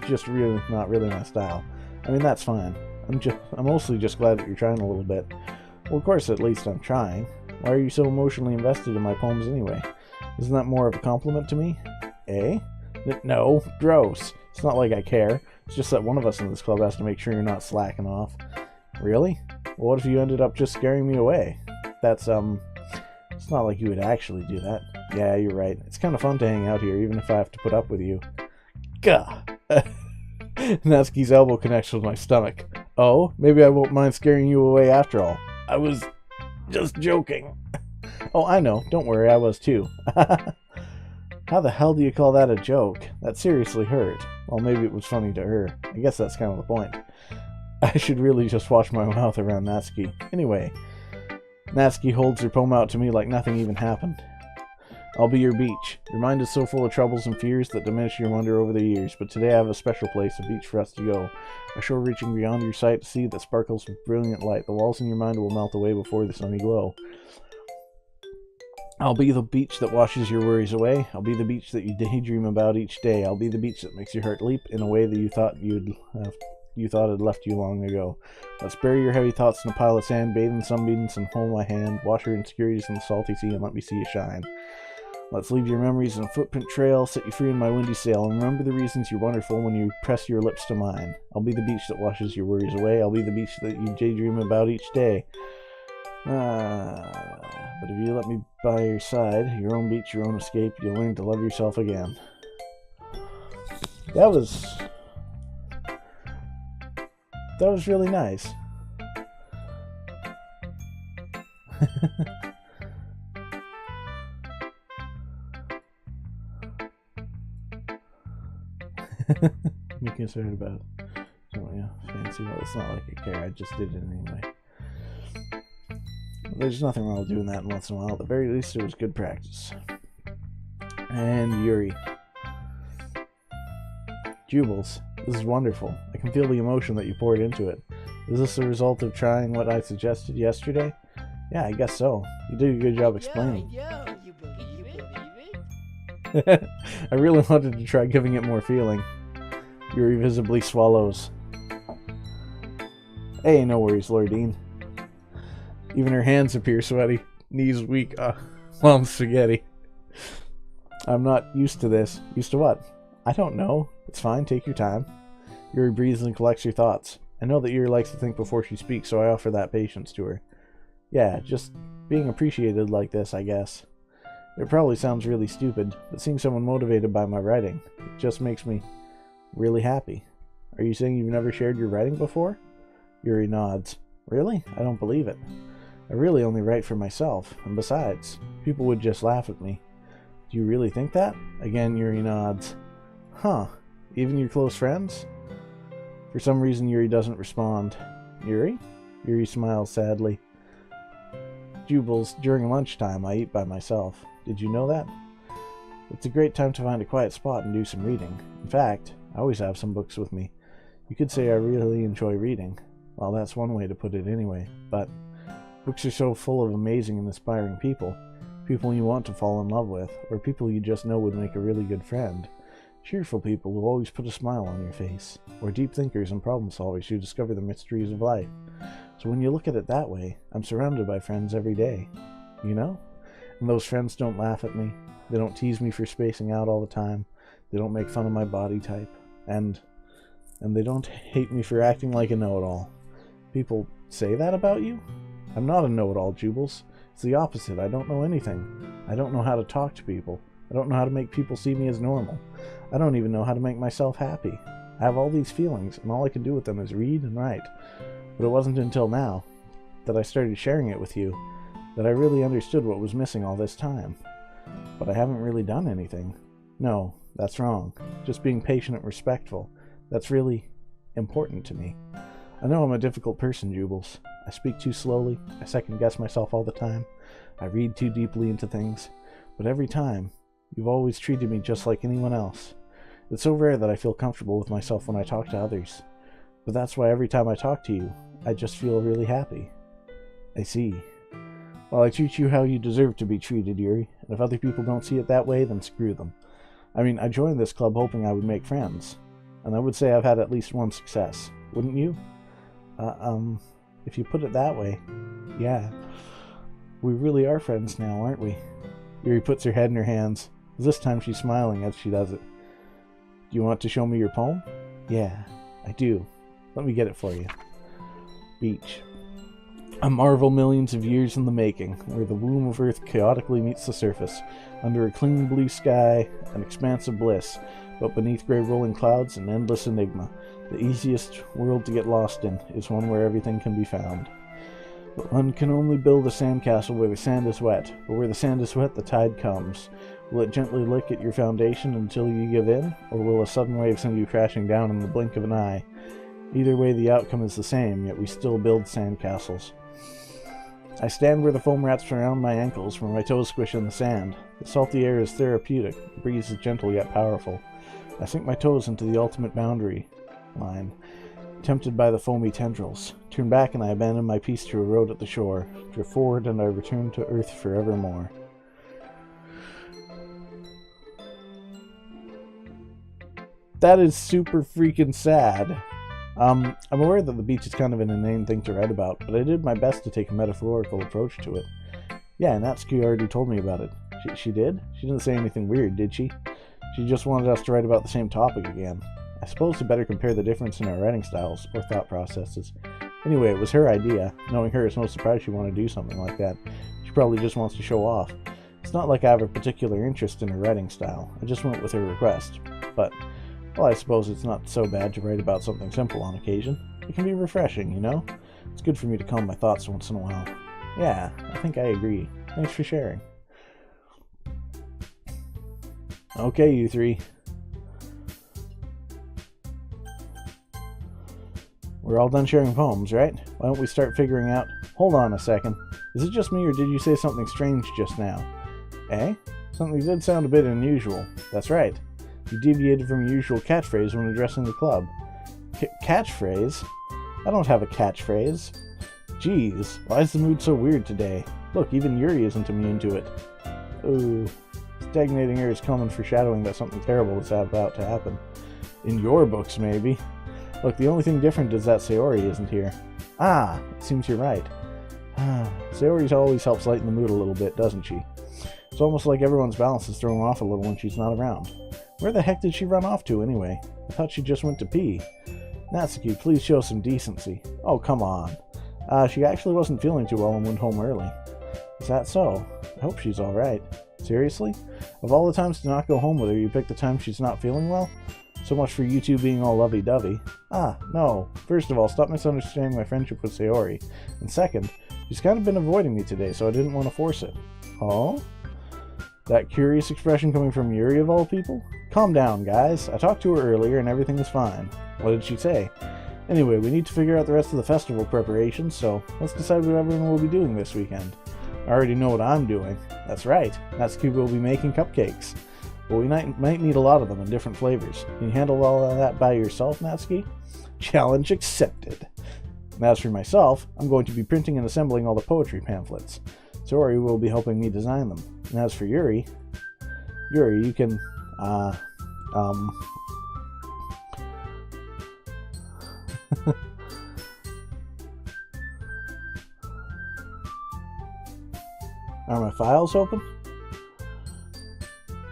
just really not really my style. I mean, that's fine. I'm mostly just glad that you're trying a little bit. Well, of course, at least I'm trying. Why are you so emotionally invested in my poems anyway? Isn't that more of a compliment to me? Eh? No, gross. It's not like I care. It's just that one of us in this club has to make sure you're not slacking off. Really? Well, what if you ended up just scaring me away? That's, it's not like you would actually do that. Yeah, you're right. It's kind of fun to hang out here, even if I have to put up with you. Gah! Natsuki's elbow connects with my stomach. Oh, maybe I won't mind scaring you away after all. I was just joking. Oh, I know. Don't worry, I was too. How the hell do you call that a joke? That seriously hurt. Well, maybe it was funny to her. I guess that's kind of the point. I should really just watch my mouth around Natsuki. Anyway, Natsuki holds her palm out to me like nothing even happened. I'll be your beach. Your mind is so full of troubles and fears that diminish your wonder over the years, but today I have a special place, a beach for us to go. A shore reaching beyond your sight to sea that sparkles with brilliant light. The walls in your mind will melt away before the sunny glow. I'll be the beach that washes your worries away. I'll be the beach that you daydream about each day. I'll be the beach that makes your heart leap in a way that you thought had left you long ago. Let's bury your heavy thoughts in a pile of sand, bathe in sunbeams and hold my hand, wash your insecurities in the salty sea and let me see you shine. Let's leave your memories in a footprint trail, set you free in my windy sail, and remember the reasons you're wonderful when you press your lips to mine. I'll be the beach that washes your worries away. I'll be the beach that you daydream about each day. But if you let me by your side, your own beach, your own escape, you'll learn to love yourself again. That was really nice. Making excited about it. So yeah, fancy. Well, it's not like I care. I just did it anyway. There's nothing wrong with doing that once in a while. At the very least, it was good practice. And Yuri. Joobles, this is wonderful. I can feel the emotion that you poured into it. Is this a result of trying what I suggested yesterday? Yeah, I guess so. You did a good job explaining. You believe it? I really wanted to try giving it more feeling. Yuri visibly swallows. Hey, no worries, Lordine. Even her hands appear sweaty, knees weak, lump spaghetti. I'm not used to this. Used to what? I don't know. It's fine, take your time. Yuri breathes and collects your thoughts. I know that Yuri likes to think before she speaks, so I offer that patience to her. Yeah, just being appreciated like this, I guess. It probably sounds really stupid, but seeing someone motivated by my writing, it just makes me really happy. Are you saying you've never shared your writing before? Yuri nods. Really? I don't believe it. I really only write for myself, and besides, people would just laugh at me. Do you really think that? Again, Yuri nods. Huh. Even your close friends? For some reason, Yuri doesn't respond. Yuri? Yuri smiles sadly. Joobles, during lunchtime, I eat by myself. Did you know that? It's a great time to find a quiet spot and do some reading. In fact, I always have some books with me. You could say I really enjoy reading. Well, that's one way to put it anyway, but books are so full of amazing and inspiring people. People you want to fall in love with, or people you just know would make a really good friend. Cheerful people who always put a smile on your face, or deep thinkers and problem solvers who discover the mysteries of life. So when you look at it that way, I'm surrounded by friends every day. You know? And those friends don't laugh at me. They don't tease me for spacing out all the time. They don't make fun of my body type. And they don't hate me for acting like a know-it-all. People say that about you? I'm not a know-it-all, Joobles. It's the opposite. I don't know anything. I don't know how to talk to people. I don't know how to make people see me as normal. I don't even know how to make myself happy. I have all these feelings, and all I can do with them is read and write. But it wasn't until now that I started sharing it with you that I really understood what was missing all this time. But I haven't really done anything. No, that's wrong. Just being patient and respectful. That's really important to me. I know I'm a difficult person, Joobles. I speak too slowly. I second-guess myself all the time. I read too deeply into things. But every time, you've always treated me just like anyone else. It's so rare that I feel comfortable with myself when I talk to others. But that's why every time I talk to you, I just feel really happy. I see. Well, I treat you how you deserve to be treated, Yuri. And if other people don't see it that way, then screw them. I mean, I joined this club hoping I would make friends. And I would say I've had at least one success. Wouldn't you? If you put it that way, yeah. We really are friends now, aren't we? Yuri puts her head in her hands. This time she's smiling as she does it. Do you want to show me your poem? Yeah, I do. Let me get it for you. Beach. A marvel millions of years in the making, where the womb of Earth chaotically meets the surface, under a clean blue sky, an expanse of bliss, but beneath grey rolling clouds, an endless enigma. The easiest world to get lost in is one where everything can be found. But one can only build a sandcastle where the sand is wet, but where the sand is wet, the tide comes. Will it gently lick at your foundation until you give in, or will a sudden wave send you crashing down in the blink of an eye? Either way, the outcome is the same, yet we still build sandcastles. I stand where the foam wraps around my ankles, where my toes squish in the sand. The salty air is therapeutic. The breeze is gentle yet powerful. I sink my toes into the ultimate boundary line, tempted by the foamy tendrils. Turn back and I abandon my piece to a road at the shore. Drift forward and I return to earth forevermore. That is super freaking sad. I'm aware that the beach is kind of an inane thing to write about, but I did my best to take a metaphorical approach to it. Yeah, Natsuki already told me about it. She did? She didn't say anything weird, did she? She just wanted us to write about the same topic again. I suppose to better compare the difference in our writing styles, or thought processes. Anyway, it was her idea. Knowing her, it's no surprise she wanted to do something like that. She probably just wants to show off. It's not like I have a particular interest in her writing style. I just went with her request. But, well, I suppose it's not so bad to write about something simple on occasion. It can be refreshing, you know? It's good for me to calm my thoughts once in a while. Yeah, I think I agree. Thanks for sharing. Okay, you three. We're all done sharing poems, right? Why don't we start figuring out... Hold on a second. Is it just me, or did you say something strange just now? Eh? Something did sound a bit unusual. That's right. You deviated from your usual catchphrase when addressing the club. Catchphrase? I don't have a catchphrase. Jeez, why is the mood so weird today? Look, even Yuri isn't immune to it. Ooh. Stagnating air is common foreshadowing that something terrible is about to happen. In your books, maybe. Look, the only thing different is that Sayori isn't here. Ah, it seems you're right. Sayori always helps lighten the mood a little bit, doesn't she? It's almost like everyone's balance is thrown off a little when she's not around. Where the heck did she run off to, anyway? I thought she just went to pee. Natsuki, please show some decency. Oh, come on. She actually wasn't feeling too well and went home early. Is that so? I hope she's alright. Seriously? Of all the times to not go home with her, you picked the time she's not feeling well? So much for you two being all lovey-dovey. Ah, no. First of all, stop misunderstanding my friendship with Sayori. And second, she's kind of been avoiding me today, so I didn't want to force it. Oh? That curious expression coming from Yuri of all people? Calm down, guys. I talked to her earlier and everything is fine. What did she say? Anyway, we need to figure out the rest of the festival preparations, so let's decide what everyone will be doing this weekend. I already know what I'm doing. That's right. Natsuki will be making cupcakes. But we might need a lot of them in different flavors. Can you handle all of that by yourself, Natsuki? Challenge accepted. And as for myself, I'm going to be printing and assembling all the poetry pamphlets. Sayori will be helping me design them. And as for Yuri, you can, Are my files open?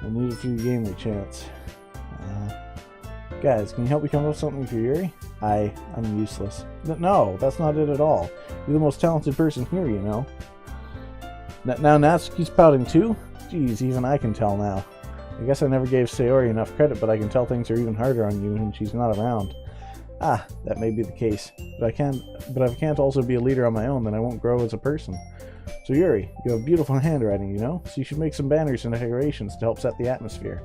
I need it for your gaming chance. Guys, can you help me come up with something for Yuri? I'm useless. No, that's not it at all. You're the most talented person here, you know. Now Natsuki's pouting too? Geez, even I can tell now. I guess I never gave Sayori enough credit, but I can tell things are even harder on you when she's not around. Ah, that may be the case. But if I can't also be a leader on my own, then I won't grow as a person. So Yuri, you have beautiful handwriting, you know? So you should make some banners and decorations to help set the atmosphere.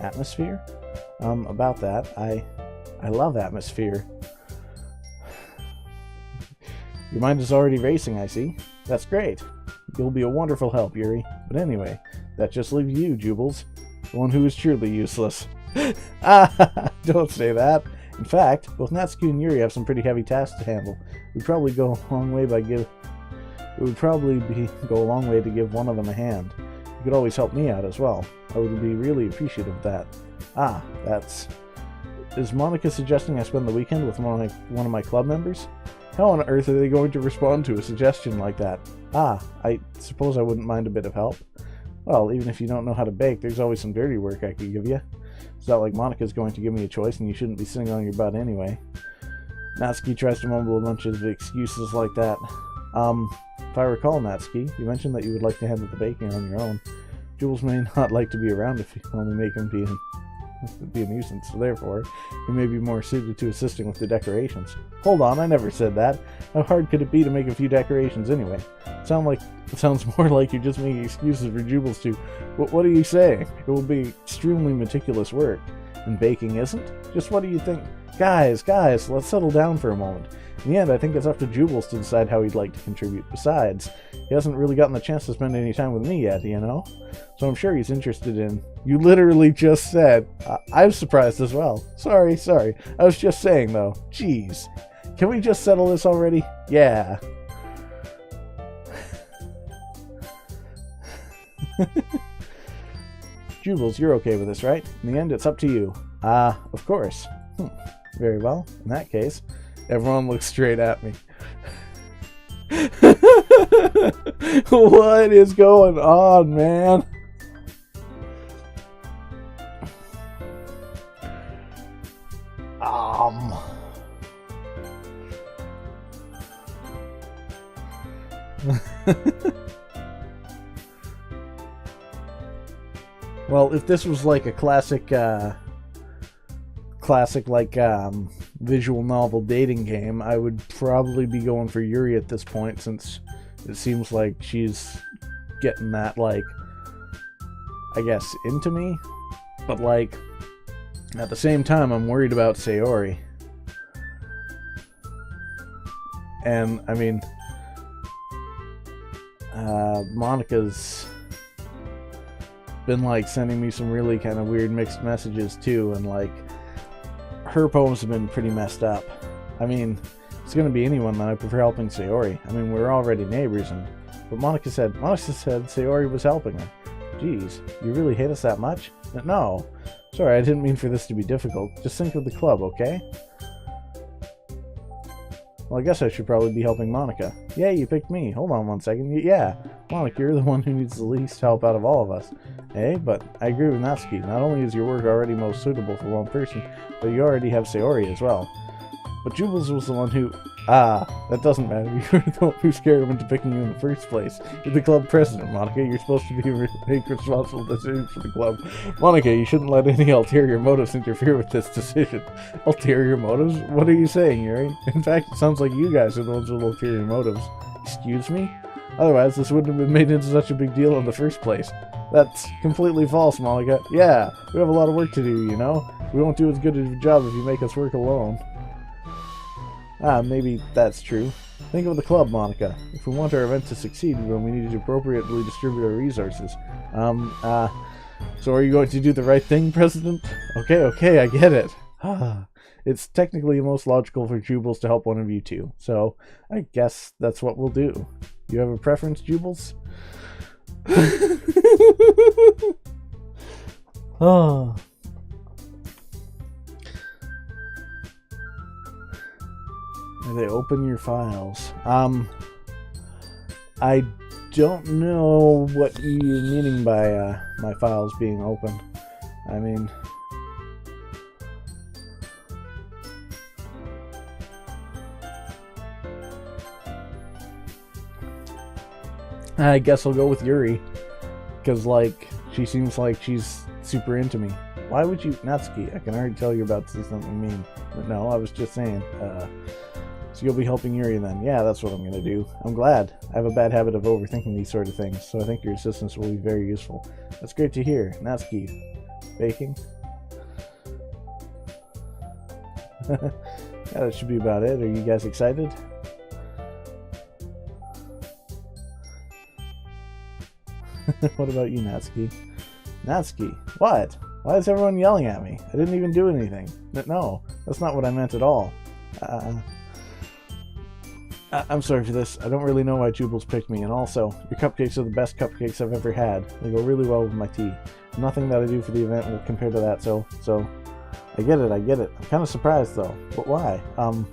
Atmosphere? About that, I love atmosphere. Your mind is already racing, I see. That's great. You'll be a wonderful help, Yuri. But anyway, that just leaves you, Joobles. The one who is truly useless. Don't say that. In fact, both Natsuki and Yuri have some pretty heavy tasks to handle. It would probably go a long way to give one of them a hand. You could always help me out as well. I would be really appreciative of that. Is Monica suggesting I spend the weekend with one of my club members? How on earth are they going to respond to a suggestion like that? I suppose I wouldn't mind a bit of help. Well, even if you don't know how to bake, there's always some dirty work I could give you. It's not like Monica's going to give me a choice and you shouldn't be sitting on your butt anyway. Natsuki tries to mumble a bunch of excuses like that. If I recall, Natsuki, you mentioned that you would like to handle the baking on your own. Joobles may not like to be around if you only make him be a nuisance, so therefore, you may be more suited to assisting with the decorations. Hold on, I never said that. How hard could it be to make a few decorations anyway? It sounds more like you're just making excuses for Joobles to... What are you saying? It will be extremely meticulous work. And baking isn't? Just what do you think? Guys, let's settle down for a moment. In the end, I think it's up to Joobles to decide how he'd like to contribute. Besides, he hasn't really gotten the chance to spend any time with me yet, you know? So I'm sure he's interested in... You literally just said... I'm surprised as well. Sorry. I was just saying, though. Jeez. Can we just settle this already? Yeah. Joobles, you're okay with this, right? In the end, it's up to you. Of course. Very well. In that case, everyone looks straight at me. What is going on, man? Well, if this was like a classic like visual novel dating game, I would probably be going for Yuri at this point, since it seems like she's getting that, like, I guess, into me. But, like, at the same time, I'm worried about Sayori. And, I mean, Monika's been, like, sending me some really kind of weird mixed messages, too, and, like, her poems have been pretty messed up. I mean, it's gonna be anyone that I prefer helping Sayori. I mean, we're already neighbors, but Monika said Sayori was helping her. Jeez, you really hate us that much? No. Sorry, I didn't mean for this to be difficult. Just think of the club, okay? Well, I guess I should probably be helping Monika. Yeah, you picked me. Hold on one second. Yeah, Monika, you're the one who needs the least help out of all of us. Hey, but I agree with Natsuki. Not only is your work already most suitable for one person, but you already have Sayori as well. But Joobles was the one who... that doesn't matter. You were the one who scared him into picking you in the first place. You're the club president, Monika. You're supposed to make responsible decisions for the club. Monika, you shouldn't let any ulterior motives interfere with this decision. Ulterior motives? What are you saying, Yuri? In fact, it sounds like you guys are the ones with ulterior motives. Excuse me? Otherwise, this wouldn't have been made into such a big deal in the first place. That's completely false, Monika. Yeah, we have a lot of work to do, you know? We won't do as good a job if you make us work alone. Maybe that's true. Think of the club, Monika. If we want our event to succeed, then we need to appropriately distribute our resources. So are you going to do the right thing, President? Okay, I get it. It's technically most logical for Joobles to help one of you two, so I guess that's what we'll do. You have a preference, Joobles? They open your files. I don't know what you're meaning by my files being open. I mean, I guess I'll go with Yuri, because, like, she seems like she's super into me. Why would you... Natsuki, I can already tell you're about to say something mean. But no, I was just saying. So you'll be helping Yuri then. Yeah, that's what I'm going to do. I'm glad. I have a bad habit of overthinking these sort of things, so I think your assistance will be very useful. That's great to hear. Natsuki, baking? Yeah, that should be about it. Are you guys excited? What about you, Natsuki? Natsuki, what? Why is everyone yelling at me? I didn't even do anything. No, that's not what I meant at all. I'm sorry for this. I don't really know why Joobles picked me, and also, your cupcakes are the best cupcakes I've ever had. They go really well with my tea. Nothing that I do for the event will compare to that, so... I get it. I'm kind of surprised, though. But why? Well,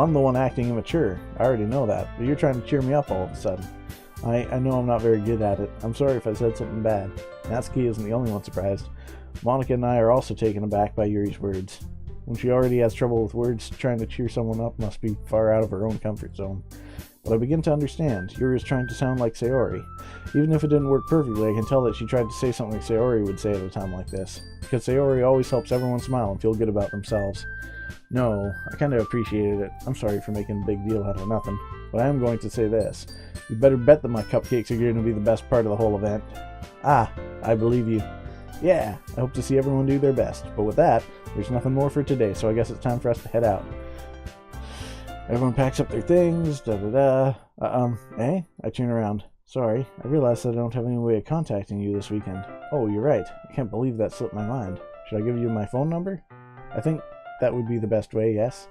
I'm the one acting immature. I already know that, but you're trying to cheer me up all of a sudden. I know I'm not very good at it. I'm sorry if I said something bad. Natsuki isn't the only one surprised. Monika and I are also taken aback by Yuri's words. When she already has trouble with words, trying to cheer someone up must be far out of her own comfort zone. But I begin to understand. Yuri is trying to sound like Sayori. Even if it didn't work perfectly, I can tell that she tried to say something Sayori would say at a time like this. Because Sayori always helps everyone smile and feel good about themselves. No, I kind of appreciated it. I'm sorry for making a big deal out of nothing. But I am going to say this. You better bet that my cupcakes are going to be the best part of the whole event. I believe you. Yeah, I hope to see everyone do their best. But with that, there's nothing more for today, so I guess it's time for us to head out. Everyone packs up their things, da-da-da. Hey? I turn around. Sorry, I realized that I don't have any way of contacting you this weekend. Oh, you're right. I can't believe that slipped my mind. Should I give you my phone number? I think that would be the best way, yes?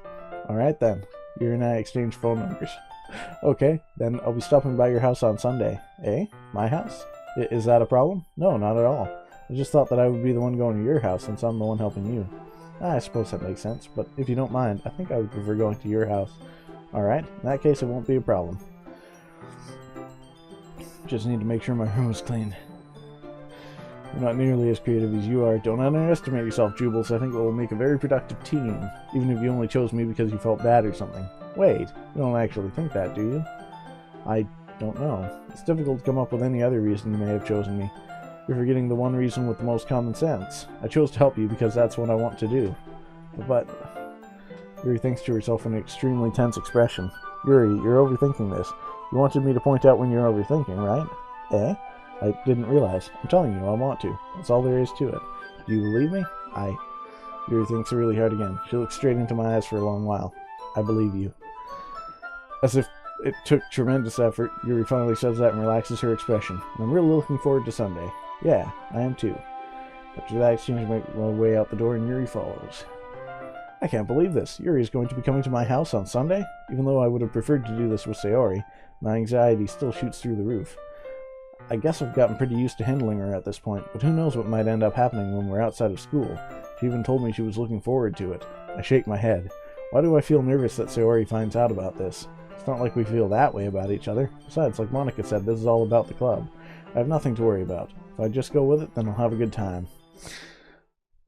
Alright then. You and I exchange phone numbers. Okay, then I'll be stopping by your house on Sunday. Eh? My house? Is that a problem? No, not at all. I just thought that I would be the one going to your house since I'm the one helping you. I suppose that makes sense, but if you don't mind, I think I would prefer going to your house. Alright, in that case it won't be a problem. Just need to make sure my room is clean. I'm not nearly as creative as you are. Don't underestimate yourself, Joobles. I think it will make a very productive team, even if you only chose me because you felt bad or something. Wait, you don't actually think that, do you? I don't know. It's difficult to come up with any other reason you may have chosen me. You're forgetting the one reason with the most common sense. I chose to help you because that's what I want to do. But Yuri thinks to herself in an extremely tense expression. Yuri, you're overthinking this. You wanted me to point out when you're overthinking, right? Eh? I didn't realize. I'm telling you, I want to. That's all there is to it. Do you believe me? Yuri thinks really hard again. She looks straight into my eyes for a long while. I believe you. As if it took tremendous effort, Yuri finally says that and relaxes her expression. And I'm really looking forward to Sunday. Yeah, I am too. After that exchange, I make my way out the door and Yuri follows. I can't believe this. Yuri is going to be coming to my house on Sunday? Even though I would have preferred to do this with Sayori, my anxiety still shoots through the roof. I guess I've gotten pretty used to handling her at this point, but who knows what might end up happening when we're outside of school. She even told me she was looking forward to it. I shake my head. Why do I feel nervous that Sayori finds out about this? It's not like we feel that way about each other. Besides, like Monica said, this is all about the club. I have nothing to worry about. If I just go with it, then I'll have a good time.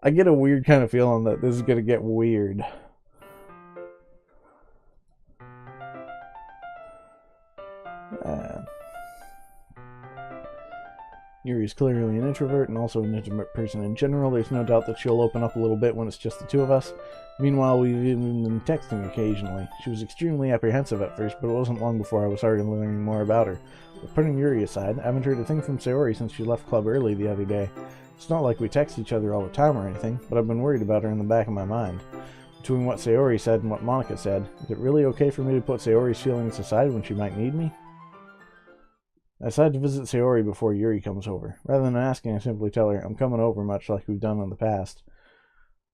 I get a weird kind of feeling that this is going to get weird. Yuri's clearly an introvert and also an intimate person in general. There's no doubt that she'll open up a little bit when it's just the two of us. Meanwhile, we've even been texting occasionally. She was extremely apprehensive at first, but it wasn't long before I was already learning more about her. But putting Yuri aside, I haven't heard a thing from Sayori since she left club early the other day. It's not like we text each other all the time or anything, but I've been worried about her in the back of my mind. Between what Sayori said and what Monica said, is it really okay for me to put Sayori's feelings aside when she might need me? I decided to visit Sayori before Yuri comes over. Rather than asking, I simply tell her I'm coming over, much like we've done in the past.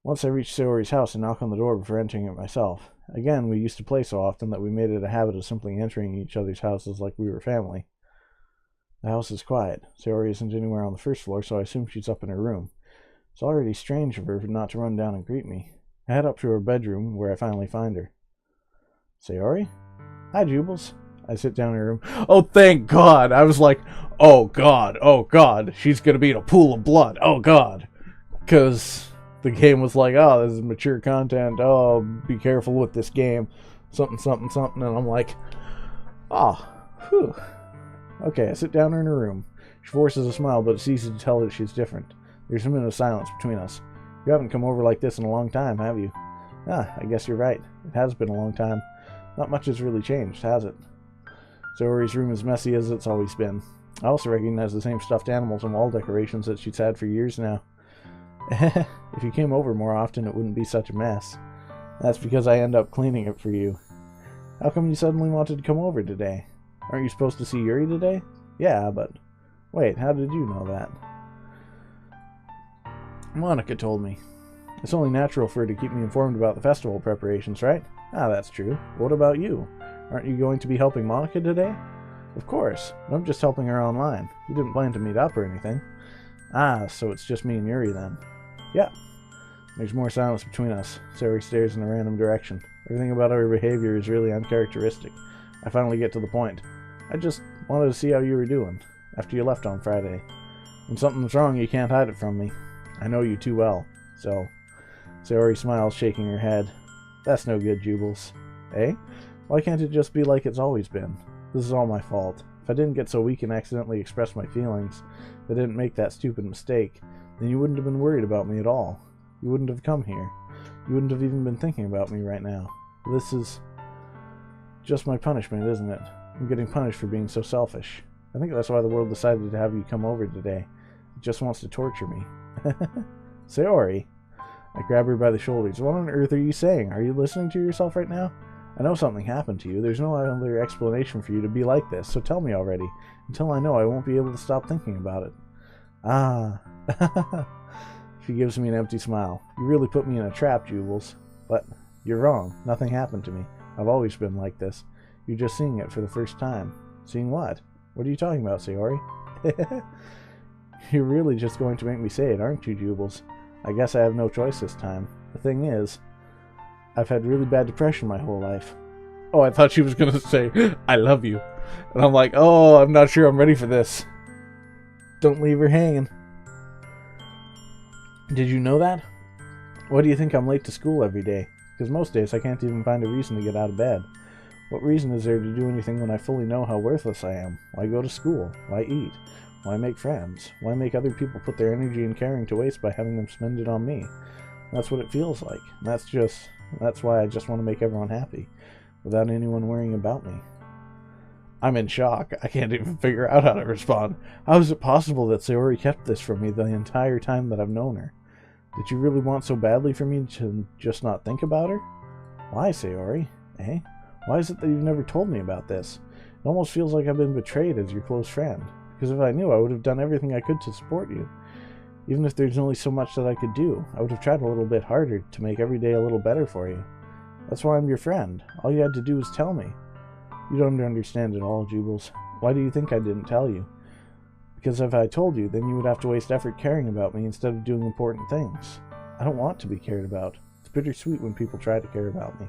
Once I reach Sayori's house, I knock on the door before entering it myself. Again, we used to play so often that we made it a habit of simply entering each other's houses like we were family. The house is quiet. Sayori isn't anywhere on the first floor, so I assume she's up in her room. It's already strange of her not to run down and greet me. I head up to her bedroom, where I finally find her. Sayori? Hi, Joobles. I sit down in her room. Oh, thank God! I was like, oh God, she's gonna be in a pool of blood, oh God. Because the game was like, oh, this is mature content, oh, be careful with this game, something, and I'm like, oh, whew. Okay, I sit down in her room. She forces a smile, but it's easy to tell that she's different. There's a minute of silence between us. You haven't come over like this in a long time, have you? I guess you're right. It has been a long time. Not much has really changed, has it? Sayori's room is messy as it's always been. I also recognize the same stuffed animals and wall decorations that she's had for years now. If you came over more often, it wouldn't be such a mess. That's because I end up cleaning it for you. How come you suddenly wanted to come over today? Aren't you supposed to see Yuri today? Yeah, but... Wait, how did you know that? Monica told me. It's only natural for her to keep me informed about the festival preparations, right? That's true. What about you? Aren't you going to be helping Monica today? Of course. I'm just helping her online. We didn't plan to meet up or anything. So it's just me and Yuri then. Yeah. There's more silence between us. Sayori stares in a random direction. Everything about her behavior is really uncharacteristic. I finally get to the point. I just wanted to see how you were doing, after you left on Friday. When something's wrong, you can't hide it from me. I know you too well, so... Sayori smiles, shaking her head. That's no good, Joobles. Eh? Why can't it just be like it's always been? This is all my fault. If I didn't get so weak and accidentally express my feelings, if I didn't make that stupid mistake, then you wouldn't have been worried about me at all. You wouldn't have come here. You wouldn't have even been thinking about me right now. This is just my punishment, isn't it? I'm getting punished for being so selfish. I think that's why the world decided to have you come over today. It just wants to torture me. Sayori. I grab her by the shoulders. What on earth are you saying? Are you listening to yourself right now? I know something happened to you. There's no other explanation for you to be like this, so tell me already. Until I know, I won't be able to stop thinking about it. Ah. She gives me an empty smile. You really put me in a trap, Joobles. But you're wrong. Nothing happened to me. I've always been like this. You're just seeing it for the first time. Seeing what? What are you talking about, Sayori? You're really just going to make me say it, aren't you, Joobles? I guess I have no choice this time. The thing is, I've had really bad depression my whole life. Oh, I thought she was going to say, I love you. And I'm like, oh, I'm not sure I'm ready for this. Don't leave her hanging. Did you know that? Why do you think I'm late to school every day? Because most days I can't even find a reason to get out of bed. What reason is there to do anything when I fully know how worthless I am? Why go to school? Why eat? Why make friends? Why make other people put their energy and caring to waste by having them spend it on me? That's what it feels like. That's why I just want to make everyone happy, without anyone worrying about me. I'm in shock. I can't even figure out how to respond. How is it possible that Sayori kept this from me the entire time that I've known her? Did you really want so badly for me to just not think about her? Why, Sayori? Eh? Why is it that you've never told me about this? It almost feels like I've been betrayed as your close friend. Because if I knew, I would have done everything I could to support you. Even if there's only so much that I could do, I would have tried a little bit harder to make every day a little better for you. That's why I'm your friend. All you had to do was tell me. You don't understand at all, Joobles. Why do you think I didn't tell you? Because if I told you, then you would have to waste effort caring about me instead of doing important things. I don't want to be cared about. It's bittersweet when people try to care about me.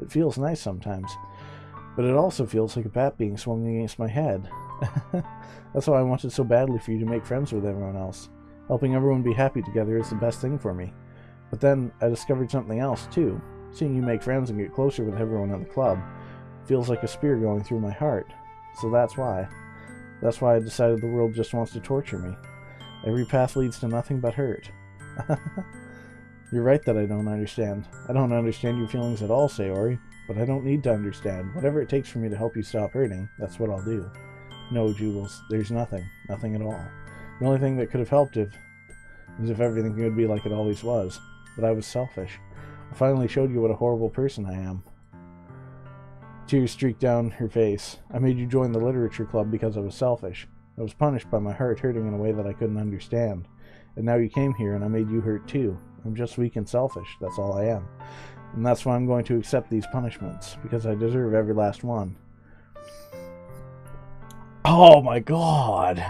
It feels nice sometimes. But it also feels like a bat being swung against my head. That's why I wanted so badly for you to make friends with everyone else. Helping everyone be happy together is the best thing for me. But then I discovered something else, too. Seeing you make friends and get closer with everyone in the club feels like a spear going through my heart. So that's why. That's why I decided the world just wants to torture me. Every path leads to nothing but hurt. You're right that I don't understand. I don't understand your feelings at all, Sayori. But I don't need to understand. Whatever it takes for me to help you stop hurting, that's what I'll do. No, Joobles, there's nothing. Nothing at all. The only thing that could have helped is if everything could be like it always was. But I was selfish. I finally showed you what a horrible person I am. Tears streaked down her face. I made you join the literature club because I was selfish. I was punished by my heart hurting in a way that I couldn't understand. And now you came here and I made you hurt too. I'm just weak and selfish. That's all I am. And that's why I'm going to accept these punishments, because I deserve every last one. Oh my god!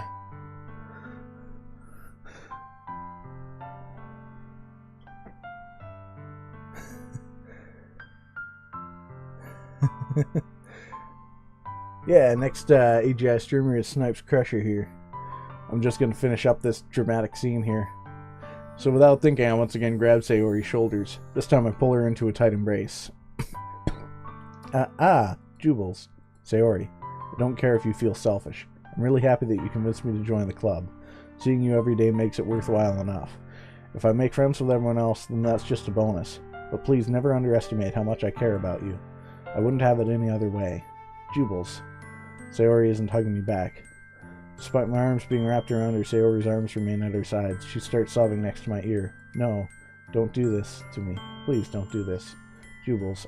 Yeah, next AGI streamer is Snipes Crusher here. I'm just going to finish up this dramatic scene here. So without thinking, I once again grab Sayori's shoulders. This time I pull her into a tight embrace. Joobles. Sayori, I don't care if you feel selfish. I'm really happy that you convinced me to join the club. Seeing you every day makes it worthwhile enough. If I make friends with everyone else, then that's just a bonus. But please never underestimate how much I care about you. I wouldn't have it any other way. Joobles. Sayori isn't hugging me back. Despite my arms being wrapped around her, Sayori's arms remain at her sides. She starts sobbing next to my ear. No, don't do this to me. Please don't do this. Joobles,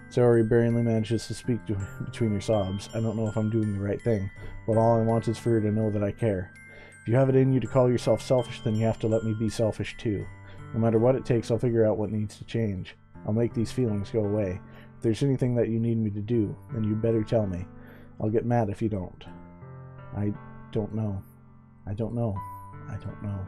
Sayori barely manages to speak between her sobs. I don't know if I'm doing the right thing, but all I want is for her to know that I care. If you have it in you to call yourself selfish, then you have to let me be selfish too. No matter what it takes, I'll figure out what needs to change. I'll make these feelings go away. If there's anything that you need me to do, then you better tell me. I'll get mad if you don't. I don't know. I don't know. I don't know.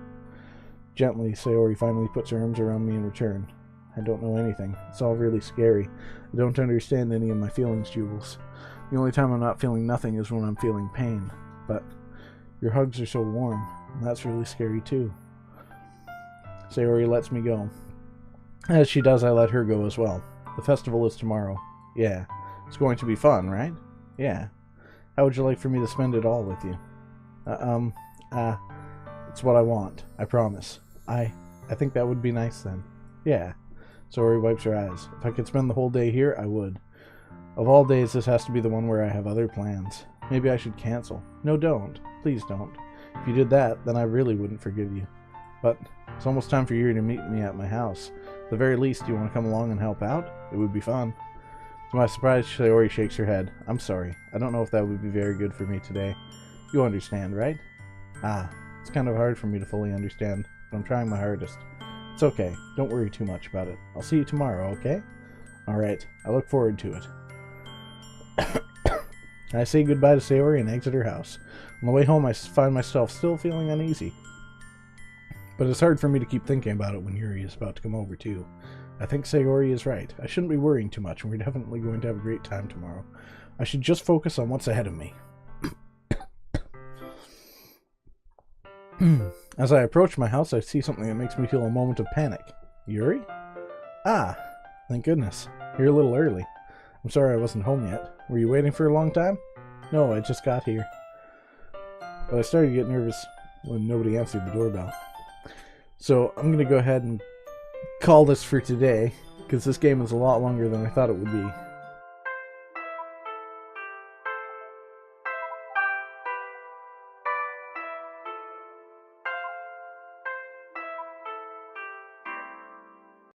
Gently, Sayori finally puts her arms around me in return. I don't know anything. It's all really scary. I don't understand any of my feelings, Joobles. The only time I'm not feeling nothing is when I'm feeling pain. But your hugs are so warm, and that's really scary too. Sayori lets me go. As she does, I let her go as well. The festival is tomorrow. Yeah. It's going to be fun, right? Yeah. How would you like for me to spend it all with you? It's what I want. I promise. I think that would be nice then. Yeah. Sayori wipes her eyes. If I could spend the whole day here, I would. Of all days, this has to be the one where I have other plans. Maybe I should cancel. No, don't. Please don't. If you did that, then I really wouldn't forgive you. But it's almost time for you to meet me at my house. At the very least, do you want to come along and help out? It would be fun. To my surprise, Sayori shakes her head. I'm sorry. I don't know if that would be very good for me today. You understand, right? Ah, it's kind of hard for me to fully understand, but I'm trying my hardest. It's okay. Don't worry too much about it. I'll see you tomorrow, okay? Alright. I look forward to it. I say goodbye to Sayori and exit her house. On the way home, I find myself still feeling uneasy. But it's hard for me to keep thinking about it when Yuri is about to come over, too. I think Sayori is right. I shouldn't be worrying too much, and we're definitely going to have a great time tomorrow. I should just focus on what's ahead of me. As I approach my house, I see something that makes me feel a moment of panic. Yuri? Ah, thank goodness. You're a little early. I'm sorry I wasn't home yet. Were you waiting for a long time? No, I just got here. But I started to get nervous when nobody answered the doorbell. So I'm going to go ahead and call this for today, because this game is a lot longer than I thought it would be.